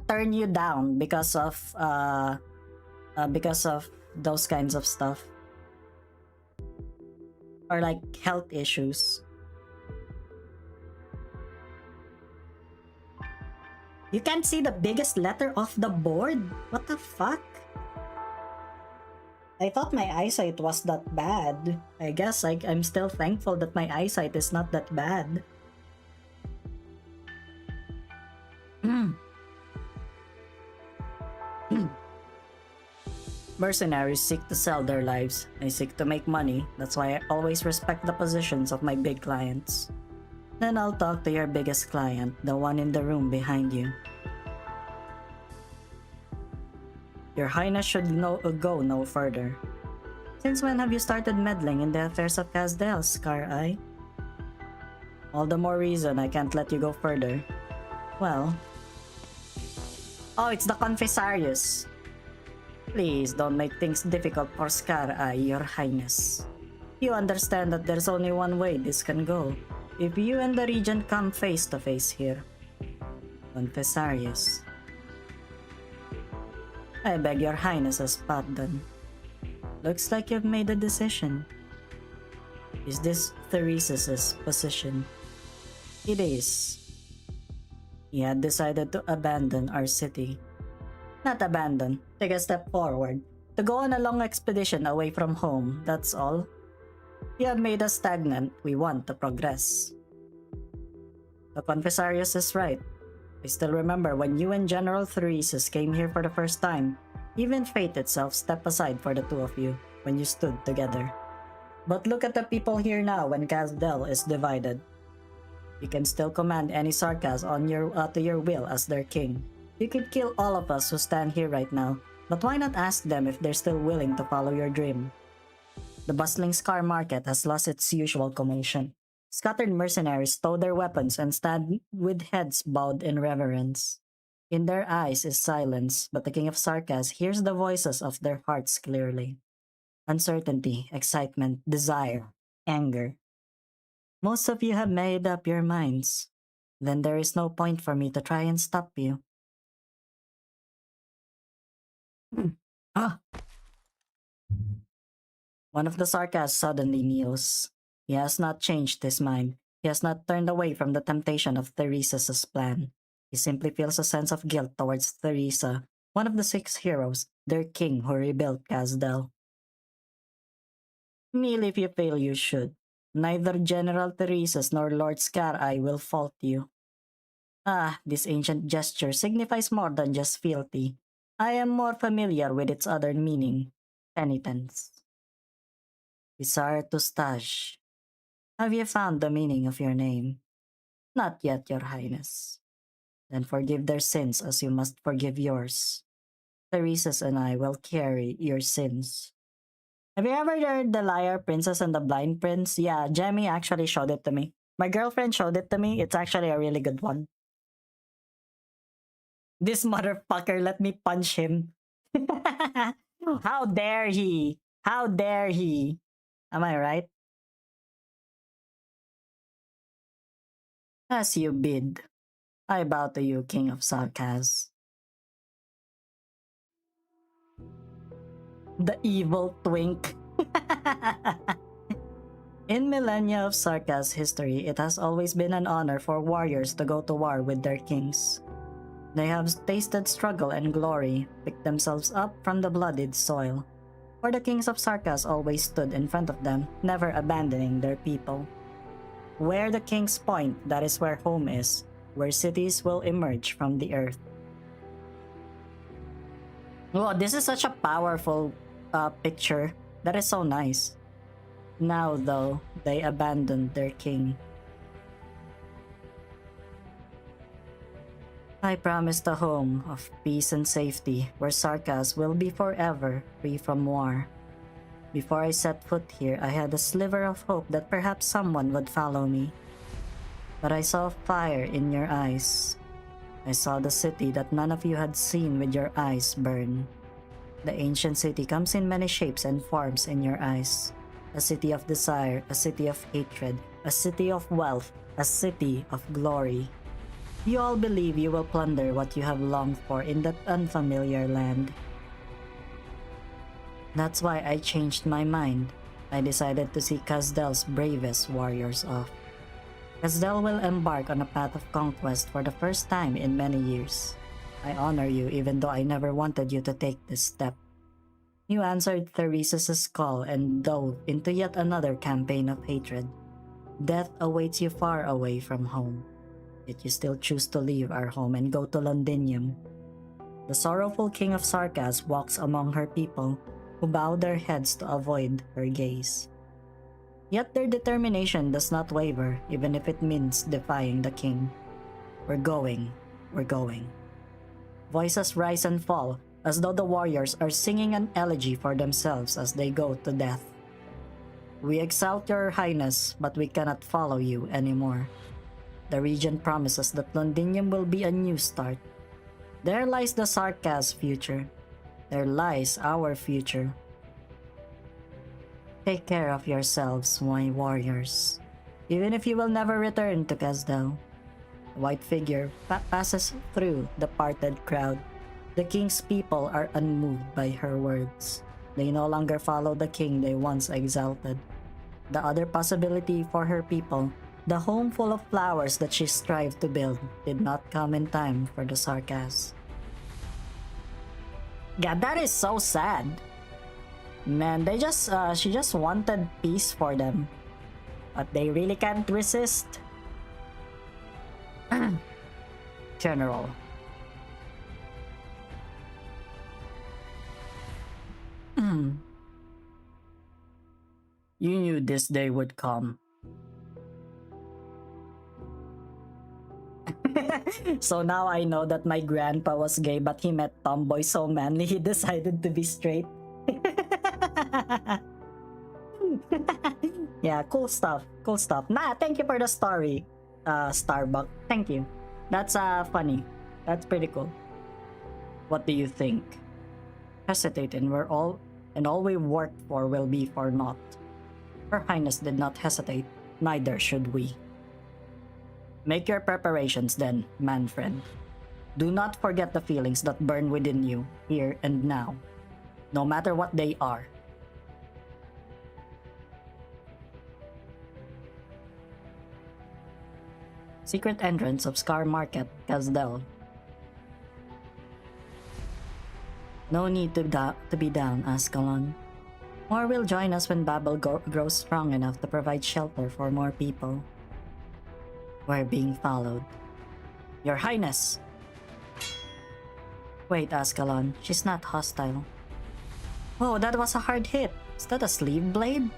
turn you down because of those kinds of stuff, or like health issues. You can't see the biggest letter off the board? What the fuck? I thought my eyesight was that bad. I guess I'm still thankful that my eyesight is not that bad. Mercenaries seek to sell their lives. I seek to make money. That's why I always respect the positions of my big clients. Then I'll talk to your biggest client, the one in the room behind you. Your Highness should go no further. Since when have you started meddling in the affairs of Casdell, Scar-Eye? All the more reason I can't let you go further. Well... Oh, it's the Confessarius. Please don't make things difficult for Scar-Eye, Your Highness. You understand that there's only one way this can go. If you and the Regent come face to face here. Confessarius. I beg Your Highness's pardon. Looks like you've made a decision. Is this Therese's position? It is. He had decided to abandon our city. Not abandon, take a step forward. To go on a long expedition away from home, that's all. You have made us stagnant, we want to progress. The Confessarius is right. I still remember when you and General Thereses came here for the first time. Even fate itself stepped aside for the two of you when you stood together. But look at the people here now when Casdell is divided. You can still command any Sarkas to your will as their king. You could kill all of us who stand here right now, but why not ask them if they're still willing to follow your dream? The bustling Scar market has lost its usual commotion. Scattered mercenaries stow their weapons and stand with heads bowed in reverence. In their eyes is silence, but the King of Sarkas hears the voices of their hearts clearly. Uncertainty, excitement, desire, anger. Most of you have made up your minds. Then there is no point for me to try and stop you. One of the Sarkas suddenly kneels. He has not changed his mind. He has not turned away from the temptation of Therese's plan. He simply feels a sense of guilt towards Theresa, one of the 6 heroes, their king who rebuilt Casdell. Kneel if you feel you should. Neither General Thereses nor Lord Scar-Eye will fault you. This ancient gesture signifies more than just fealty. I am more familiar with its other meaning, penitence. Visar Tustash. Have you found the meaning of your name? Not yet, Your Highness. Then forgive their sins as you must forgive yours. Thereses and I will carry your sins. Have you ever heard The Liar Princess and the Blind Prince? Yeah, Jemmy actually showed it to me. My girlfriend showed it to me. It's actually a really good one. This motherfucker let me punch him. How dare he? How dare he? Am I right? As you bid. I bow to you, King of Sarkas. The evil twink. In millennia of Sarkas history, it has always been an honor for warriors to go to war with their kings. They have tasted struggle and glory, picked themselves up from the bloodied soil. For the kings of Sarkas always stood in front of them, never abandoning their people. Where the kings point, that is where home is, where cities will emerge from the earth. Whoa, this is such a powerful picture. That is so nice. Now, though, they abandoned their king. I promised a home of peace and safety where Sarkas will be forever free from war. Before I set foot here, I had a sliver of hope that perhaps someone would follow me. But I saw fire in your eyes. I saw the city that none of you had seen with your eyes burn. The ancient city comes in many shapes and forms in your eyes. a city of desire, a city of hatred, a city of wealth, a city of glory. You all believe you will plunder what you have longed for in that unfamiliar land. That's why I changed my mind. I decided to see Kazdel's bravest warriors off. Kazdel will embark on a path of conquest for the first time in many years. I honor you even though I never wanted you to take this step. You answered Therese's call and dove into yet another campaign of hatred. Death awaits you far away from home. Yet you still choose to leave our home and go to Londinium. The sorrowful king of Sarkas walks among her people, who bow their heads to avoid her gaze. Yet their determination does not waver, even if it means defying the king. We're going. Voices rise and fall, as though the warriors are singing an elegy for themselves as they go to death. We exalt your highness, but we cannot follow you anymore. The regent promises that Londinium will be a new start. There lies the Sarkas' future. There lies our future. Take care of yourselves, my warriors. Even if you will never return to Kazdel. A white figure passes through the parted crowd. The king's people are unmoved by her words. They no longer follow the king they once exalted. The other possibility for her people, the home full of flowers that she strived to build, did not come in time for the Sarkas. God, that is so sad. Man, she just wanted peace for them. But they really can't resist. General. You knew this day would come. So now I know that my grandpa was gay, but he met tomboy so manly he decided to be straight. Yeah, cool stuff. Nah, thank you for the story, Starbuck. Thank you. That's funny. That's pretty cool. What do you think? Hesitate and all we worked for will be for naught. Her Highness did not hesitate, neither should we. Make your preparations then, Manfred. Do not forget the feelings that burn within you, here and now, no matter what they are. Secret entrance of Scar Market, Kazdel. No need to be down, Ascalon. More will join us when Babel grows strong enough to provide shelter for more people. We're being followed. Your Highness! Wait, Ascalon, she's not hostile. Oh, that was a hard hit. Is that a sleeve blade?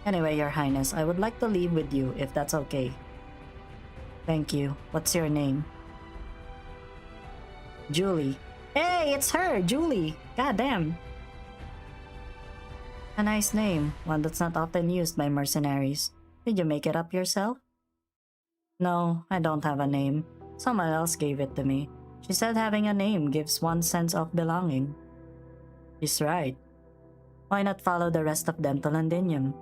Anyway, Your Highness, I would like to leave with you if that's okay. Thank you. What's your name? Julie. Hey, it's her, Julie. Goddamn. A nice name, one that's not often used by mercenaries. Did you make it up yourself? No, I don't have a name. Someone else gave it to me. She said having a name gives one sense of belonging. She's right. Why not follow the rest of them to Londinium?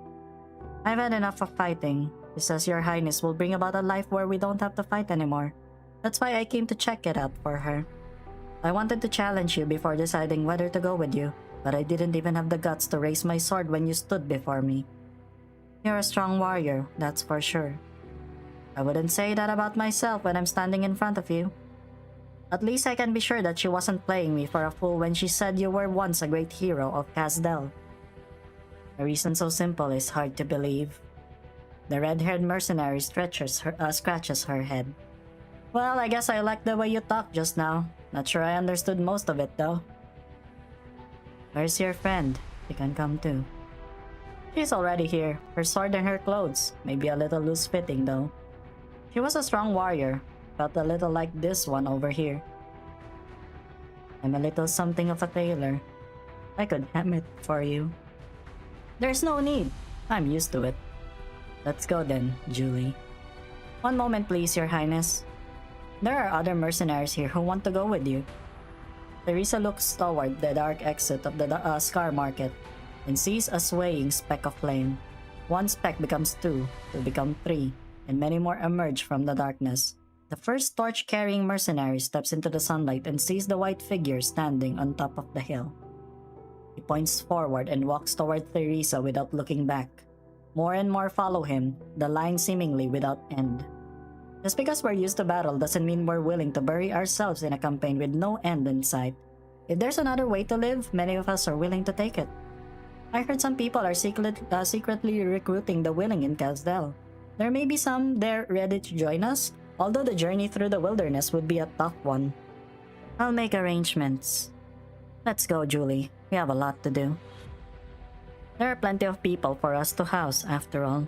I've had enough of fighting. She says Your Highness will bring about a life where we don't have to fight anymore. That's why I came to check it out for her. I wanted to challenge you before deciding whether to go with you, but I didn't even have the guts to raise my sword when you stood before me. You're a strong warrior, that's for sure. I wouldn't say that about myself when I'm standing in front of you. At least I can be sure that she wasn't playing me for a fool when she said you were once a great hero of Kazdel. A reason so simple is hard to believe. The red-haired mercenary scratches her head. Well, I guess I like the way you talked just now. Not sure I understood most of it though. Where's your friend? She can come too. She's already here. Her sword and her clothes. Maybe a little loose-fitting though. She was a strong warrior. Felt a little like this one over here. I'm a little something of a tailor. I could hem it for you. There's no need. I'm used to it. Let's go then, Julie. One moment please, Your Highness. There are other mercenaries here who want to go with you. Teresa looks toward the dark exit of the Scar Market. and sees a swaying speck of flame. One speck becomes two become three, and many more emerge from the darkness. The first torch-carrying mercenary steps into the sunlight and sees the white figure standing on top of the hill. He points forward and walks toward Theresa without looking back. More and more follow him, the line seemingly without end. Just because we're used to battle doesn't mean we're willing to bury ourselves in a campaign with no end in sight. If there's another way to live, many of us are willing to take it. I heard some people are secretly recruiting the willing in Casdell. There may be some there ready to join us, although the journey through the wilderness would be a tough one. I'll make arrangements. Let's go, Julie. We have a lot to do. There are plenty of people for us to house, after all.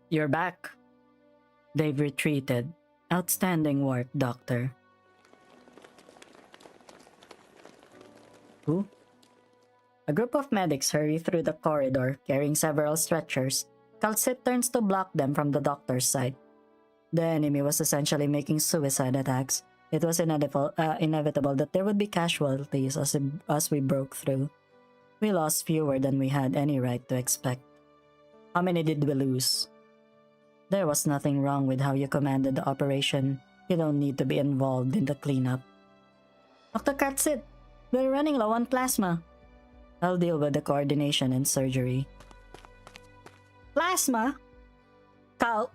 You're back. They've retreated. Outstanding work, Doctor. Who? A group of medics hurry through the corridor, carrying several stretchers. Calcit turns to block them from the doctor's side. The enemy was essentially making suicide attacks. It was inevitable that there would be casualties as we broke through. We lost fewer than we had any right to expect. How many did we lose? There was nothing wrong with how you commanded the operation. You don't need to be involved in the cleanup. Dr. Calcit, we're running low on plasma. I'll deal with the coordination and surgery. Plasma? Cal...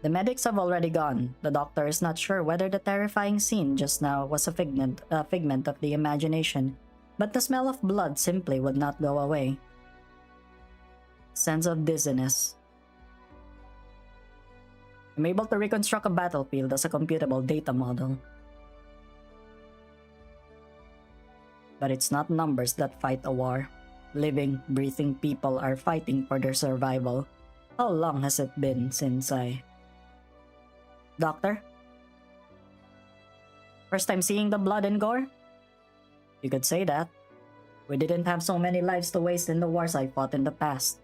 The medics have already gone. The doctor is not sure whether the terrifying scene just now was a figment of the imagination, but the smell of blood simply would not go away. Sense of dizziness. I'm able to reconstruct a battlefield as a computable data model. But it's not numbers that fight a war. Living, breathing people are fighting for their survival. How long has it been since I... Doctor? First time seeing the blood and gore? You could say that. We didn't have so many lives to waste in the wars I fought in the past.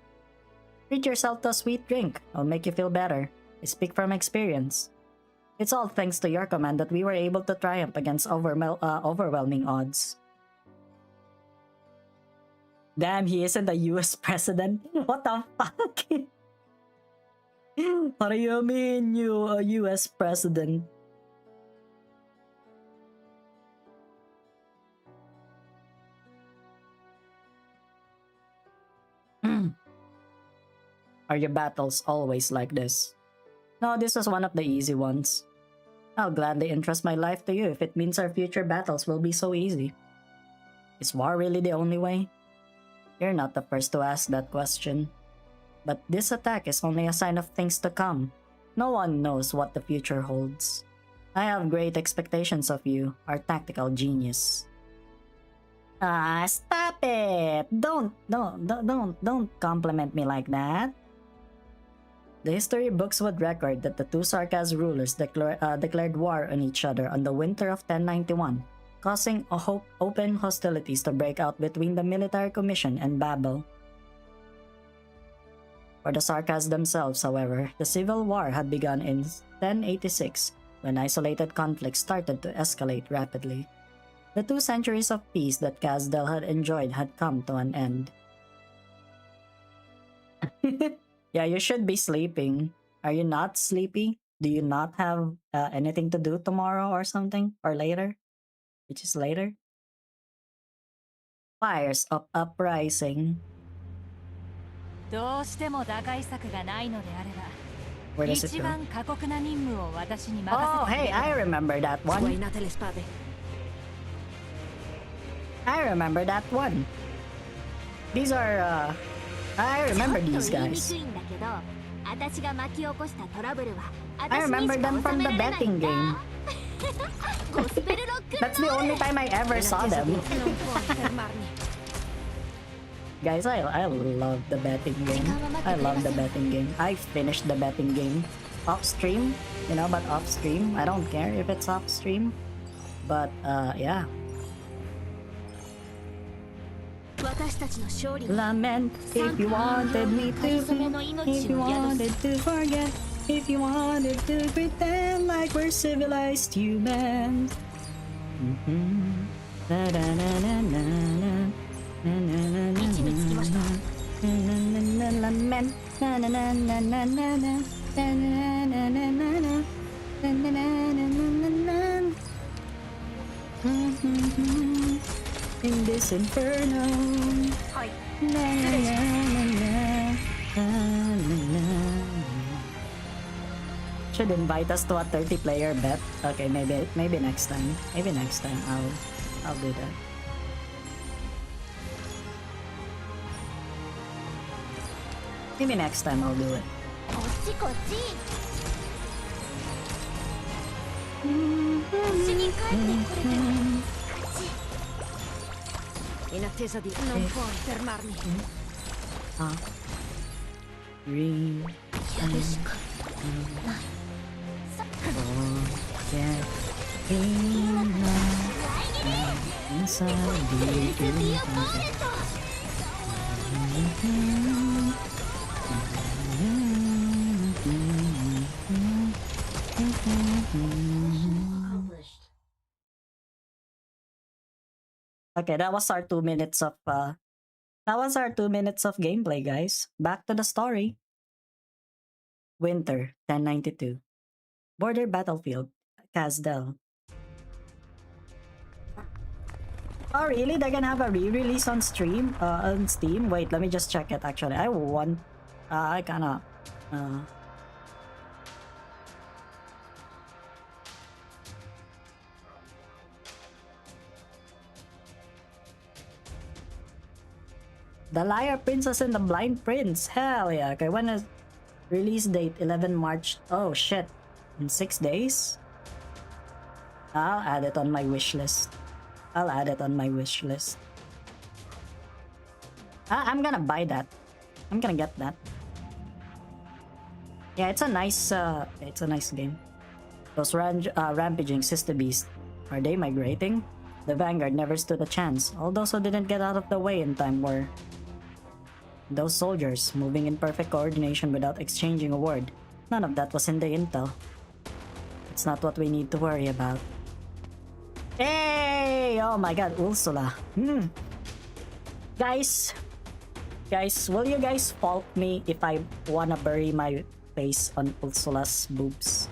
Treat yourself to a sweet drink. I'll make you feel better. I speak from experience. It's all thanks to your command that we were able to triumph against overwhelming odds. Damn, he isn't a US president? What the fuck? What do you mean, you a US president? Are your battles always like this? No, this was one of the easy ones. I'll gladly entrust my life to you if it means our future battles will be so easy. Is war really the only way? You're not the first to ask that question. But this attack is only a sign of things to come. No one knows what the future holds. I have great expectations of you, our tactical genius. Stop it! Don't compliment me like that. The history books would record that the two Sarkaz rulers declared war on each other on the winter of 1091, causing open hostilities to break out between the military commission and Babel. For the Sarkaz themselves, however, the civil war had begun in 1086, when isolated conflicts started to escalate rapidly. The 2 centuries of peace that Casdell had enjoyed had come to an end. Yeah, you should be sleeping. Are you not sleepy? Do you not have anything to do tomorrow or something? Or later? Which is later? Fires of uprising. Where does it go? Oh, hey, I remember that one. I remember that one. These are, I remember these guys. I remember them from the betting game. That's the only time I ever saw them. Guys, I love the betting game. I love the betting game. I finished the betting game off stream, you know, but off stream. I don't care if it's off stream. But, yeah. Lament if you wanted me to, if you wanted to forget. If you wanted to pretend like we're civilized humans. In this inferno. Should invite us to a 30-player bet. Okay, maybe next time. Maybe next time I'll do that. Maybe next time I'll do it. こっちこっち。うちに帰ってこれたら勝ち。 In attesa di... Non puoi fermarmi. Three. やるしかない。Forget inside the Okay, that was our 2 minutes of gameplay, guys. Back to the story. Winter 1092. Border battlefield, Casdell. Oh really? They're gonna have a re-release on stream? On Steam? Wait, let me just check it actually. I want I kinda The Liar Princess and the Blind Prince. Hell yeah. Okay, when is release date? 11 March. Oh shit. In 6 days? I'll add it on my wish list. I'm gonna buy that. I'm gonna get that. Yeah, it's a nice game. Those rampaging sister beasts, are they migrating? The Vanguard never stood a chance. All those who didn't get out of the way in time were those soldiers, moving in perfect coordination without exchanging a word. None of that was in the intel. It's not what we need to worry about. Hey! Oh my god, Ursula. Guys, will you guys fault me if I wanna bury my face on Ursula's boobs?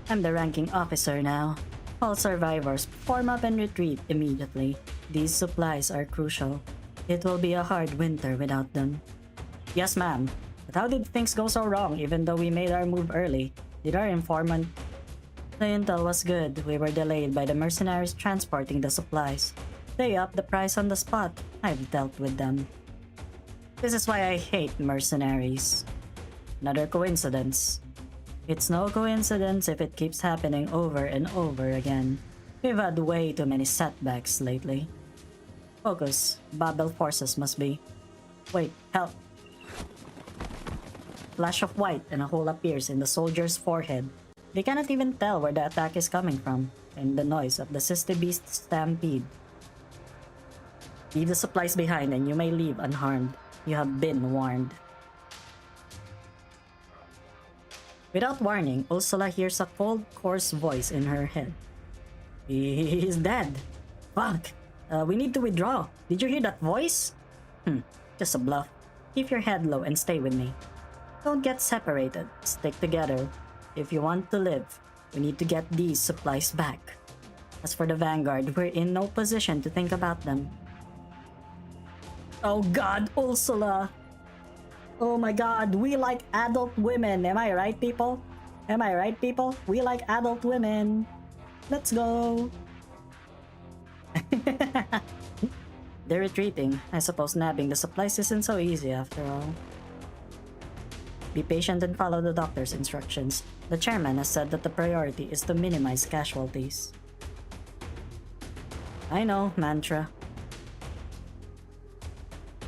I'm the ranking officer now. All survivors, form up and retreat immediately. These supplies are crucial. It will be a hard winter without them. Yes, ma'am. But how did things go so wrong even though we made our move early? Did our informant... The intel was good. We were delayed by the mercenaries transporting the supplies. They upped the price on the spot. I've dealt with them. This is why I hate mercenaries. Another coincidence. It's no coincidence if it keeps happening over and over again. We've had way too many setbacks lately. Focus. Babel forces must be. Wait, help. Flash of white and a hole appears in the soldier's forehead. They cannot even tell where the attack is coming from, and the noise of the sister beast stampede. Leave the supplies behind and you may leave unharmed. You have been warned. Without warning, Ursula hears a cold, coarse voice in her head. He's dead. Fuck. We need to withdraw. Did you hear that voice? Just a bluff. Keep your head low and stay with me. Don't get separated. Stick together. If you want to live, we need to get these supplies back. As for the Vanguard, we're in no position to think about them. Oh god, Ursula! Oh my god, we like adult women. Am I right, people? We like adult women. Let's go. They're retreating. I suppose nabbing the supplies isn't so easy after all. Be patient and follow the doctor's instructions. The chairman has said that the priority is to minimize casualties. I know, mantra.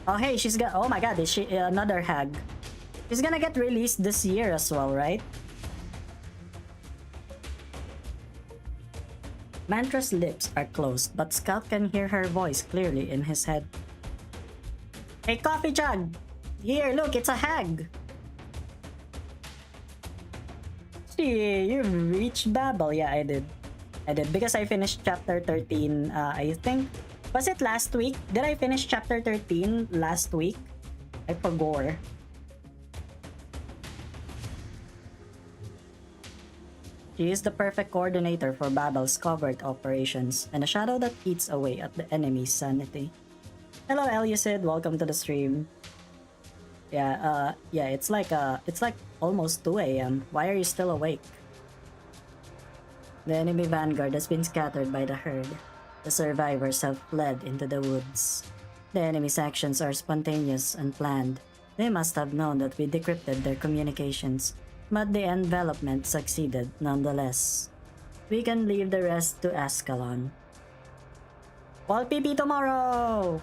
Oh hey, she's got... Oh my god, is she another hag? She's gonna get released this year as well, right? Mantra's lips are closed, but Scout can hear her voice clearly in his head. Hey, coffee jug! Here, look, it's a hag! You reached Babel. Yeah, I did. Because I finished chapter 13. I think, was it last week? Did I finish chapter 13 last week? I forgot. She is the perfect coordinator for Babel's covert operations and a shadow that eats away at the enemy's sanity. Hello, Alyssciel. Welcome to the stream. Yeah, it's like almost 2 a.m. Why are you still awake? The enemy vanguard has been scattered by the herd. The survivors have fled into the woods. The enemy's actions are spontaneous and planned. They must have known that we decrypted their communications, but the envelopment succeeded nonetheless. We can leave the rest to Ascalon. Wall PP tomorrow!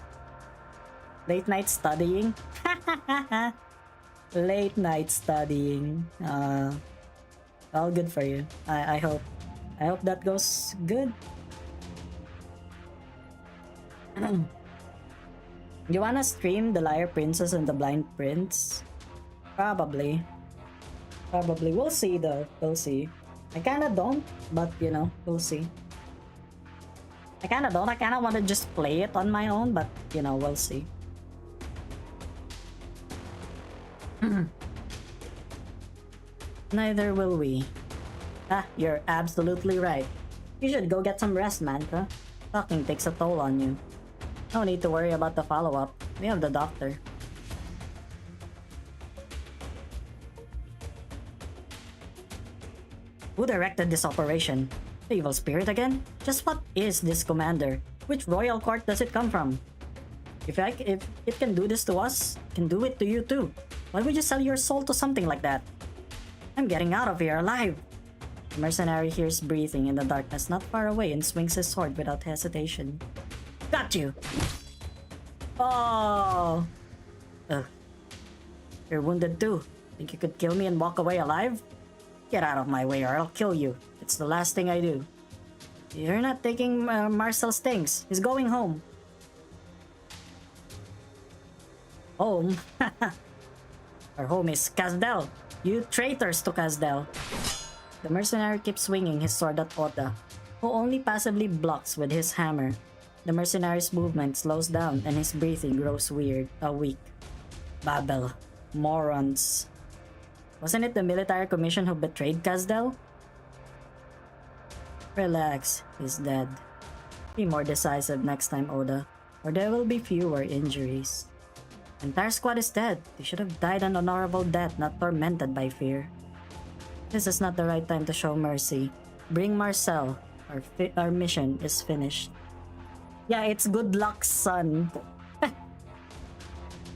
Late night studying? Late night studying. All good for you. I hope that goes good. You wanna stream the Liar Princess and the Blind Prince? Probably. We'll see though. We'll see. I kinda don't, but you know, we'll see. I kinda don't. I kinda wanna just play it on my own, but you know, we'll see. Neither will we. Ah, you're absolutely right. You should go get some rest, Mantra. Talking takes a toll on you. No need to worry about the follow-up. We have the doctor. Who directed this operation? The evil spirit again? Just what is this commander? Which royal court does it come from? If it can do this to us, it can do it to you too. Why would you sell your soul to something like that? I'm getting out of here alive! The mercenary hears breathing in the darkness not far away and swings his sword without hesitation. Got you! Oh! Ugh. You're wounded too. Think you could kill me and walk away alive? Get out of my way or I'll kill you. It's the last thing I do. You're not taking Marcel's things. He's going home. Home? Our home is Casdel. You traitors to Casdel. The mercenary keeps swinging his sword at Oda, who only passively blocks with his hammer. The mercenary's movement slows down and his breathing grows weak. Babel. Morons. Wasn't it the military commission who betrayed Casdel? Relax, he's dead. Be more decisive next time, Oda, or there will be fewer injuries. Entire squad is dead. They should have died an honorable death, not tormented by fear. This is not the right time to show mercy. Bring Marcel. Our mission is finished. Yeah, it's good luck, son.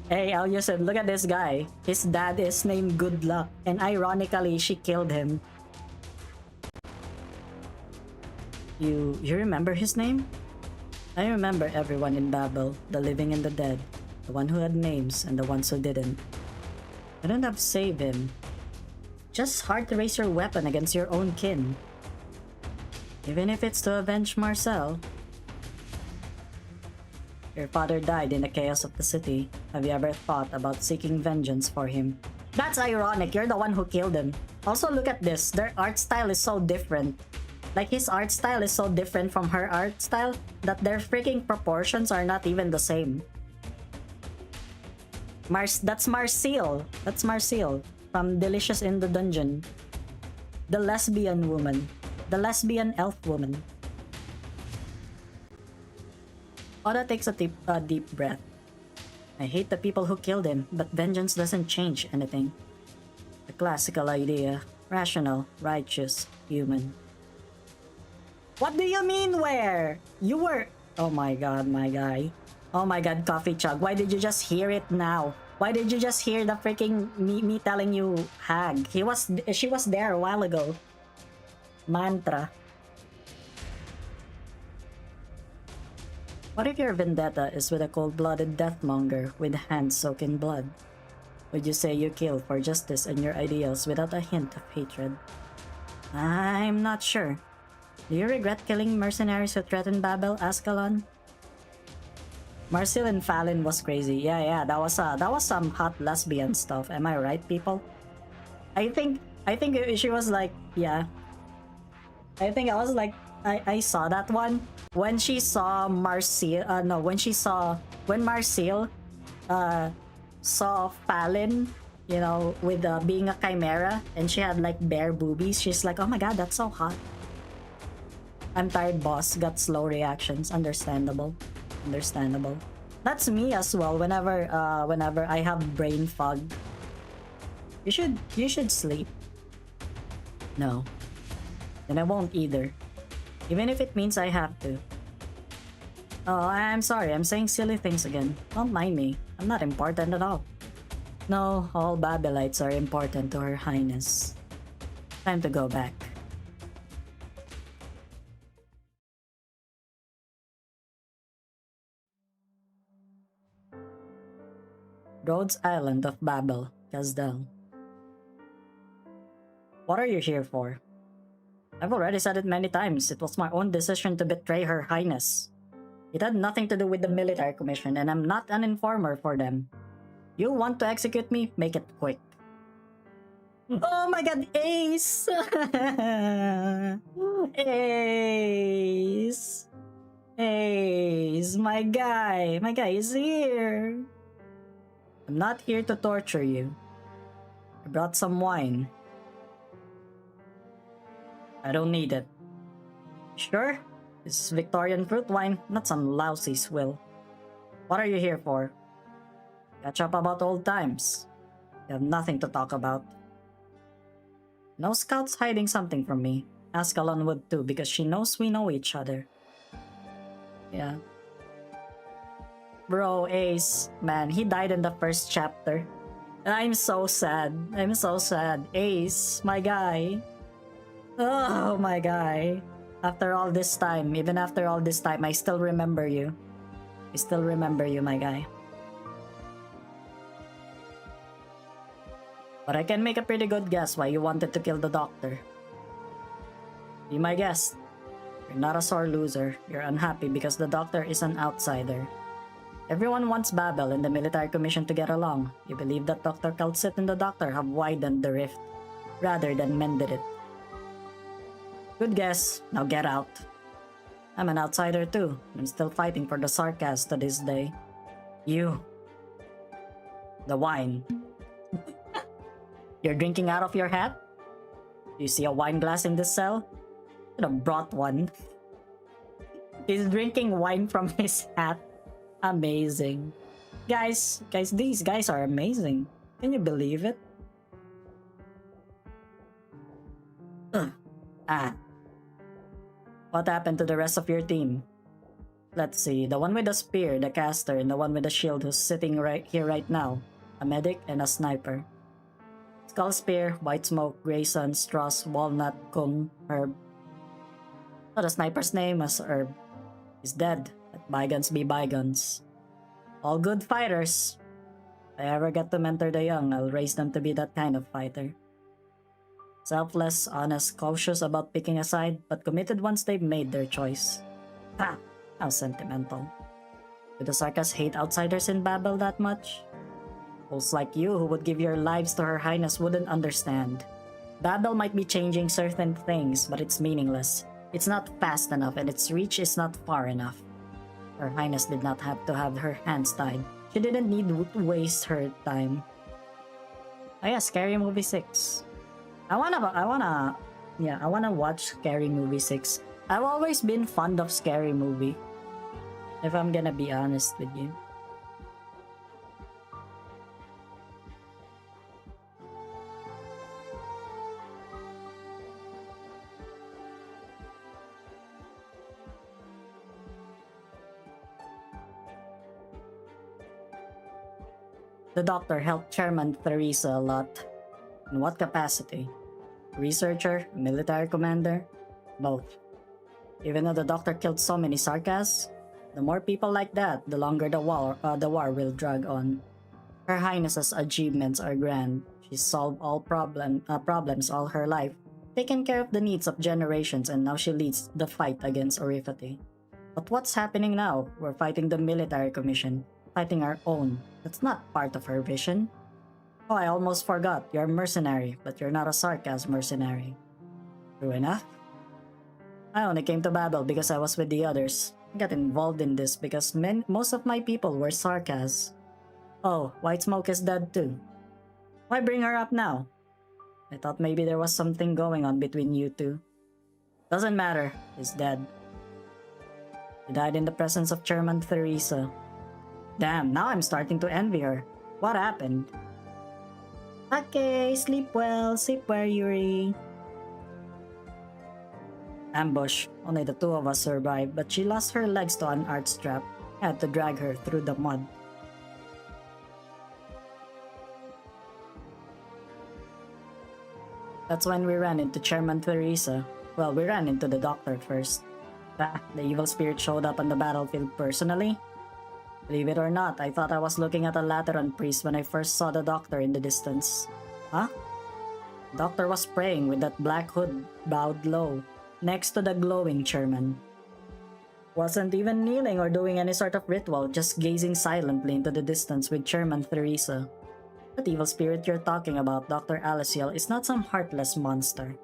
Hey, Alyssciel, look at this guy. His dad is named Good Luck, and ironically, she killed him. You remember his name? I remember everyone in Babel, the living and the dead, the one who had names and the ones who didn't. Couldn't have saved him. Just hard to raise your weapon against your own kin. Even if it's to avenge Marcel. Your father died in the chaos of the city. Have you ever thought about seeking vengeance for him? That's ironic, you're the one who killed him. Also, look at this, their art style is so different. Like, his art style is so different from her art style that their freaking proportions are not even the same. That's Marcel. That's Marcel from Delicious in the Dungeon. The lesbian woman. The lesbian elf woman. Oda takes a deep breath. I hate the people who killed him, but vengeance doesn't change anything. The classical idea. Rational, righteous, human. What do you mean where? You were... Oh my god, my guy. Oh my god, Coffee Chug. Why did you just hear it now? Why did you just hear the freaking me telling you hag? She was there a while ago. Mantra. What if your vendetta is with a cold-blooded deathmonger with hands soaked in blood? Would you say you kill for justice and your ideals without a hint of hatred? I'm not sure. Do you regret killing mercenaries who threatened Babel, Ascalon? Marcel and Fallon was crazy. Yeah, that was some hot lesbian stuff. Am I right, people? I think I think she was like, yeah. I think I was like, I saw that one when she saw Marcel. No, when Marcel saw Fallon, you know, with being a chimera, and she had like bare boobies. She's like, oh my god, that's so hot. I'm tired, boss. Got slow reactions. Understandable. Understandable. That's me as well. Whenever I have brain fog. You should sleep. No. Then I won't either. Even if it means I have to. Oh, I'm sorry. I'm saying silly things again. Don't mind me. I'm not important at all. No, all Babelites are important to Her Highness. Time to go back. Rhodes Island of Babel, Kazdel. What are you here for? I've already said it many times. It was my own decision to betray Her Highness. It had nothing to do with the military commission, and I'm not an informer for them. You want to execute me? Make it quick. Oh my god, Ace! Ace! Ace, my guy is here. I'm not here to torture you. I brought some wine. I don't need it. Sure? This is Victorian fruit wine, not some lousy swill. What are you here for? Catch up about old times. You have nothing to talk about. No scout's hiding something from me. Ascalon would too, because she knows we know each other. Yeah. Bro, Ace, man, he died in the first chapter. I'm so sad. I'm so sad. Ace, my guy. Oh, my guy. After all this time, even after all this time, I still remember you. I still remember you, my guy. But I can make a pretty good guess why you wanted to kill the doctor. Be my guest. You're not a sore loser. You're unhappy because the doctor is an outsider. Everyone wants Babel and the military commission to get along. You believe that Dr. Kal'tsit and the doctor have widened the rift, rather than mended it. Good guess. Now get out. I'm an outsider too. I'm still fighting for the Sarkas to this day. You. The wine. You're drinking out of your hat? Do you see a wine glass in this cell? Should have brought one. He's drinking wine from his hat. Amazing. Guys, these guys are amazing. Can you believe it? What happened to the rest of your team? Let's see, the one with the spear, the caster, and the one with the shield who's sitting right here right now. A medic and a sniper. Skull Spear, White Smoke, Grayson, Strauss, Walnut, Kung, Herb. Oh, the sniper's name was Herb. He's dead. Let bygones be bygones. All good fighters. If I ever get to mentor the young, I'll raise them to be that kind of fighter. Selfless, honest, cautious about picking a side, but committed once they've made their choice. Ha! How sentimental. Do the Sarkas hate outsiders in Babel that much? Fools like you who would give your lives to Her Highness wouldn't understand. Babel might be changing certain things, but it's meaningless. It's not fast enough and its reach is not far enough. Her Highness did not have to have her hands tied. She didn't need to waste her time. Oh yeah, Scary Movie 6. I wanna watch Scary Movie 6. I've always been fond of Scary Movie. If I'm gonna be honest with you. The doctor helped Chairman Theresa a lot. In what capacity? Researcher? Military commander? Both. Even though the doctor killed so many Sarkas, the more people like that, the longer the war will drag on. Her Highness's achievements are grand. She solved all problems all her life, taken care of the needs of generations, and now she leads the fight against Oriphaty. But what's happening now? We're fighting the military commission, fighting our own. That's not part of her vision. Oh, I almost forgot. You're a mercenary, but you're not a sarcasm mercenary. True enough. I only came to Babel because I was with the others. I got involved in this because most of my people were sarcas. Oh, White Smoke is dead too. Why bring her up now? I thought maybe there was something going on between you two. Doesn't matter, he's dead. He died in the presence of Chairman Theresa. Damn, now I'm starting to envy her. What happened? Okay, sleep well, Yuri. Ambush. Only the two of us survived, but she lost her legs to an art strap. I had to drag her through the mud. That's when we ran into Chairman Theresa. Well, we ran into the doctor first. The evil spirit showed up on the battlefield personally. Believe it or not, I thought I was looking at a Lateran priest when I first saw the doctor in the distance. Huh? The doctor was praying with that black hood bowed low, next to the glowing chairman. Wasn't even kneeling or doing any sort of ritual, just gazing silently into the distance with Chairman Theresa. That evil spirit you're talking about, Dr. Alyssciel, is not some heartless monster.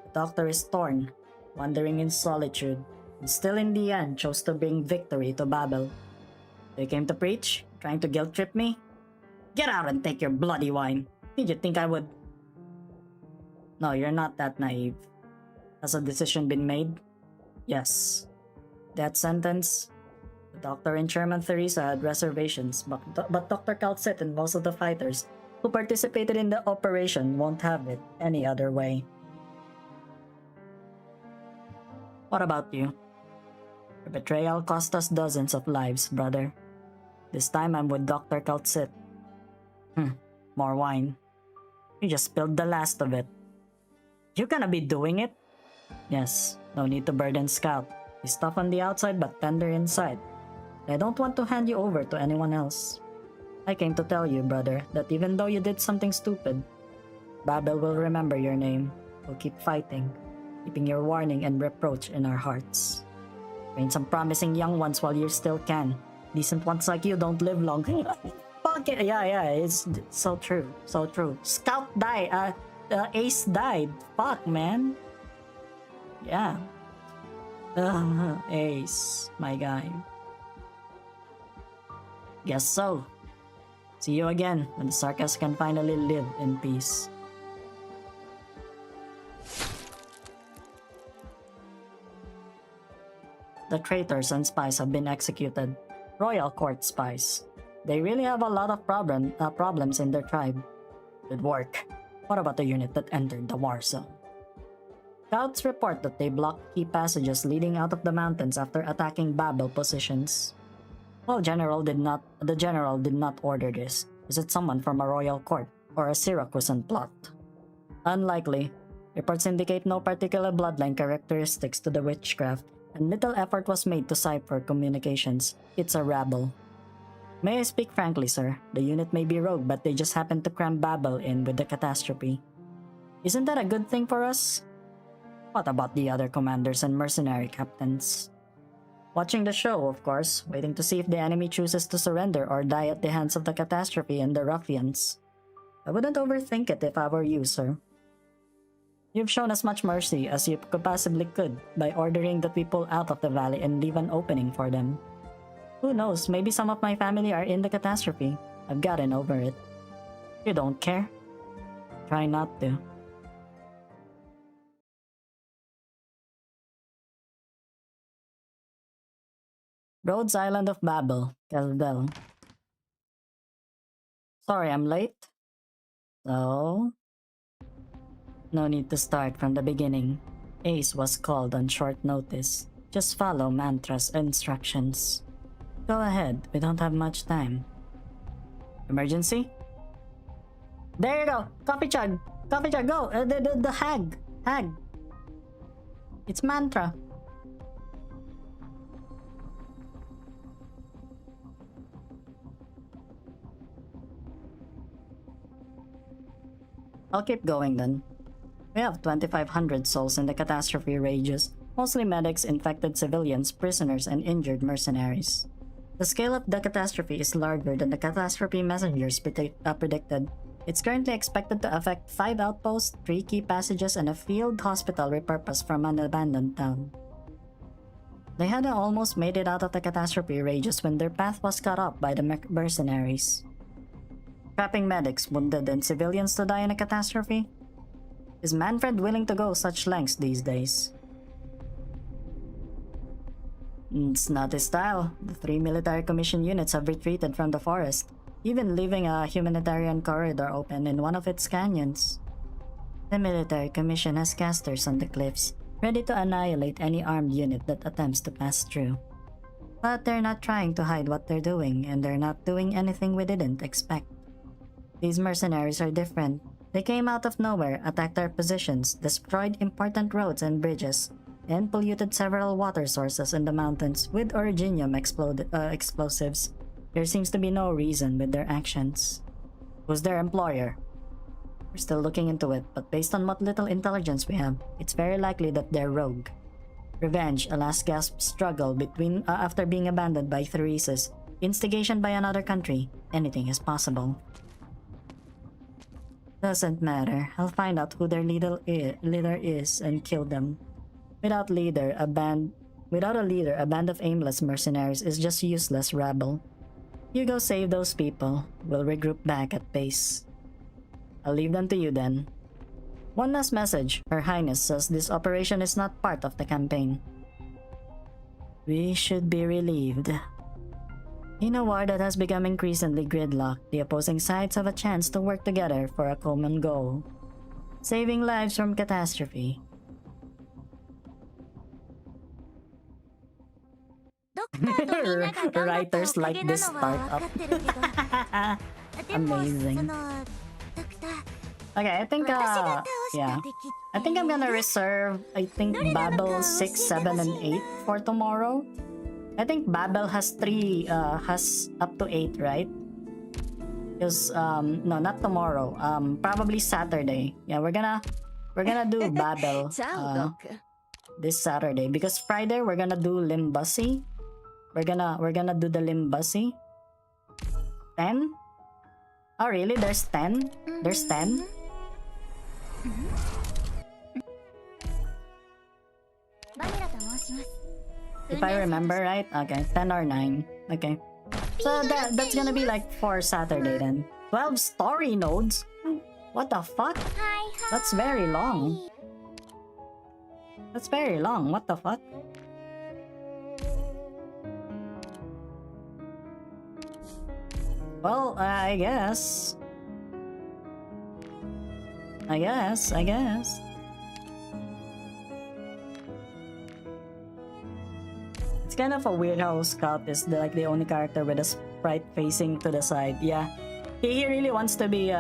The doctor is torn, wandering in solitude, and still in the end chose to bring victory to Babel. They came to preach, trying to guilt-trip me? Get out and take your bloody wine. Did you think I would? No, you're not that naive. Has a decision been made? Yes. Death sentence? The doctor and Chairman Theresa had reservations, but Dr. Calcit and most of the fighters who participated in the operation won't have it any other way. What about you? Your betrayal cost us dozens of lives, brother. This time I'm with Dr. Calcit. More wine. You just spilled the last of it. You gonna be doing it? Yes, no need to burden Scout. He's tough on the outside but tender inside. I don't want to hand you over to anyone else. I came to tell you, brother, that even though you did something stupid, Babel will remember your name. We'll keep fighting, keeping your warning and reproach in our hearts. Train some promising young ones while you still can. Decent ones like you don't live long. Fuck it. Yeah, it's so true. So true. Scout died. Ace died. Fuck, man. Yeah. Ace, my guy. Guess so. See you again when the Sarkas can finally live in peace. The traitors and spies have been executed. Royal Court spies. They really have a lot of problems in their tribe. Good work. What about the unit that entered the war zone? Scouts report that they blocked key passages leading out of the mountains after attacking Babel positions. Well, the general did not order this. Is it someone from a royal court or a Syracusan plot? Unlikely. Reports indicate no particular bloodline characteristics to the witchcraft, and little effort was made to cipher communications. It's a rabble. May I speak frankly, sir? The unit may be rogue, but they just happened to cram Babel in with the catastrophe. Isn't that a good thing for us? What about the other commanders and mercenary captains? Watching the show, of course, waiting to see if the enemy chooses to surrender or die at the hands of the catastrophe and the ruffians. I wouldn't overthink it if I were you, sir. You've shown as much mercy as you possibly could by ordering that we pull out of the valley and leave an opening for them. Who knows, maybe some of my family are in the catastrophe. I've gotten over it. You don't care? Try not to. Rhodes Island of Babel, Casdell. Sorry I'm late. So... no need to start from the beginning. Ace was called on short notice. Just follow Mantra's instructions. Go ahead, we don't have much time. Emergency? There you go! Coffee chug! Coffee chug, go! The hag! Hag! It's Mantra. I'll keep going then. We have 2,500 souls in the catastrophe rages, mostly medics, infected civilians, prisoners, and injured mercenaries. The scale of the catastrophe is larger than the catastrophe messengers predicted. It's currently expected to affect 5 outposts, 3 key passages, and a field hospital repurposed from an abandoned town. They had almost made it out of the catastrophe rages when their path was cut off by the mercenaries. Trapping medics, wounded, and civilians to die in a catastrophe? Is Manfred willing to go such lengths these days? It's not his style. The 3 military commission units have retreated from the forest, even leaving a humanitarian corridor open in one of its canyons. The military commission has casters on the cliffs, ready to annihilate any armed unit that attempts to pass through. But they're not trying to hide what they're doing, and they're not doing anything we didn't expect. These mercenaries are different. They came out of nowhere, attacked our positions, destroyed important roads and bridges, and polluted several water sources in the mountains with originium explosives. There seems to be no reason with their actions. Who's their employer? We're still looking into it, but based on what little intelligence we have, it's very likely that they're rogue. Revenge, a last gasp struggle between after being abandoned by Therese's, instigation by another country, anything is possible. Doesn't matter, I'll find out who their leader is and kill them. Without a leader, a band of aimless mercenaries is just useless rabble. You go save those people, we'll regroup back at base. I'll leave them to you then. One last message. Her Highness says this operation is not part of the campaign. We should be relieved. In a war that has become increasingly gridlocked, the opposing sides have a chance to work together for a common goal. Saving lives from catastrophe. Writers like this startup. Amazing. Okay, I think yeah. I think I'm gonna reserve Babel 6, 7, and 8 for tomorrow. I think Babel has up to 8, right? Because no, not tomorrow. Probably Saturday. Yeah, we're gonna do Babel this Saturday, because Friday we're gonna do Limbussy. We're gonna do the Limbussy. 10? Oh really? There's 10? There's 10? If I remember right? Okay, 10 or 9. Okay. So that's gonna be like for Saturday then. 12 story nodes? What the fuck? That's very long. That's very long. What the fuck? Well, I guess. It's kind of a weird how Scout is the only character with a sprite facing to the side. Yeah, he really wants to be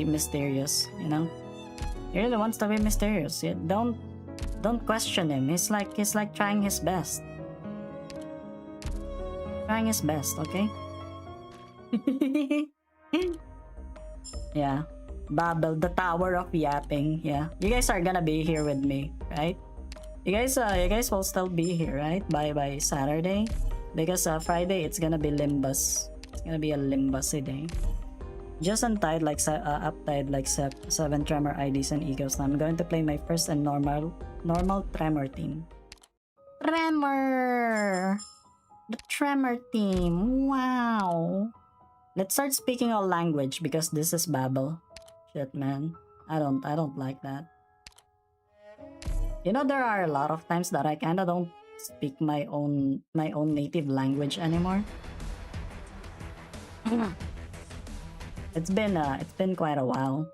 mysterious. You know, he really wants to be mysterious. Yeah, don't question him. He's like trying his best. Trying his best, okay? Yeah. Babel, the Tower of Yapping. Yeah. You guys are gonna be here with me, right? You guys will still be here, right? By Saturday? Because Friday it's gonna be Limbus. It's gonna be a Limbussy day. Just uptied like 7 Tremor IDs and egos. Now I'm going to play my first and normal Tremor team. Tremor! The Tremor team. Wow. Let's start speaking all language because this is Babel. Shit, man. I don't like that. You know, there are a lot of times that I kinda don't speak my own native language anymore. It's been quite a while.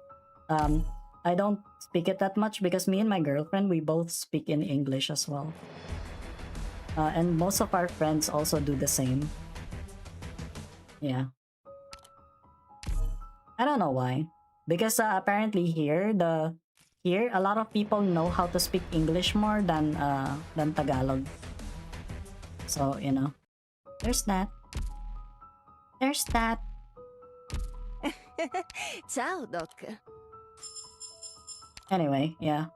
I don't speak it that much because me and my girlfriend, we both speak in English as well. And most of our friends also do the same. Yeah. I don't know why. Because apparently here a lot of people know how to speak English more than Tagalog. So, you know. There's that. There's that. Ciao, Doc. Anyway, yeah.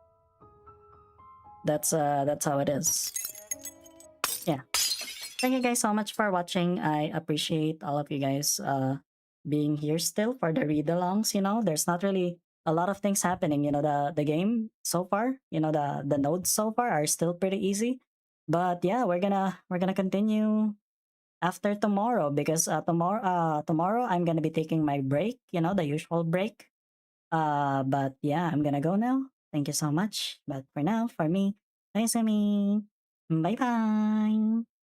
That's how it is. Yeah. Thank you guys so much for watching. I appreciate all of you guys being here still for the read-alongs. There's not really a lot of things happening. The game so far, the nodes so far are still pretty easy. But yeah, we're gonna continue after tomorrow, because tomorrow I'm gonna be taking my break, the usual break. But yeah, I'm gonna go now. Thank you so much. But for now, for me, bye, Sammy. Bye bye.